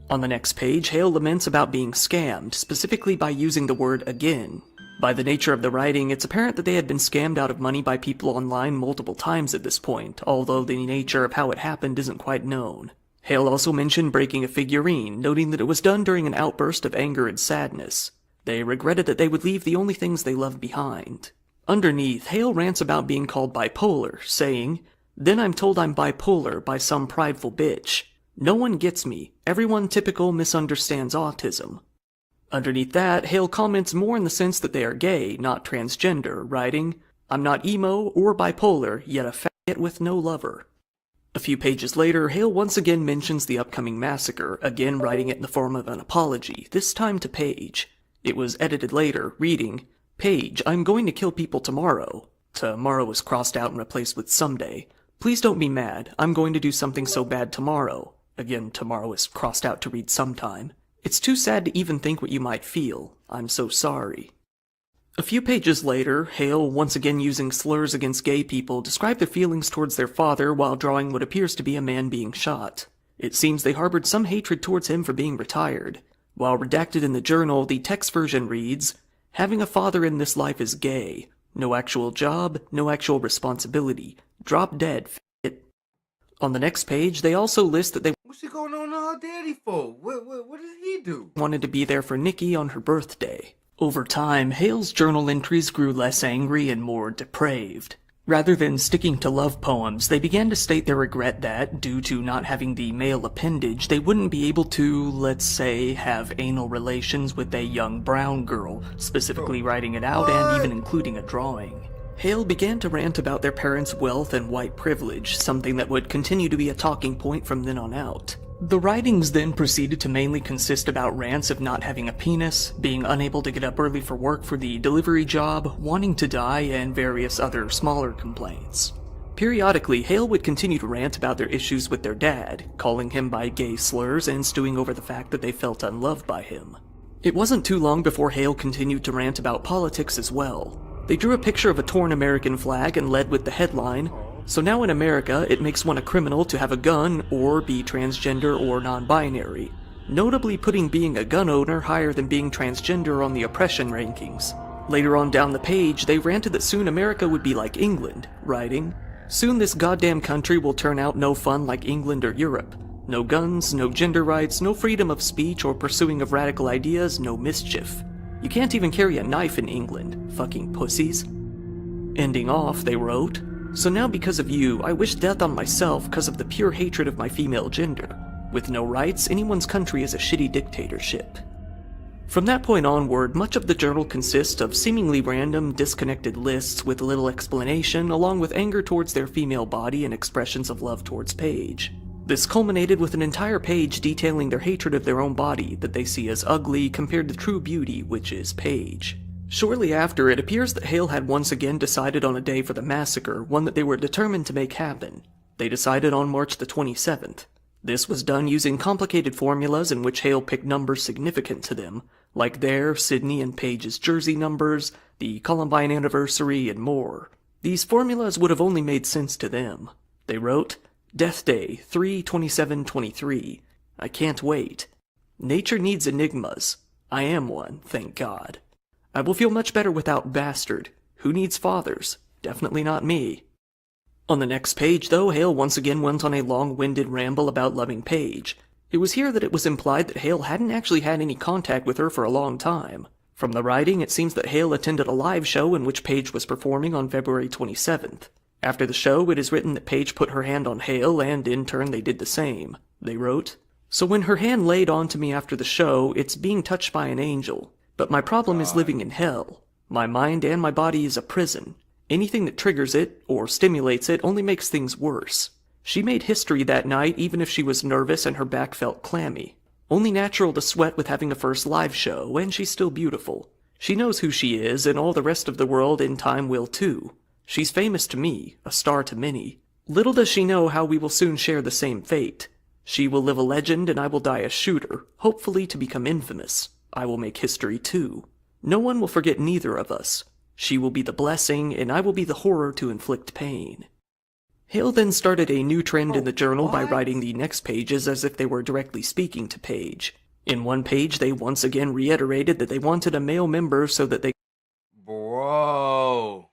B: On the next page, Hale laments about being scammed, specifically by using the word again. By the nature of the writing, it's apparent that they had been scammed out of money by people online multiple times at this point, although the nature of how it happened isn't quite known. Hale also mentioned breaking a figurine, noting that it was done during an outburst of anger and sadness. They regretted that they would leave the only things they loved behind. Underneath, Hale rants about being called bipolar, saying, "Then I'm told I'm bipolar by some prideful bitch. No one gets me. Everyone typical misunderstands autism." Underneath that, Hale comments more in the sense that they are gay, not transgender, writing, "I'm not emo or bipolar, yet a faggot with no lover." A few pages later, Hale once again mentions the upcoming massacre, again writing it in the form of an apology, this time to Paige. It was edited later, reading, "Paige, I'm going to kill people tomorrow." Tomorrow was crossed out and replaced with someday. "Please don't be mad. I'm going to do something so bad tomorrow." Again, tomorrow is crossed out to read sometime. It's too sad to even think what you might feel. I'm so sorry. A few pages later, Hale, once again using slurs against gay people, described their feelings towards their father while drawing what appears to be a man being shot. It seems they harbored some hatred towards him for being retired. While redacted in the journal, the text version reads, "Having a father in this life is gay. No actual job, no actual responsibility. Drop dead, it." On the next page, they also list that they
A: What's she going on her daddy for? What did he do?
B: wanted to be there for Nikki on her birthday. Over time, Hale's journal entries grew less angry and more depraved. Rather than sticking to love poems, they began to state their regret that, due to not having the male appendage, they wouldn't be able to, let's say, have anal relations with a young brown girl, specifically writing it out and even including a drawing. Hale began to rant about their parents' wealth and white privilege, something that would continue to be a talking point from then on out. The writings then proceeded to mainly consist about rants of not having a penis, being unable to get up early for work for the delivery job, wanting to die, and various other smaller complaints. Periodically, Hale would continue to rant about their issues with their dad, calling him by gay slurs and stewing over the fact that they felt unloved by him. It wasn't too long before Hale continued to rant about politics as well. They drew a picture of a torn American flag and led with the headline, "So now in America, it makes one a criminal to have a gun or be transgender or non-binary," notably putting being a gun owner higher than being transgender on the oppression rankings. Later on down the page, they ranted that soon America would be like England, writing, "Soon this goddamn country will turn out no fun like England or Europe. No guns, no gender rights, no freedom of speech or pursuing of radical ideas, no mischief. You can't even carry a knife in England, fucking pussies." Ending off, they wrote, "So now because of you, I wish death on myself because of the pure hatred of my female gender. With no rights, anyone's country is a shitty dictatorship." From that point onward, much of the journal consists of seemingly random, disconnected lists with little explanation, along with anger towards their female body and expressions of love towards Paige. This culminated with an entire page detailing their hatred of their own body that they see as ugly compared to true beauty, which is Paige. Shortly after, it appears that Hale had once again decided on a day for the massacre, one that they were determined to make happen. They decided on March the 27th. This was done using complicated formulas in which Hale picked numbers significant to them, like their, Sydney, and Paige's jersey numbers, the Columbine anniversary, and more. These formulas would have only made sense to them. They wrote, "Death Day, 3/27/23. I can't wait. Nature needs enigmas. I am one, thank God. I will feel much better without bastard. Who needs fathers? Definitely not me." On the next page, though, Hale once again went on a long-winded ramble about loving Paige. It was here that it was implied that Hale hadn't actually had any contact with her for a long time. From the writing, it seems that Hale attended a live show in which Paige was performing on February 27th. After the show, it is written that Paige put her hand on Hale, and in turn they did the same. They wrote, "So when her hand laid onto me after the show, it's being touched by an angel. But my problem is living in hell. My mind and my body is a prison. Anything that triggers it, or stimulates it, only makes things worse. She made history that night even if she was nervous and her back felt clammy. Only natural to sweat with having a first live show, and she's still beautiful. She knows who she is, and all the rest of the world in time will too. She's famous to me, a star to many. Little does she know how we will soon share the same fate. She will live a legend and I will die a shooter, hopefully to become infamous. I will make history too. No one will forget neither of us. She will be the blessing, and I will be the horror to inflict pain." Hale then started a new trend in the journal by writing the next pages as if they were directly speaking to Paige. In one page, they once again reiterated that they wanted a male member so that they
A: Bro.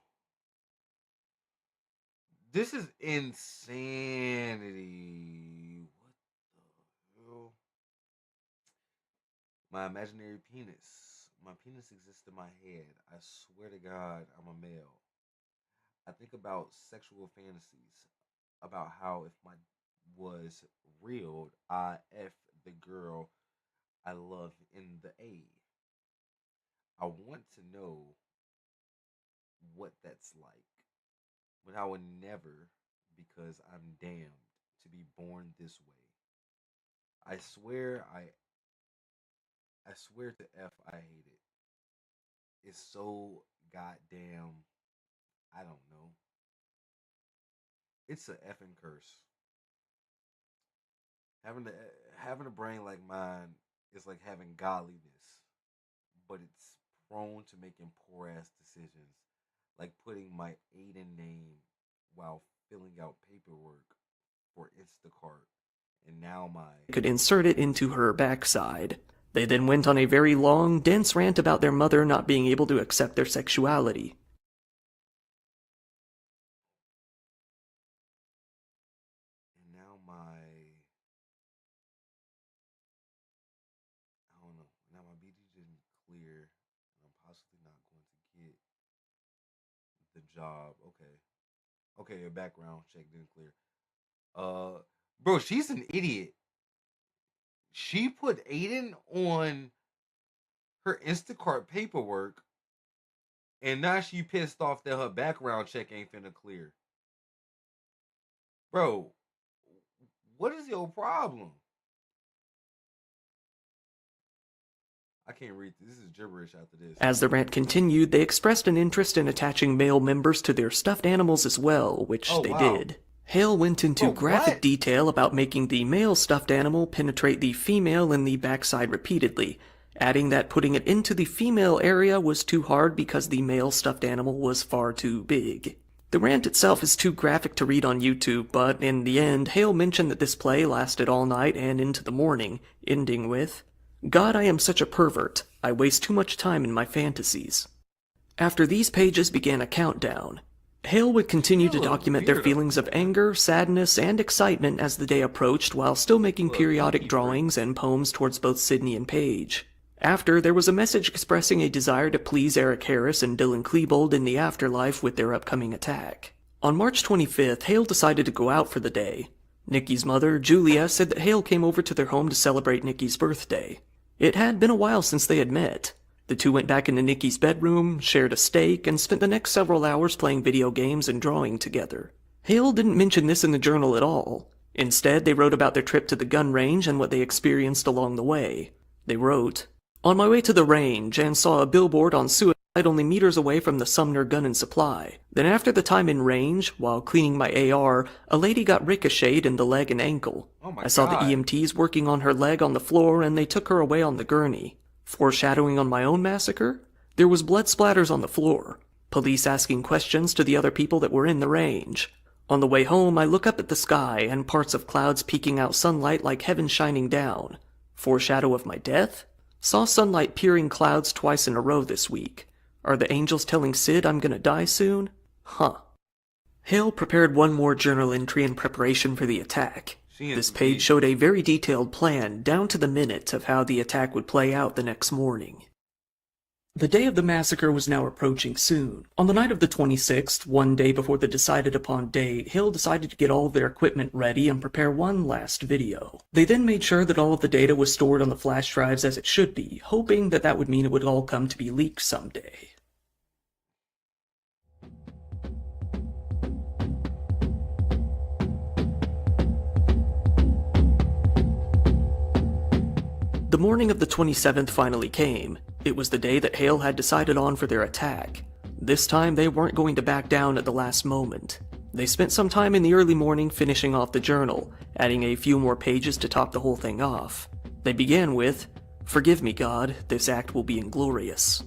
A: This is insanity. What the hell? My imaginary penis. My penis exists in my head. I swear to God, I'm a male. I think about sexual fantasies, about how if my was real, I F the girl I love in the A. I want to know what that's like. But I would never, because I'm damned to be born this way. I swear I swear to F I hate it. It's so goddamn, I don't know. It's a effing curse. Having a brain like mine is like having godliness, but it's prone to making poor ass decisions, like putting my Aiden name while filling out paperwork for Instacart, and now my
B: could insert it into her backside. They then went on a very long, dense rant about their mother not being able to accept their sexuality.
A: and now my I don't know. Now my BD didn't clear, and I'm possibly not going to get the job. Okay, your background check didn't clear. Bro, she's an idiot. She put Aiden on her Instacart paperwork, and now she pissed off that her background check ain't finna clear. Bro, what is your problem? I can't read this. This is gibberish after this.
B: As the rant continued, they expressed an interest in attaching male members to their stuffed animals as well, which they did. Hale went into graphic detail about making the male stuffed animal penetrate the female in the backside repeatedly, adding that putting it into the female area was too hard because the male stuffed animal was far too big. The rant itself is too graphic to read on YouTube, but in the end, Hale mentioned that this play lasted all night and into the morning, ending with, "God, I am such a pervert. I waste too much time in my fantasies." After these pages began a countdown. Hale would continue to document their feelings of anger, sadness, and excitement as the day approached while still making periodic drawings and poems towards both Sydney and Paige. After, there was a message expressing a desire to please Eric Harris and Dylan Klebold in the afterlife with their upcoming attack. On March 25th, Hale decided to go out for the day. Nikki's mother, Julia, said that Hale came over to their home to celebrate Nikki's birthday. It had been a while since they had met. The two went back into Nikki's bedroom, shared a steak, and spent the next several hours playing video games and drawing together. Hale didn't mention this in the journal at all. Instead, they wrote about their trip to the gun range and what they experienced along the way. They wrote, "On my way to the range and saw a billboard on suicide only meters away from the Sumner Gun and Supply. Then after the time in range, while cleaning my AR, a lady got ricocheted in the leg and ankle. I saw the EMTs working on her leg on the floor and they took her away on the gurney. Foreshadowing on my own massacre? There was blood splatters on the floor. Police asking questions to the other people that were in the range. On the way home, I look up at the sky and parts of clouds peeking out sunlight like heaven shining down. Foreshadow of my death? Saw sunlight peering clouds twice in a row this week. Are the angels telling Sid I'm gonna die soon? Huh." Hale prepared one more journal entry in preparation for the attack. This page showed a very detailed plan, down to the minute, of how the attack would play out the next morning. The day of the massacre was now approaching soon. On the night of the 26th, one day before the decided upon date, Hale decided to get all of their equipment ready and prepare one last video. They then made sure that all of the data was stored on the flash drives as it should be, hoping that that would mean it would all come to be leaked someday. The morning of the 27th finally came. It was the day that Hale had decided on for their attack. This time, they weren't going to back down at the last moment. They spent some time in the early morning finishing off the journal, adding a few more pages to top the whole thing off. They began with, "Forgive me, God, this act will be inglorious."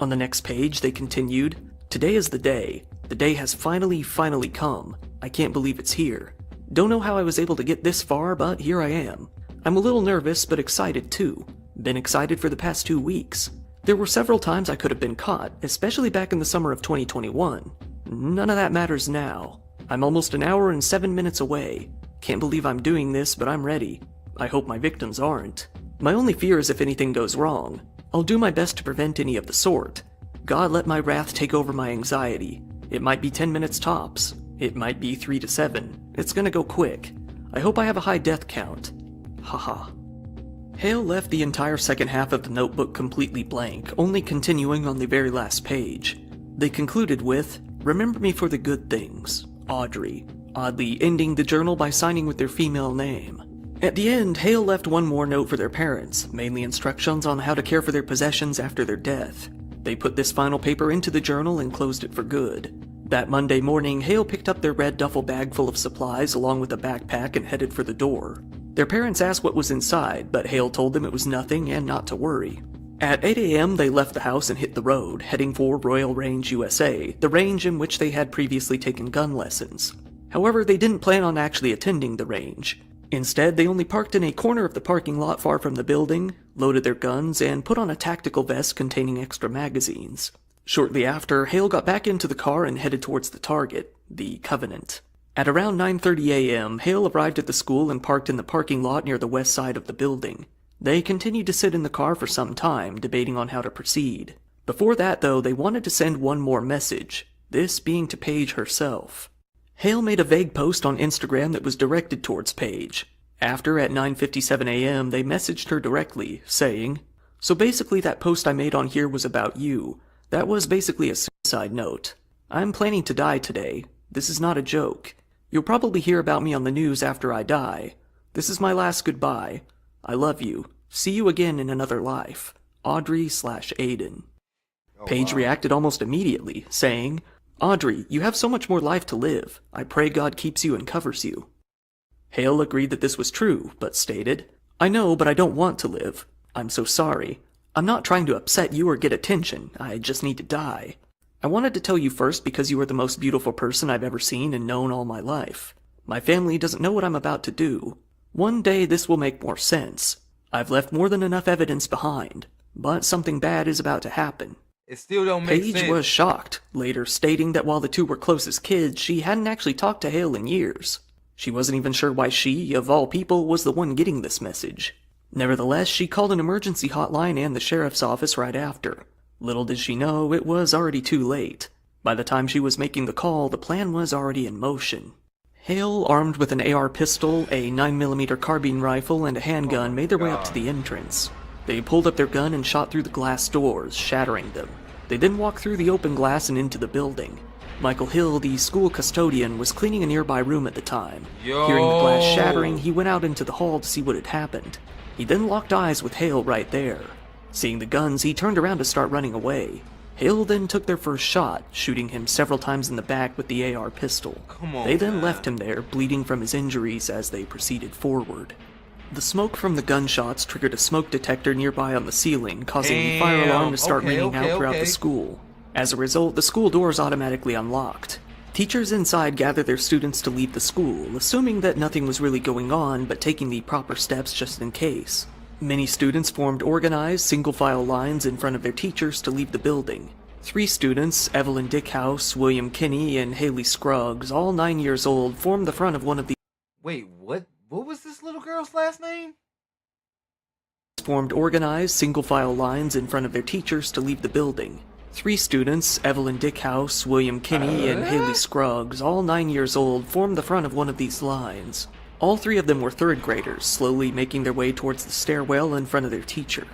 B: On the next page, they continued, "Today is the day. The day has finally come. I can't believe it's here. Don't know how I was able to get this far, but here I am. I'm a little nervous, but excited too. Been excited for the past 2 weeks. There were several times I could have been caught, especially back in the summer of 2021. None of that matters now. I'm almost an hour and 7 minutes away. Can't believe I'm doing this, but I'm ready. I hope my victims aren't. My only fear is if anything goes wrong. I'll do my best to prevent any of the sort. God, let my wrath take over my anxiety. It might be 10 minutes tops. It might be 3 to 7. It's gonna go quick. I hope I have a high death count. Haha." Hale left the entire second half of the notebook completely blank, only continuing on the very last page. They concluded with, "Remember me for the good things, Audrey," oddly ending the journal by signing with their female name. At the end, Hale left one more note for their parents, mainly instructions on how to care for their possessions after their death. They put this final paper into the journal and closed it for good. That Monday morning, Hale picked up their red duffel bag full of supplies along with a backpack and headed for the door. Their parents asked what was inside, but Hale told them it was nothing and not to worry. At 8 a.m., they left the house and hit the road, heading for Royal Range, USA, the range in which they had previously taken gun lessons. However, they didn't plan on actually attending the range. Instead, they only parked in a corner of the parking lot far from the building, loaded their guns, and put on a tactical vest containing extra magazines. Shortly after, Hale got back into the car and headed towards the target, the Covenant. At around 9:30 a.m., Hale arrived at the school and parked in the parking lot near the west side of the building. They continued to sit in the car for some time, debating on how to proceed. Before that, though, they wanted to send one more message, this being to Paige herself. Hale made a vague post on Instagram that was directed towards Paige. After, at 9:57 a.m., they messaged her directly, saying, "So basically that post I made on here was about you. That was basically a suicide note. I'm planning to die today. This is not a joke. You'll probably hear about me on the news after I die. This is my last goodbye. I love you. See you again in another life. Audrey/Aiden." Paige reacted almost immediately, saying, "Audrey, you have so much more life to live. I pray God keeps you and covers you." Hale agreed that this was true, but stated, "I know, but I don't want to live. I'm so sorry. I'm not trying to upset you or get attention. I just need to die. I wanted to tell you first because you are the most beautiful person I've ever seen and known all my life. My family doesn't know what I'm about to do. One day this will make more sense. I've left more than enough evidence behind, but something bad is about to happen."
A: It still don't make sense.
B: Paige was shocked, later stating that while the two were close as kids, she hadn't actually talked to Hale in years. She wasn't even sure why she, of all people, was the one getting this message. Nevertheless, she called an emergency hotline and the sheriff's office right after. Little did she know, it was already too late. By the time she was making the call, the plan was already in motion. Hale, armed with an AR pistol, a 9mm carbine rifle, and a handgun, made their way up to the entrance. They pulled up their gun and shot through the glass doors, shattering them. They then walked through the open glass and into the building. Michael Hill, the school custodian, was cleaning a nearby room at the time. Hearing the glass shattering, he went out into the hall to see what had happened. He then locked eyes with Hale right there. Seeing the guns, he turned around to start running away. Hale then took their first shot, shooting him several times in the back with the AR pistol. They then left him there, bleeding from his injuries as they proceeded forward. The smoke from the gunshots triggered a smoke detector nearby on the ceiling, causing the fire alarm to start ringing out throughout the school. As a result, the school doors automatically unlocked. Teachers inside gathered their students to leave the school, assuming that nothing was really going on, but taking the proper steps just in case. Many students formed organized, single-file lines in front of their teachers to leave the building. 3 students, Evelyn Dickhouse, William Kinney, and Haley Scruggs, all 9 years old, formed the front of one of the—
A: Wait, what? What was this little girl's last name?
B: Formed organized, single-file lines in front of their teachers to leave the building. 3 students, Evelyn Dickhouse, William Kinney, and Haley Scruggs, all 9 years old, formed the front of one of these lines. All 3 of them were 3rd graders, slowly making their way towards the stairwell in front of their teacher.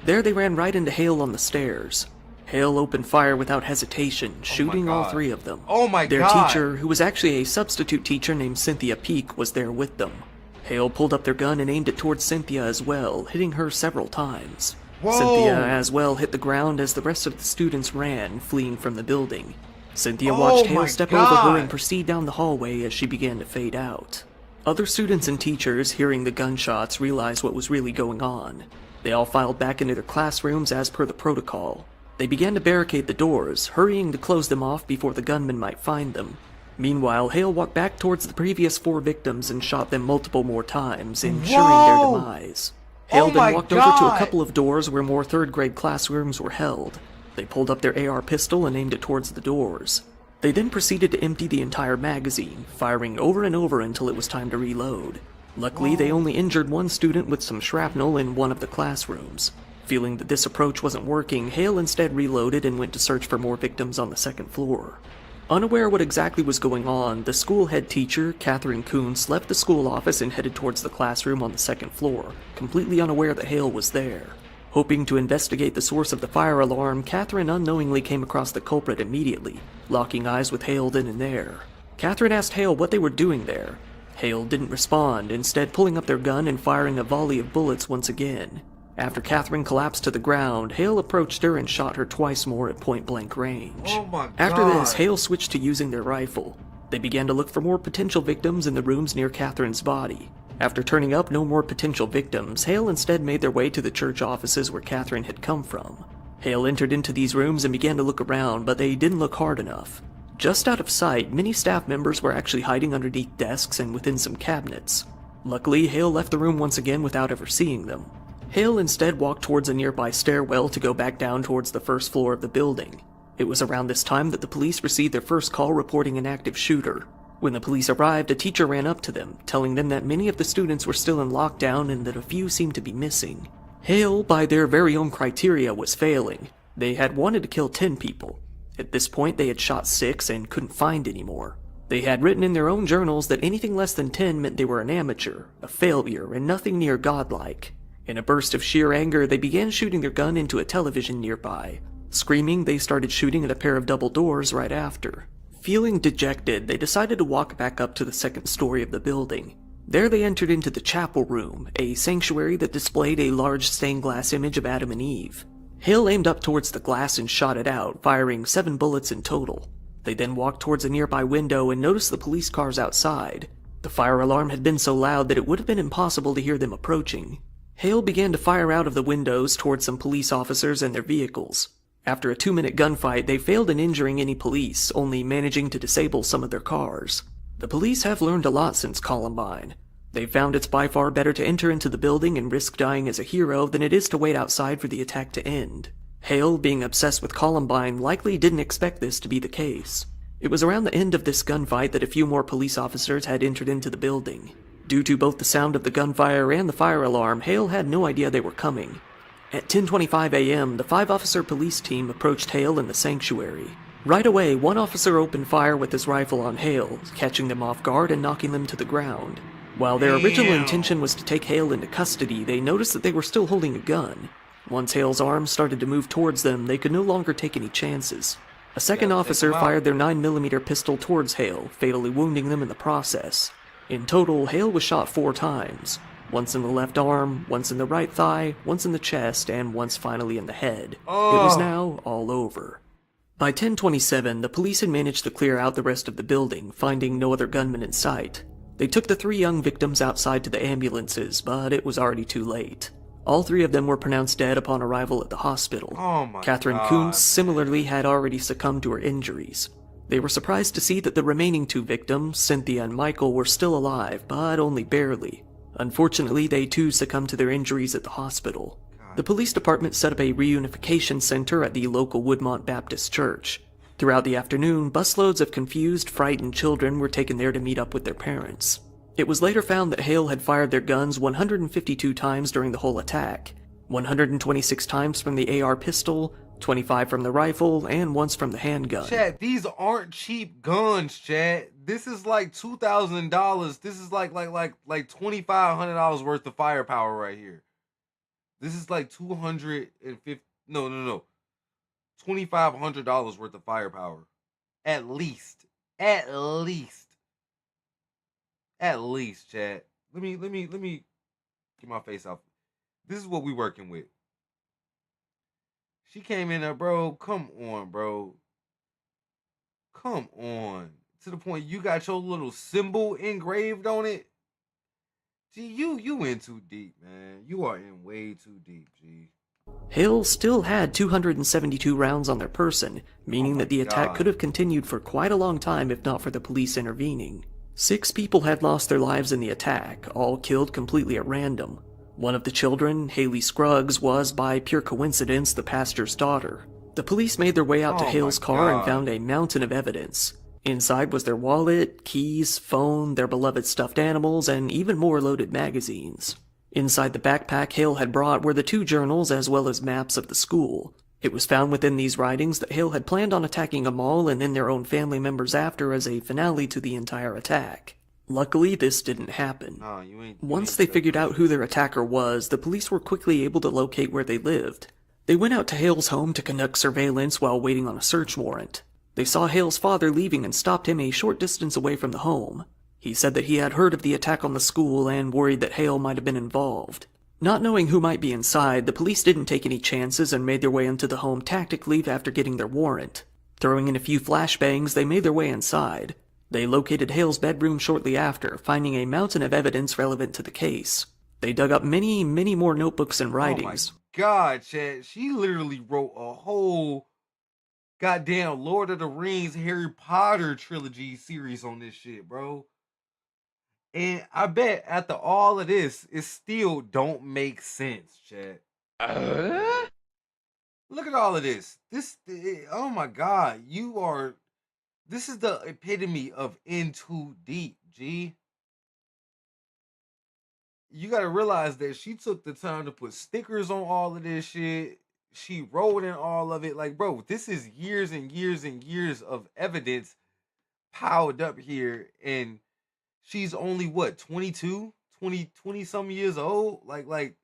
B: There they ran right into Hale on the stairs. Hale opened fire without hesitation, shooting all 3 of them.
A: Oh my
B: Their
A: God!
B: teacher, who was actually a substitute teacher named Cynthia Peak, was there with them. Hale pulled up their gun and aimed it towards Cynthia as well, hitting her several times.
A: Whoa.
B: Cynthia as well hit the ground as the rest of the students ran, fleeing from the building. Cynthia watched Hale step over her and proceed down the hallway as she began to fade out. Other students and teachers, hearing the gunshots, realized what was really going on. They all filed back into their classrooms as per the protocol. They began to barricade the doors, hurrying to close them off before the gunmen might find them. Meanwhile, Hale walked back towards the previous 4 victims and shot them multiple more times, ensuring their demise. Hale then walked over to a couple of doors where more 3rd grade classrooms were held. They pulled up their AR pistol and aimed it towards the doors. They then proceeded to empty the entire magazine, firing over and over until it was time to reload. Luckily, they only injured 1 student with some shrapnel in one of the classrooms. Feeling that this approach wasn't working, Hale instead reloaded and went to search for more victims on the 2nd floor. Unaware what exactly was going on, the school head teacher, Catherine Kuntz, left the school office and headed towards the classroom on the 2nd floor, completely unaware that Hale was there. Hoping to investigate the source of the fire alarm, Catherine unknowingly came across the culprit immediately, locking eyes with Hale then and there. Catherine asked Hale what they were doing there. Hale didn't respond, instead pulling up their gun and firing a volley of bullets once again. After Catherine collapsed to the ground, Hale approached her and shot her twice more at point-blank range.
A: Oh my God.
B: After this, Hale switched to using their rifle. They began to look for more potential victims in the rooms near Catherine's body. After turning up no more potential victims, Hale instead made their way to the church offices where Catherine had come from. Hale entered into these rooms and began to look around, but they didn't look hard enough. Just out of sight, many staff members were actually hiding underneath desks and within some cabinets. Luckily, Hale left the room once again without ever seeing them. Hale instead walked towards a nearby stairwell to go back down towards the first floor of the building. It was around this time that the police received their first call reporting an active shooter. When the police arrived, a teacher ran up to them, telling them that many of the students were still in lockdown and that a few seemed to be missing. Hale, by their very own criteria, was failing. They had wanted to kill 10 people. At this point, they had shot 6 and couldn't find any more. They had written in their own journals that anything less than 10 meant they were an amateur, a failure, and nothing near godlike. In a burst of sheer anger, they began shooting their gun into a television nearby. Screaming, they started shooting at a pair of double doors right after. Feeling dejected, they decided to walk back up to the second story of the building. There they entered into the chapel room, a sanctuary that displayed a large stained glass image of Adam and Eve. Hale aimed up towards the glass and shot it out, firing 7 bullets in total. They then walked towards a nearby window and noticed the police cars outside. The fire alarm had been so loud that it would have been impossible to hear them approaching. Hale began to fire out of the windows towards some police officers and their vehicles. After a 2-minute gunfight, they failed in injuring any police, only managing to disable some of their cars. The police have learned a lot since Columbine. They found it's by far better to enter into the building and risk dying as a hero than it is to wait outside for the attack to end. Hale, being obsessed with Columbine, likely didn't expect this to be the case. It was around the end of this gunfight that a few more police officers had entered into the building. Due to both the sound of the gunfire and the fire alarm, Hale had no idea they were coming. At 10:25 a.m., the 5-officer police team approached Hale in the sanctuary. Right away, one officer opened fire with his rifle on Hale, catching them off guard and knocking them to the ground. While their original intention was to take Hale into custody, they noticed that they were still holding a gun. Once Hale's arms started to move towards them, they could no longer take any chances. A second officer fired their 9mm pistol towards Hale, fatally wounding them in the process. In total, Hale was shot 4 times. Once in the left arm, once in the right thigh, once in the chest, and once finally in the head. It was now all over. By 10:27, the police had managed to clear out the rest of the building, finding no other gunmen in sight. They took the 3 young victims outside to the ambulances, but it was already too late. All 3 of them were pronounced dead upon arrival at the hospital. Catherine Kuntz similarly had already succumbed to her injuries. They were surprised to see that the remaining 2 victims, Cynthia and Michael, were still alive, but only barely. Unfortunately, they too succumbed to their injuries at the hospital. The police department set up a reunification center at the local Woodmont Baptist Church. Throughout the afternoon, busloads of confused, frightened children were taken there to meet up with their parents. It was later found that Hale had fired their guns 152 times during the whole attack, 126 times from the AR pistol, 25 from the rifle, and once from the handgun.
A: Chat, these aren't cheap guns, chat. This is like $2,000. This is like $2,500 worth of firepower right here. This is like $2,500 worth of firepower. At least, chat. Let me get my face off. This is what we working with. She came in there, bro. Come on, bro. Come on. To the point you got your little symbol engraved on it. Gee, you in too deep, man. You are in way too deep, G.
B: Hale still had 272 rounds on their person, meaning that the attack could have continued for quite a long time if not for the police intervening. 6 people had lost their lives in the attack, all killed completely at random. One of the children, Haley Scruggs, was, by pure coincidence, the pastor's daughter. The police made their way out to Hale's car and found a mountain of evidence. Inside was their wallet, keys, phone, their beloved stuffed animals, and even more loaded magazines. Inside the backpack Hale had brought were the 2 journals as well as maps of the school. It was found within these writings that Hale had planned on attacking them all and then their own family members after as a finale to the entire attack. Luckily, this didn't happen. Once they figured out who their attacker was, the police were quickly able to locate where they lived. They went out to Hale's home to conduct surveillance while waiting on a search warrant. They saw Hale's father leaving and stopped him a short distance away from the home. He said that he had heard of the attack on the school and worried that Hale might have been involved. Not knowing who might be inside, the police didn't take any chances and made their way into the home tactically after getting their warrant. Throwing in a few flashbangs, they made their way inside. They located Hale's bedroom shortly after, finding a mountain of evidence relevant to the case. They dug up many, many more notebooks and writings.
A: Oh my God, Chad. She literally wrote a whole goddamn Lord of the Rings, Harry Potter trilogy series on this shit, bro. And I bet after all of this, it still don't make sense, Chad. Look at all of this. Oh my God, this is the epitome of in too deep, G. You gotta realize that she took the time to put stickers on all of this shit. She wrote in all of it. Like, bro, this is years and years and years of evidence piled up here. And she's only, what, 22? 20 some years old? Like,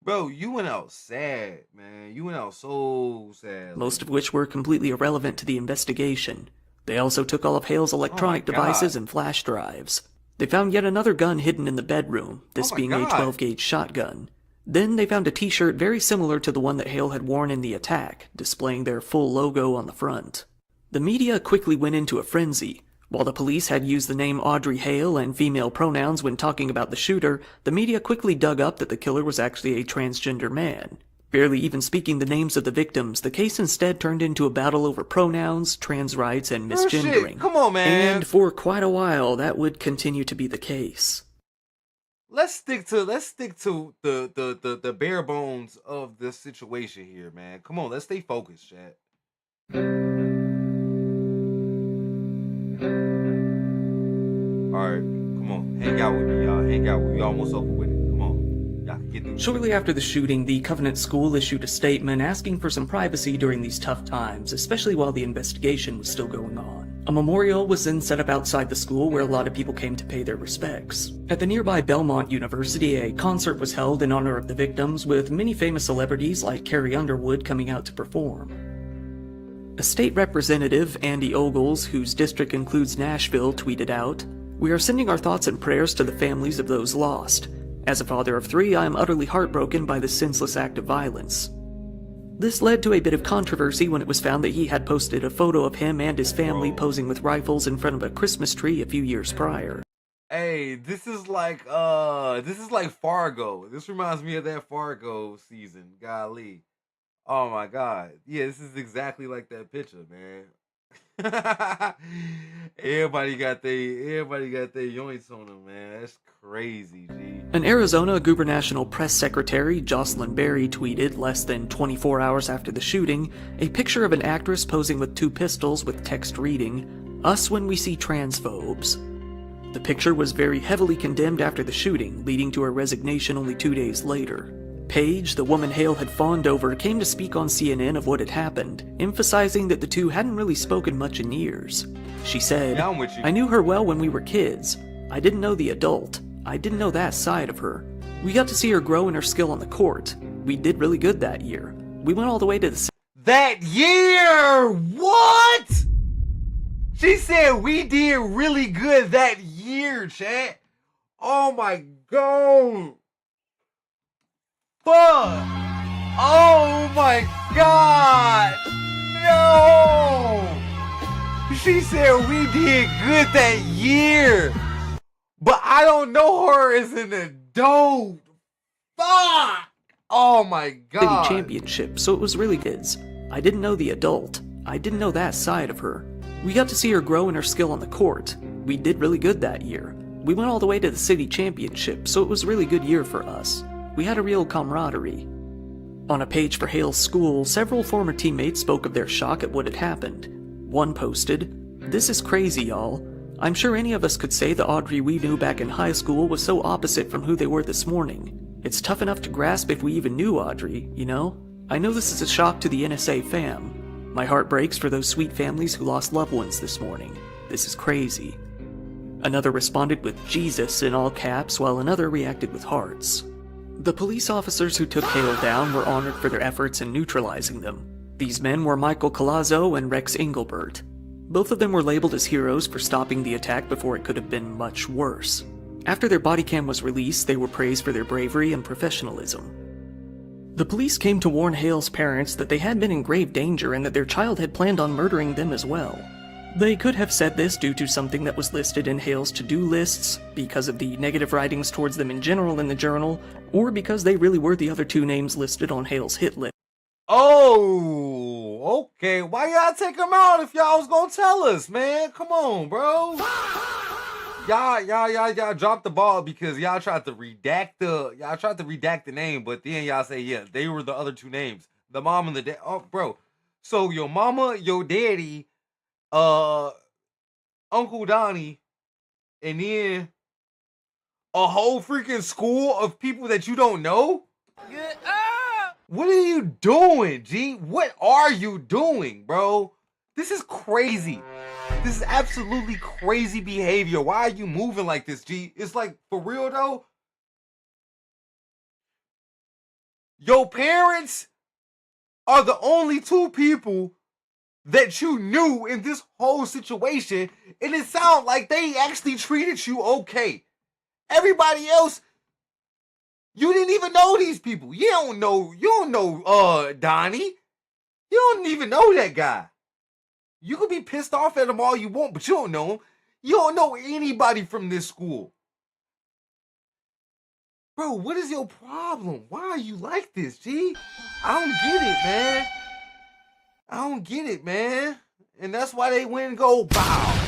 A: bro, you went out sad, man. You went out so sad.
B: Most of which were completely irrelevant to the investigation. They also took all of Hale's electronic devices and flash drives. They found yet another gun hidden in the bedroom, this being a 12-gauge shotgun. Then they found a t-shirt very similar to the one that Hale had worn in the attack, displaying their full logo on the front. The media quickly went into a frenzy. While the police had used the name Audrey Hale and female pronouns when talking about the shooter, the media quickly dug up that the killer was actually a transgender man. Barely even speaking the names of the victims, the case instead turned into a battle over pronouns, trans rights, and misgendering.
A: Shit. Come on, man.
B: And for quite a while, that would continue to be the case.
A: Let's stick to the bare bones of the situation here, man. Come on, let's stay focused, chat. Alright, come on. Hang out with me, y'all. Hang out with me. We almost over with it. Come on. Y'all can get through.
B: Shortly after the shooting, the Covenant School issued a statement asking for some privacy during these tough times, especially while the investigation was still going on. A memorial was then set up outside the school where a lot of people came to pay their respects. At the nearby Belmont University, a concert was held in honor of the victims, with many famous celebrities like Carrie Underwood coming out to perform. A state representative, Andy Ogles, whose district includes Nashville, tweeted out, "We are sending our thoughts and prayers to the families of those lost. As a father of 3, I am utterly heartbroken by this senseless act of violence." This led to a bit of controversy when it was found that he had posted a photo of him and his family posing with rifles in front of a Christmas tree a few years prior.
A: Hey, this is like Fargo. This reminds me of that Fargo season. Golly. Oh my God. Yeah, this is exactly like that picture, man. Everybody got their yoints on them, man. That's crazy, G.
B: An Arizona gubernatorial press secretary, Jocelyn Berry, tweeted less than 24 hours after the shooting a picture of an actress posing with 2 pistols with text reading, "Us when we see transphobes." The picture was very heavily condemned after the shooting, leading to her resignation only 2 days later. Paige, the woman Hale had fawned over, came to speak on CNN of what had happened, emphasizing that the two hadn't really spoken much in years. She said,
A: Yeah, I'm with you.
B: "I knew her well when we were kids. I didn't know the adult. I didn't know that side of her. We got to see her grow in her skill on the court. We did really good that year. We went all the way to the..."
A: That year! What? She said we did really good that year, chat. Oh my God. Fuck! Oh my God! No! She said we did good that year, but I don't know her as an adult. Fuck! Oh my God!
B: City championship, so it was really kids. I didn't know the adult. I didn't know that side of her. We got to see her grow in her skill on the court. We did really good that year. We went all the way to the city championship, so it was a really good year for us. We had a real camaraderie. On a page for Hale's school, several former teammates spoke of their shock at what had happened. One posted, "This is crazy, y'all. I'm sure any of us could say the Audrey we knew back in high school was so opposite from who they were this morning. It's tough enough to grasp if we even knew Audrey, you know? I know this is a shock to the NSA fam. My heart breaks for those sweet families who lost loved ones this morning. This is crazy." Another responded with "Jesus" in all caps, while another reacted with hearts. The police officers who took Hale down were honored for their efforts in neutralizing them. These men were Michael Colazzo and Rex Engelbert. Both of them were labeled as heroes for stopping the attack before it could have been much worse. After their body cam was released, they were praised for their bravery and professionalism. The police came to warn Hale's parents that they had been in grave danger and that their child had planned on murdering them as well. They could have said this due to something that was listed in Hale's to-do lists, because of the negative writings towards them in general in the journal, or because they really were the other two names listed on Hale's hit list.
A: Oh, okay. Why y'all take them out if y'all was gonna tell us, man? Come on, bro. Y'all dropped the ball because y'all tried to redact the name, but then y'all say, yeah, they were the other two names. The mom and the dad. Oh, bro. So your mama, your daddy, Uncle Donnie, and then a whole freaking school of people that you don't know? What are you doing, G? What are you doing, bro? This is crazy. This is absolutely crazy behavior. Why are you moving like this, G? It's like, for real though, your parents are the only two people that you knew in this whole situation, and it sounds like they actually treated you okay. Everybody else, you didn't even know these people. You don't know Donnie. You don't even know that guy. You could be pissed off at him all you want, but you don't know him. You don't know anybody from this school. Bro, what is your problem? Why are you like this, G? I don't get it, man. I don't get it, man. And that's why they went and go, bow.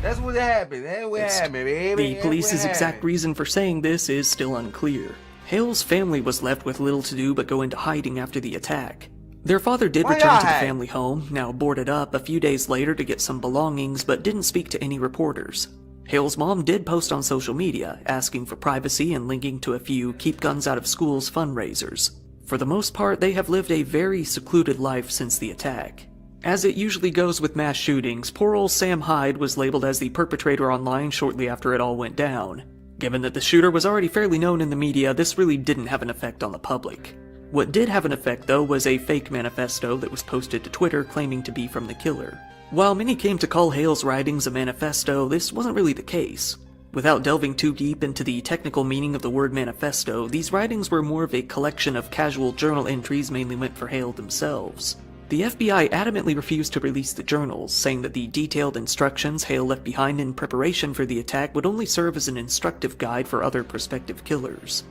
A: That's what happened. That's what happened, baby.
B: The police's exact reason for saying this is still unclear. Hale's family was left with little to do but go into hiding after the attack. Their father did return to the family home, now boarded up, a few days later to get some belongings, but didn't speak to any reporters. Hale's mom did post on social media, asking for privacy and linking to a few Keep Guns Out of Schools fundraisers. For the most part, they have lived a very secluded life since the attack. As it usually goes with mass shootings, poor old Sam Hyde was labeled as the perpetrator online shortly after it all went down. Given that the shooter was already fairly known in the media, this really didn't have an effect on the public. What did have an effect, though, was a fake manifesto that was posted to Twitter claiming to be from the killer. While many came to call Hale's writings a manifesto, this wasn't really the case. Without delving too deep into the technical meaning of the word manifesto, these writings were more of a collection of casual journal entries mainly meant for Hale themselves. The FBI adamantly refused to release the journals, saying that the detailed instructions Hale left behind in preparation for the attack would only serve as an instructive guide for other prospective killers.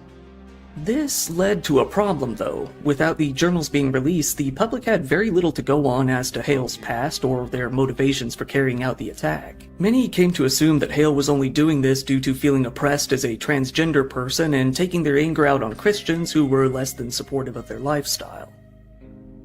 B: This led to a problem, though. Without the journals being released, the public had very little to go on as to Hale's past or their motivations for carrying out the attack. Many came to assume that Hale was only doing this due to feeling oppressed as a transgender person and taking their anger out on Christians who were less than supportive of their lifestyle.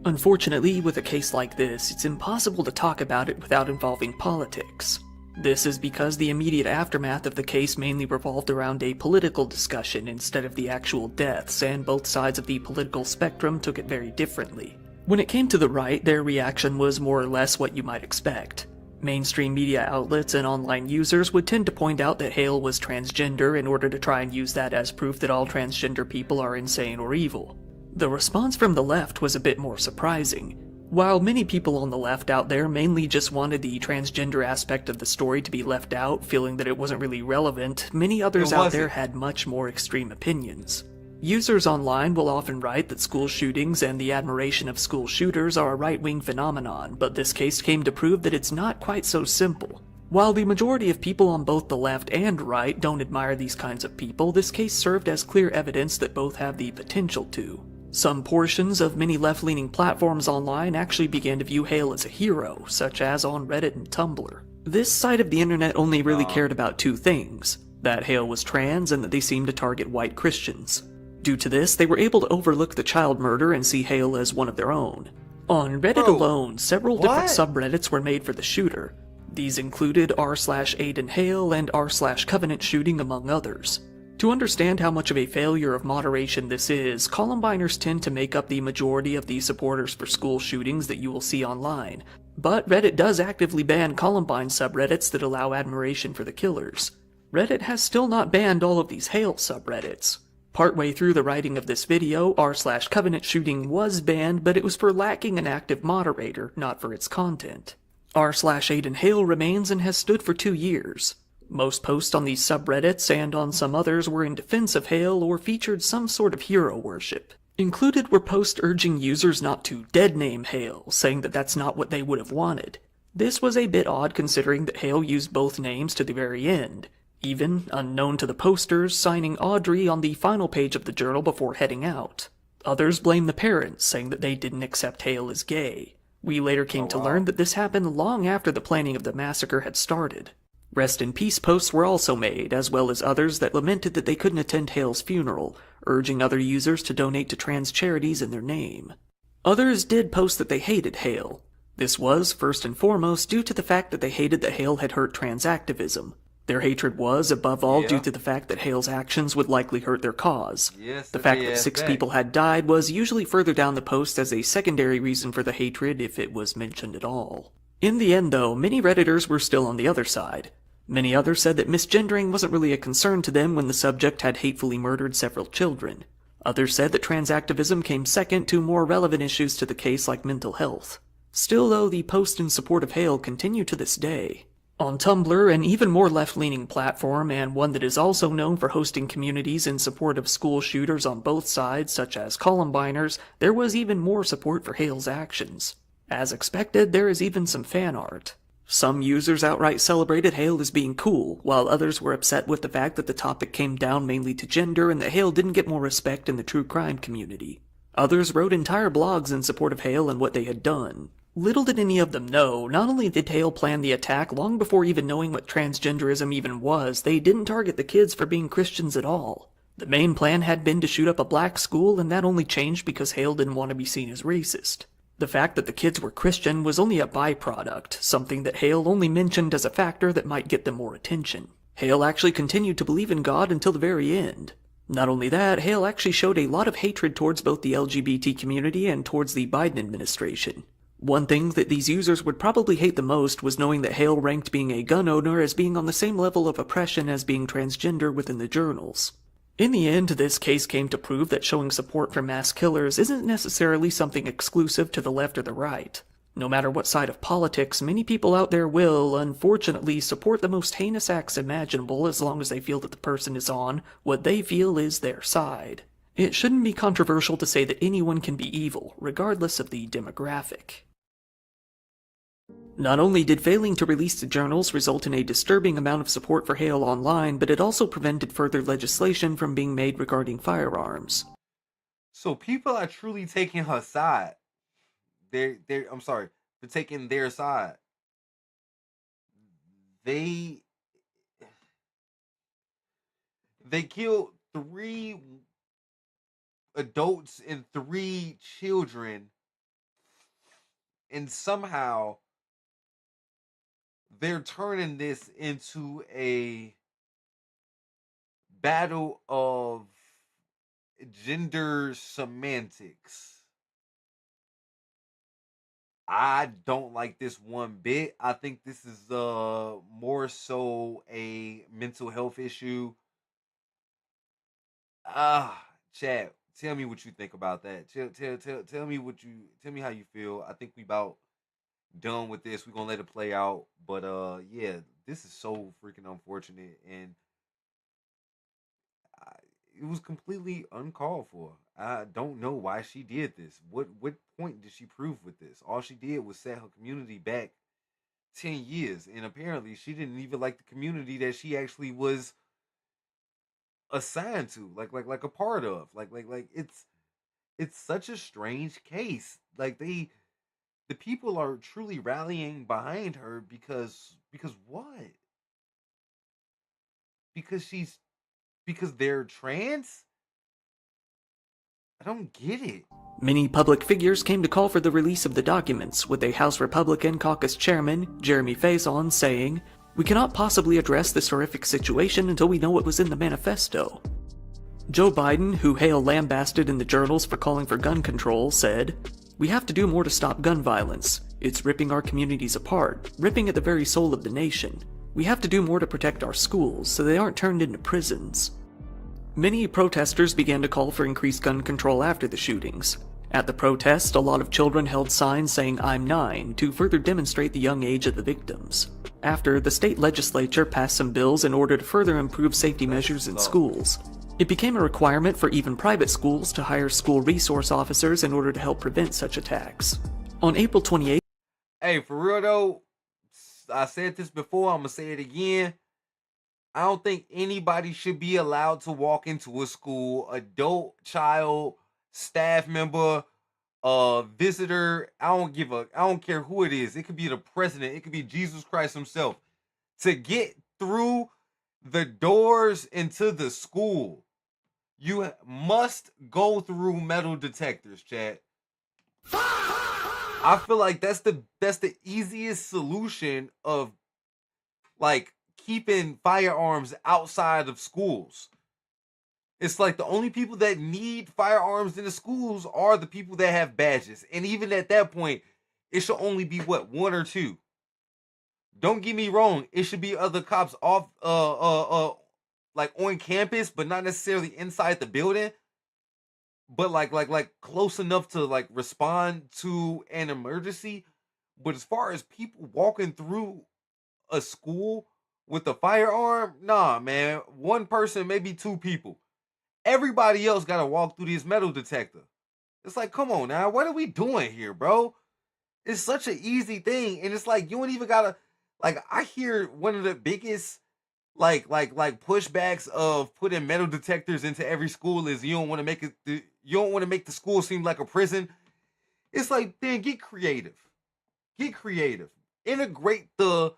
B: Unfortunately, with a case like this, it's impossible to talk about it without involving politics. This is because the immediate aftermath of the case mainly revolved around a political discussion instead of the actual deaths, and both sides of the political spectrum took it very differently. When it came to the right, their reaction was more or less what you might expect. Mainstream media outlets and online users would tend to point out that Hale was transgender in order to try and use that as proof that all transgender people are insane or evil. The response from the left was a bit more surprising. While many people on the left out there mainly just wanted the transgender aspect of the story to be left out, feeling that it wasn't really relevant, many others out there had much more extreme opinions. Users online will often write that school shootings and the admiration of school shooters are a right-wing phenomenon, but this case came to prove that it's not quite so simple. While the majority of people on both the left and right don't admire these kinds of people, this case served as clear evidence that both have the potential to. Some portions of many left-leaning platforms online actually began to view Hale as a hero, such as on Reddit and Tumblr. This side of the internet only really cared about two things: that Hale was trans and that they seemed to target white Christians. Due to this, they were able to overlook the child murder and see Hale as one of their own. On Reddit alone, several different subreddits were made for the shooter. These included r/AidenHale and r/Covenant Shooting, among others. To understand how much of a failure of moderation this is, Columbiners tend to make up the majority of the supporters for school shootings that you will see online, but Reddit does actively ban Columbine subreddits that allow admiration for the killers. Reddit has still not banned all of these Hale subreddits. Partway through the writing of this video, r/Covenant Shooting was banned, but it was for lacking an active moderator, not for its content. r/AidenHale remains and has stood for 2 years. Most posts on these subreddits and on some others were in defense of Hale or featured some sort of hero worship. Included were posts urging users not to dead-name Hale, saying that that's not what they would have wanted. This was a bit odd considering that Hale used both names to the very end, even, unknown to the posters, signing Audrey on the final page of the journal before heading out. Others blamed the parents, saying that they didn't accept Hale as gay. We later came to learn that this happened long after the planning of the massacre had started. Rest in peace posts were also made, as well as others that lamented that they couldn't attend Hale's funeral, urging other users to donate to trans charities in their name. Others did post that they hated Hale. This was, first and foremost, due to the fact that they hated that Hale had hurt trans activism. Their hatred was, above all, due to the fact that Hale's actions would likely hurt their cause. The fact that 6 people had died was usually further down the post as a secondary reason for the hatred if it was mentioned at all. In the end, though, many Redditors were still on the other side. Many others said that misgendering wasn't really a concern to them when the subject had hatefully murdered several children. Others said that trans activism came second to more relevant issues to the case like mental health. Still, though, the posts in support of Hale continue to this day. On Tumblr, an even more left-leaning platform, and one that is also known for hosting communities in support of school shooters on both sides, such as Columbiners, there was even more support for Hale's actions. As expected, there is even some fan art. Some users outright celebrated Hale as being cool, while others were upset with the fact that the topic came down mainly to gender and that Hale didn't get more respect in the true crime community. Others wrote entire blogs in support of Hale and what they had done. Little did any of them know, not only did Hale plan the attack long before even knowing what transgenderism even was, they didn't target the kids for being Christians at all. The main plan had been to shoot up a black school, and that only changed because Hale didn't want to be seen as racist. The fact that the kids were Christian was only a byproduct, something that Hale only mentioned as a factor that might get them more attention. Hale actually continued to believe in God until the very end. Not only that, Hale actually showed a lot of hatred towards both the LGBT community and towards the Biden administration. One thing that these users would probably hate the most was knowing that Hale ranked being a gun owner as being on the same level of oppression as being transgender within the journals. In the end, this case came to prove that showing support for mass killers isn't necessarily something exclusive to the left or the right. No matter what side of politics, many people out there will, unfortunately, support the most heinous acts imaginable as long as they feel that the person is on what they feel is their side. It shouldn't be controversial to say that anyone can be evil, regardless of the demographic. Not only did failing to release the journals result in a disturbing amount of support for Hale online, but it also prevented further legislation from being made regarding firearms.
A: So people are truly taking her side. They're taking their side. They killed 3 adults and 3 children, and somehow they're turning this into a battle of gender semantics. I don't like this one bit. I think this is more so a mental health issue. Chad, tell me what you think about that. Tell me how you feel. I think we about done with this. We're gonna let it play out. But yeah, this is so freaking unfortunate, and it was completely uncalled for. I don't know why she did this. What point did she prove with this? All she did was set her community back 10 years, and apparently she didn't even like the community that she actually was assigned to, like a part of. Like it's such a strange case. Like the people are truly rallying behind her because what? Because they're trans? I don't get it.
B: Many public figures came to call for the release of the documents, with a House Republican caucus chairman, Jeremy Faison, saying, "We cannot possibly address this horrific situation until we know what was in the manifesto." Joe Biden, who Hale lambasted in the journals for calling for gun control, said, "We have to do more to stop gun violence. It's ripping our communities apart, ripping at the very soul of the nation. We have to do more to protect our schools so they aren't turned into prisons." Many protesters began to call for increased gun control after the shootings. At the protest, a lot of children held signs saying "I'm 9" to further demonstrate the young age of the victims. After, the state legislature passed some bills in order to further improve safety measures in schools. It became a requirement for even private schools to hire school resource officers in order to help prevent such attacks. On April 28th,
A: Hey, for real though, I said this before, I'm gonna say it again. I don't think anybody should be allowed to walk into a school, adult, child, staff member, visitor. I don't care who it is. It could be the president, it could be Jesus Christ himself. To get through the doors into the school, you must go through metal detectors, chat. I feel like that's the easiest solution of like keeping firearms outside of schools. It's like the only people that need firearms in the schools are the people that have badges. And even at that point, it should only be what, one or two. Don't get me wrong, it should be other cops off like on campus, but not necessarily inside the building. But like close enough to like respond to an emergency. But as far as people walking through a school with a firearm, nah, man. One person, maybe two people. Everybody else gotta walk through this metal detector. It's like, come on now, what are we doing here, bro? It's such an easy thing, and it's like you don't even gotta. Like, I hear one of the biggest like pushbacks of putting metal detectors into every school is you don't want to make the school seem like a prison. It's like, then get creative. Get creative. Integrate the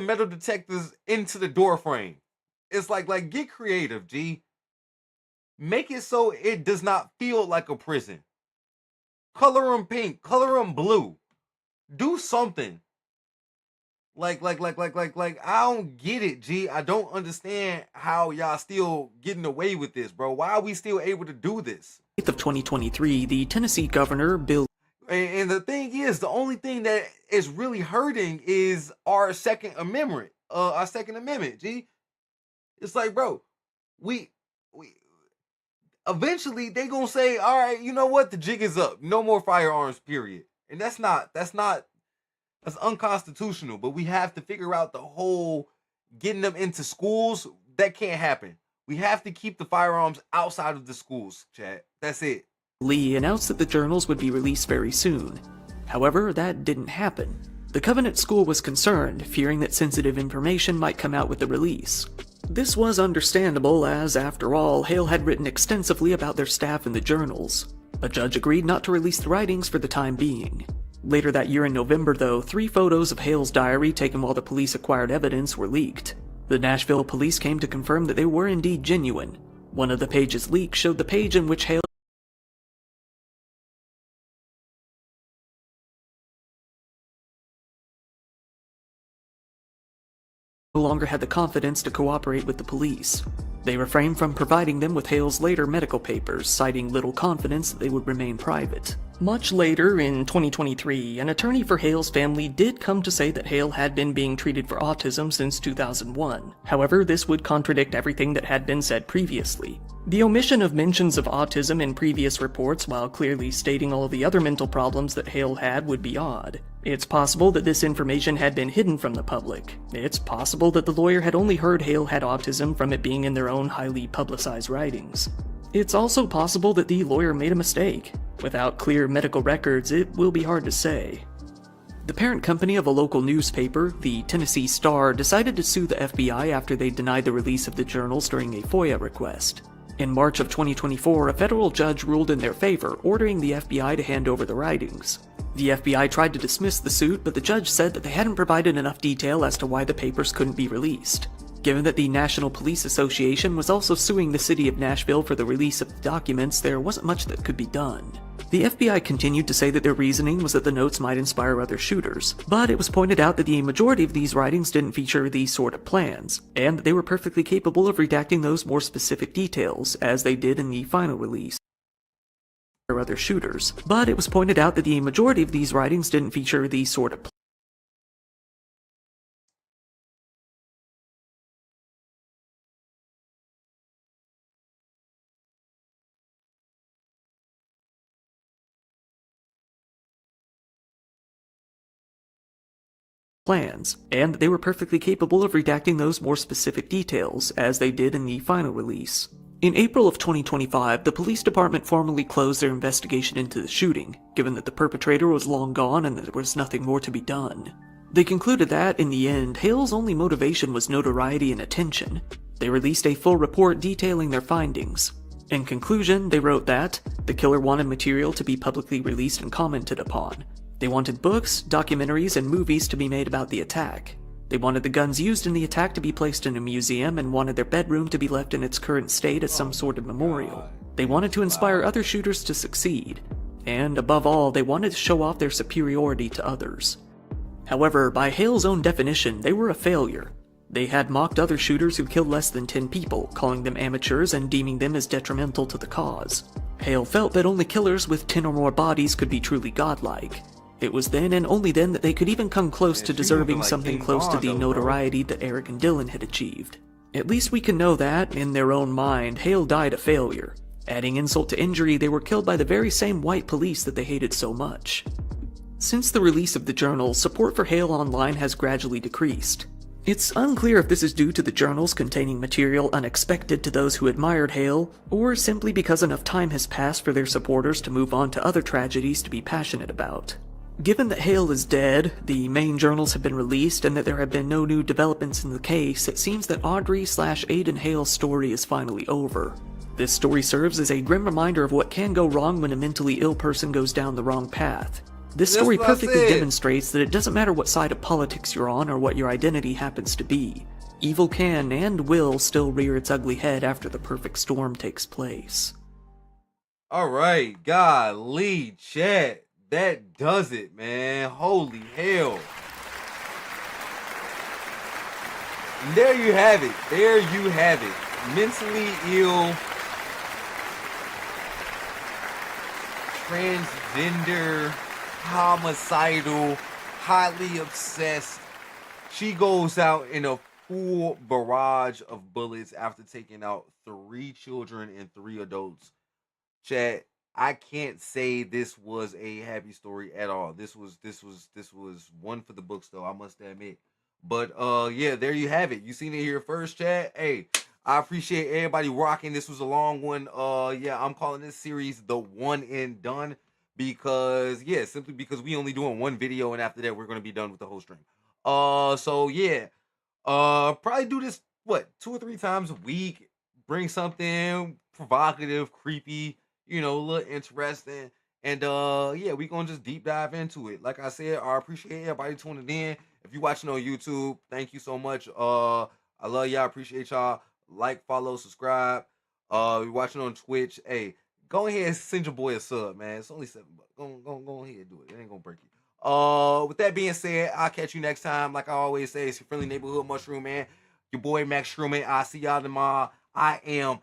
A: metal detectors into the door frame. It's like get creative, G. Make it so it does not feel like a prison. Color them pink, color them blue. Do something. Like, I don't get it, G. I don't understand how y'all still getting away with this, bro. Why are we still able to do this?
B: 8th of 2023, the Tennessee governor, Bill.
A: And the thing is, the only thing that is really hurting is our Second Amendment. G. It's like, bro, we eventually they gonna say, all right, you know what? The jig is up. No more firearms, period. And that's unconstitutional, but we have to figure out the whole getting them into schools. That can't happen. We have to keep the firearms outside of the schools, chat. That's it.
B: Lee announced that the journals would be released very soon. However, that didn't happen. The Covenant School was concerned, fearing that sensitive information might come out with the release. This was understandable, as after all, Hale had written extensively about their staff in the journals. A judge agreed not to release the writings for the time being. Later that year in November, though, 3 photos of Hale's diary taken while the police acquired evidence were leaked. The Nashville police came to confirm that they were indeed genuine. One of the pages leaked showed the page in which Hale no longer had the confidence to cooperate with the police. They refrained from providing them with Hale's later medical papers, citing little confidence that they would remain private. Much later, in 2023, an attorney for Hale's family did come to say that Hale had been being treated for autism since 2001. However, this would contradict everything that had been said previously. The omission of mentions of autism in previous reports, while clearly stating all the other mental problems that Hale had, would be odd. It's possible that this information had been hidden from the public. It's possible that the lawyer had only heard Hale had autism from it being in their own highly publicized writings. It's also possible that the lawyer made a mistake. Without clear medical records, it will be hard to say. The parent company of a local newspaper, the Tennessee Star, decided to sue the FBI after they denied the release of the journals during a FOIA request. In March of 2024, a federal judge ruled in their favor, ordering the FBI to hand over the writings. The FBI tried to dismiss the suit, but the judge said that they hadn't provided enough detail as to why the papers couldn't be released. Given that the National Police Association was also suing the city of Nashville for the release of the documents, there wasn't much that could be done. The FBI continued to say that their reasoning was that the notes might inspire other shooters, but it was pointed out that the majority of these writings didn't feature these sort of plans, and that they were perfectly capable of redacting those more specific details, as they did in the final release. Other shooters, but it was pointed out that the majority of these writings didn't feature these sort of plans, and they were perfectly capable of redacting those more specific details, as they did in the final release. In April of 2025, the police department formally closed their investigation into the shooting, given that the perpetrator was long gone and there was nothing more to be done. They concluded that, in the end, Hale's only motivation was notoriety and attention. They released a full report detailing their findings. In conclusion, they wrote that the killer wanted material to be publicly released and commented upon. They wanted books, documentaries, and movies to be made about the attack. They wanted the guns used in the attack to be placed in a museum and wanted their bedroom to be left in its current state as some sort of memorial. They wanted to inspire other shooters to succeed. And, above all, they wanted to show off their superiority to others. However, by Hale's own definition, they were a failure. They had mocked other shooters who killed less than 10 people, calling them amateurs and deeming them as detrimental to the cause. Hale felt that only killers with 10 or more bodies could be truly godlike. It was then and only then that they could even come close to deserving something close to the notoriety that Eric and Dylan had achieved. At least we can know that, in their own mind, Hale died a failure. Adding insult to injury, they were killed by the very same white police that they hated so much. Since the release of the journal, support for Hale online has gradually decreased. It's unclear if this is due to the journals containing material unexpected to those who admired Hale, or simply because enough time has passed for their supporters to move on to other tragedies to be passionate about. Given that Hale is dead, the main journals have been released, and that there have been no new developments in the case, it seems that Audrey/Aiden Hale's story is finally over. This story serves as a grim reminder of what can go wrong when a mentally ill person goes down the wrong path. This story perfectly demonstrates that it doesn't matter what side of politics you're on or what your identity happens to be. Evil can and will still rear its ugly head after the perfect storm takes place.
A: Alright, golly, chat. That does it, man. Holy hell. And there you have it. There you have it. Mentally ill, transgender, homicidal, highly obsessed. She goes out in a full barrage of bullets after taking out 3 children and 3 adults. Chat, I can't say this was a happy story at all. This was one for the books, though, I must admit. But yeah, there you have it. You seen it here first, chat. Hey, I appreciate everybody rocking. This was a long one. Yeah, I'm calling this series the one and done because simply because we only doing one video, and after that we're gonna be done with the whole string. So yeah, probably do this 2 or 3 times a week. Bring something provocative, creepy, a little interesting, and yeah, we gonna just deep dive into it. Like I said, I appreciate everybody tuning in. If you're watching on YouTube, thank you so much. I love y'all, appreciate y'all. Like, follow, subscribe. You're watching on Twitch, hey, go ahead and send your boy a sub, man. It's only $7. Go ahead and do it. It ain't gonna break you. With that being said, I'll catch you next time. Like I always say, it's your friendly neighborhood mushroom man, your boy Max Shrooman. I'll see y'all tomorrow. I am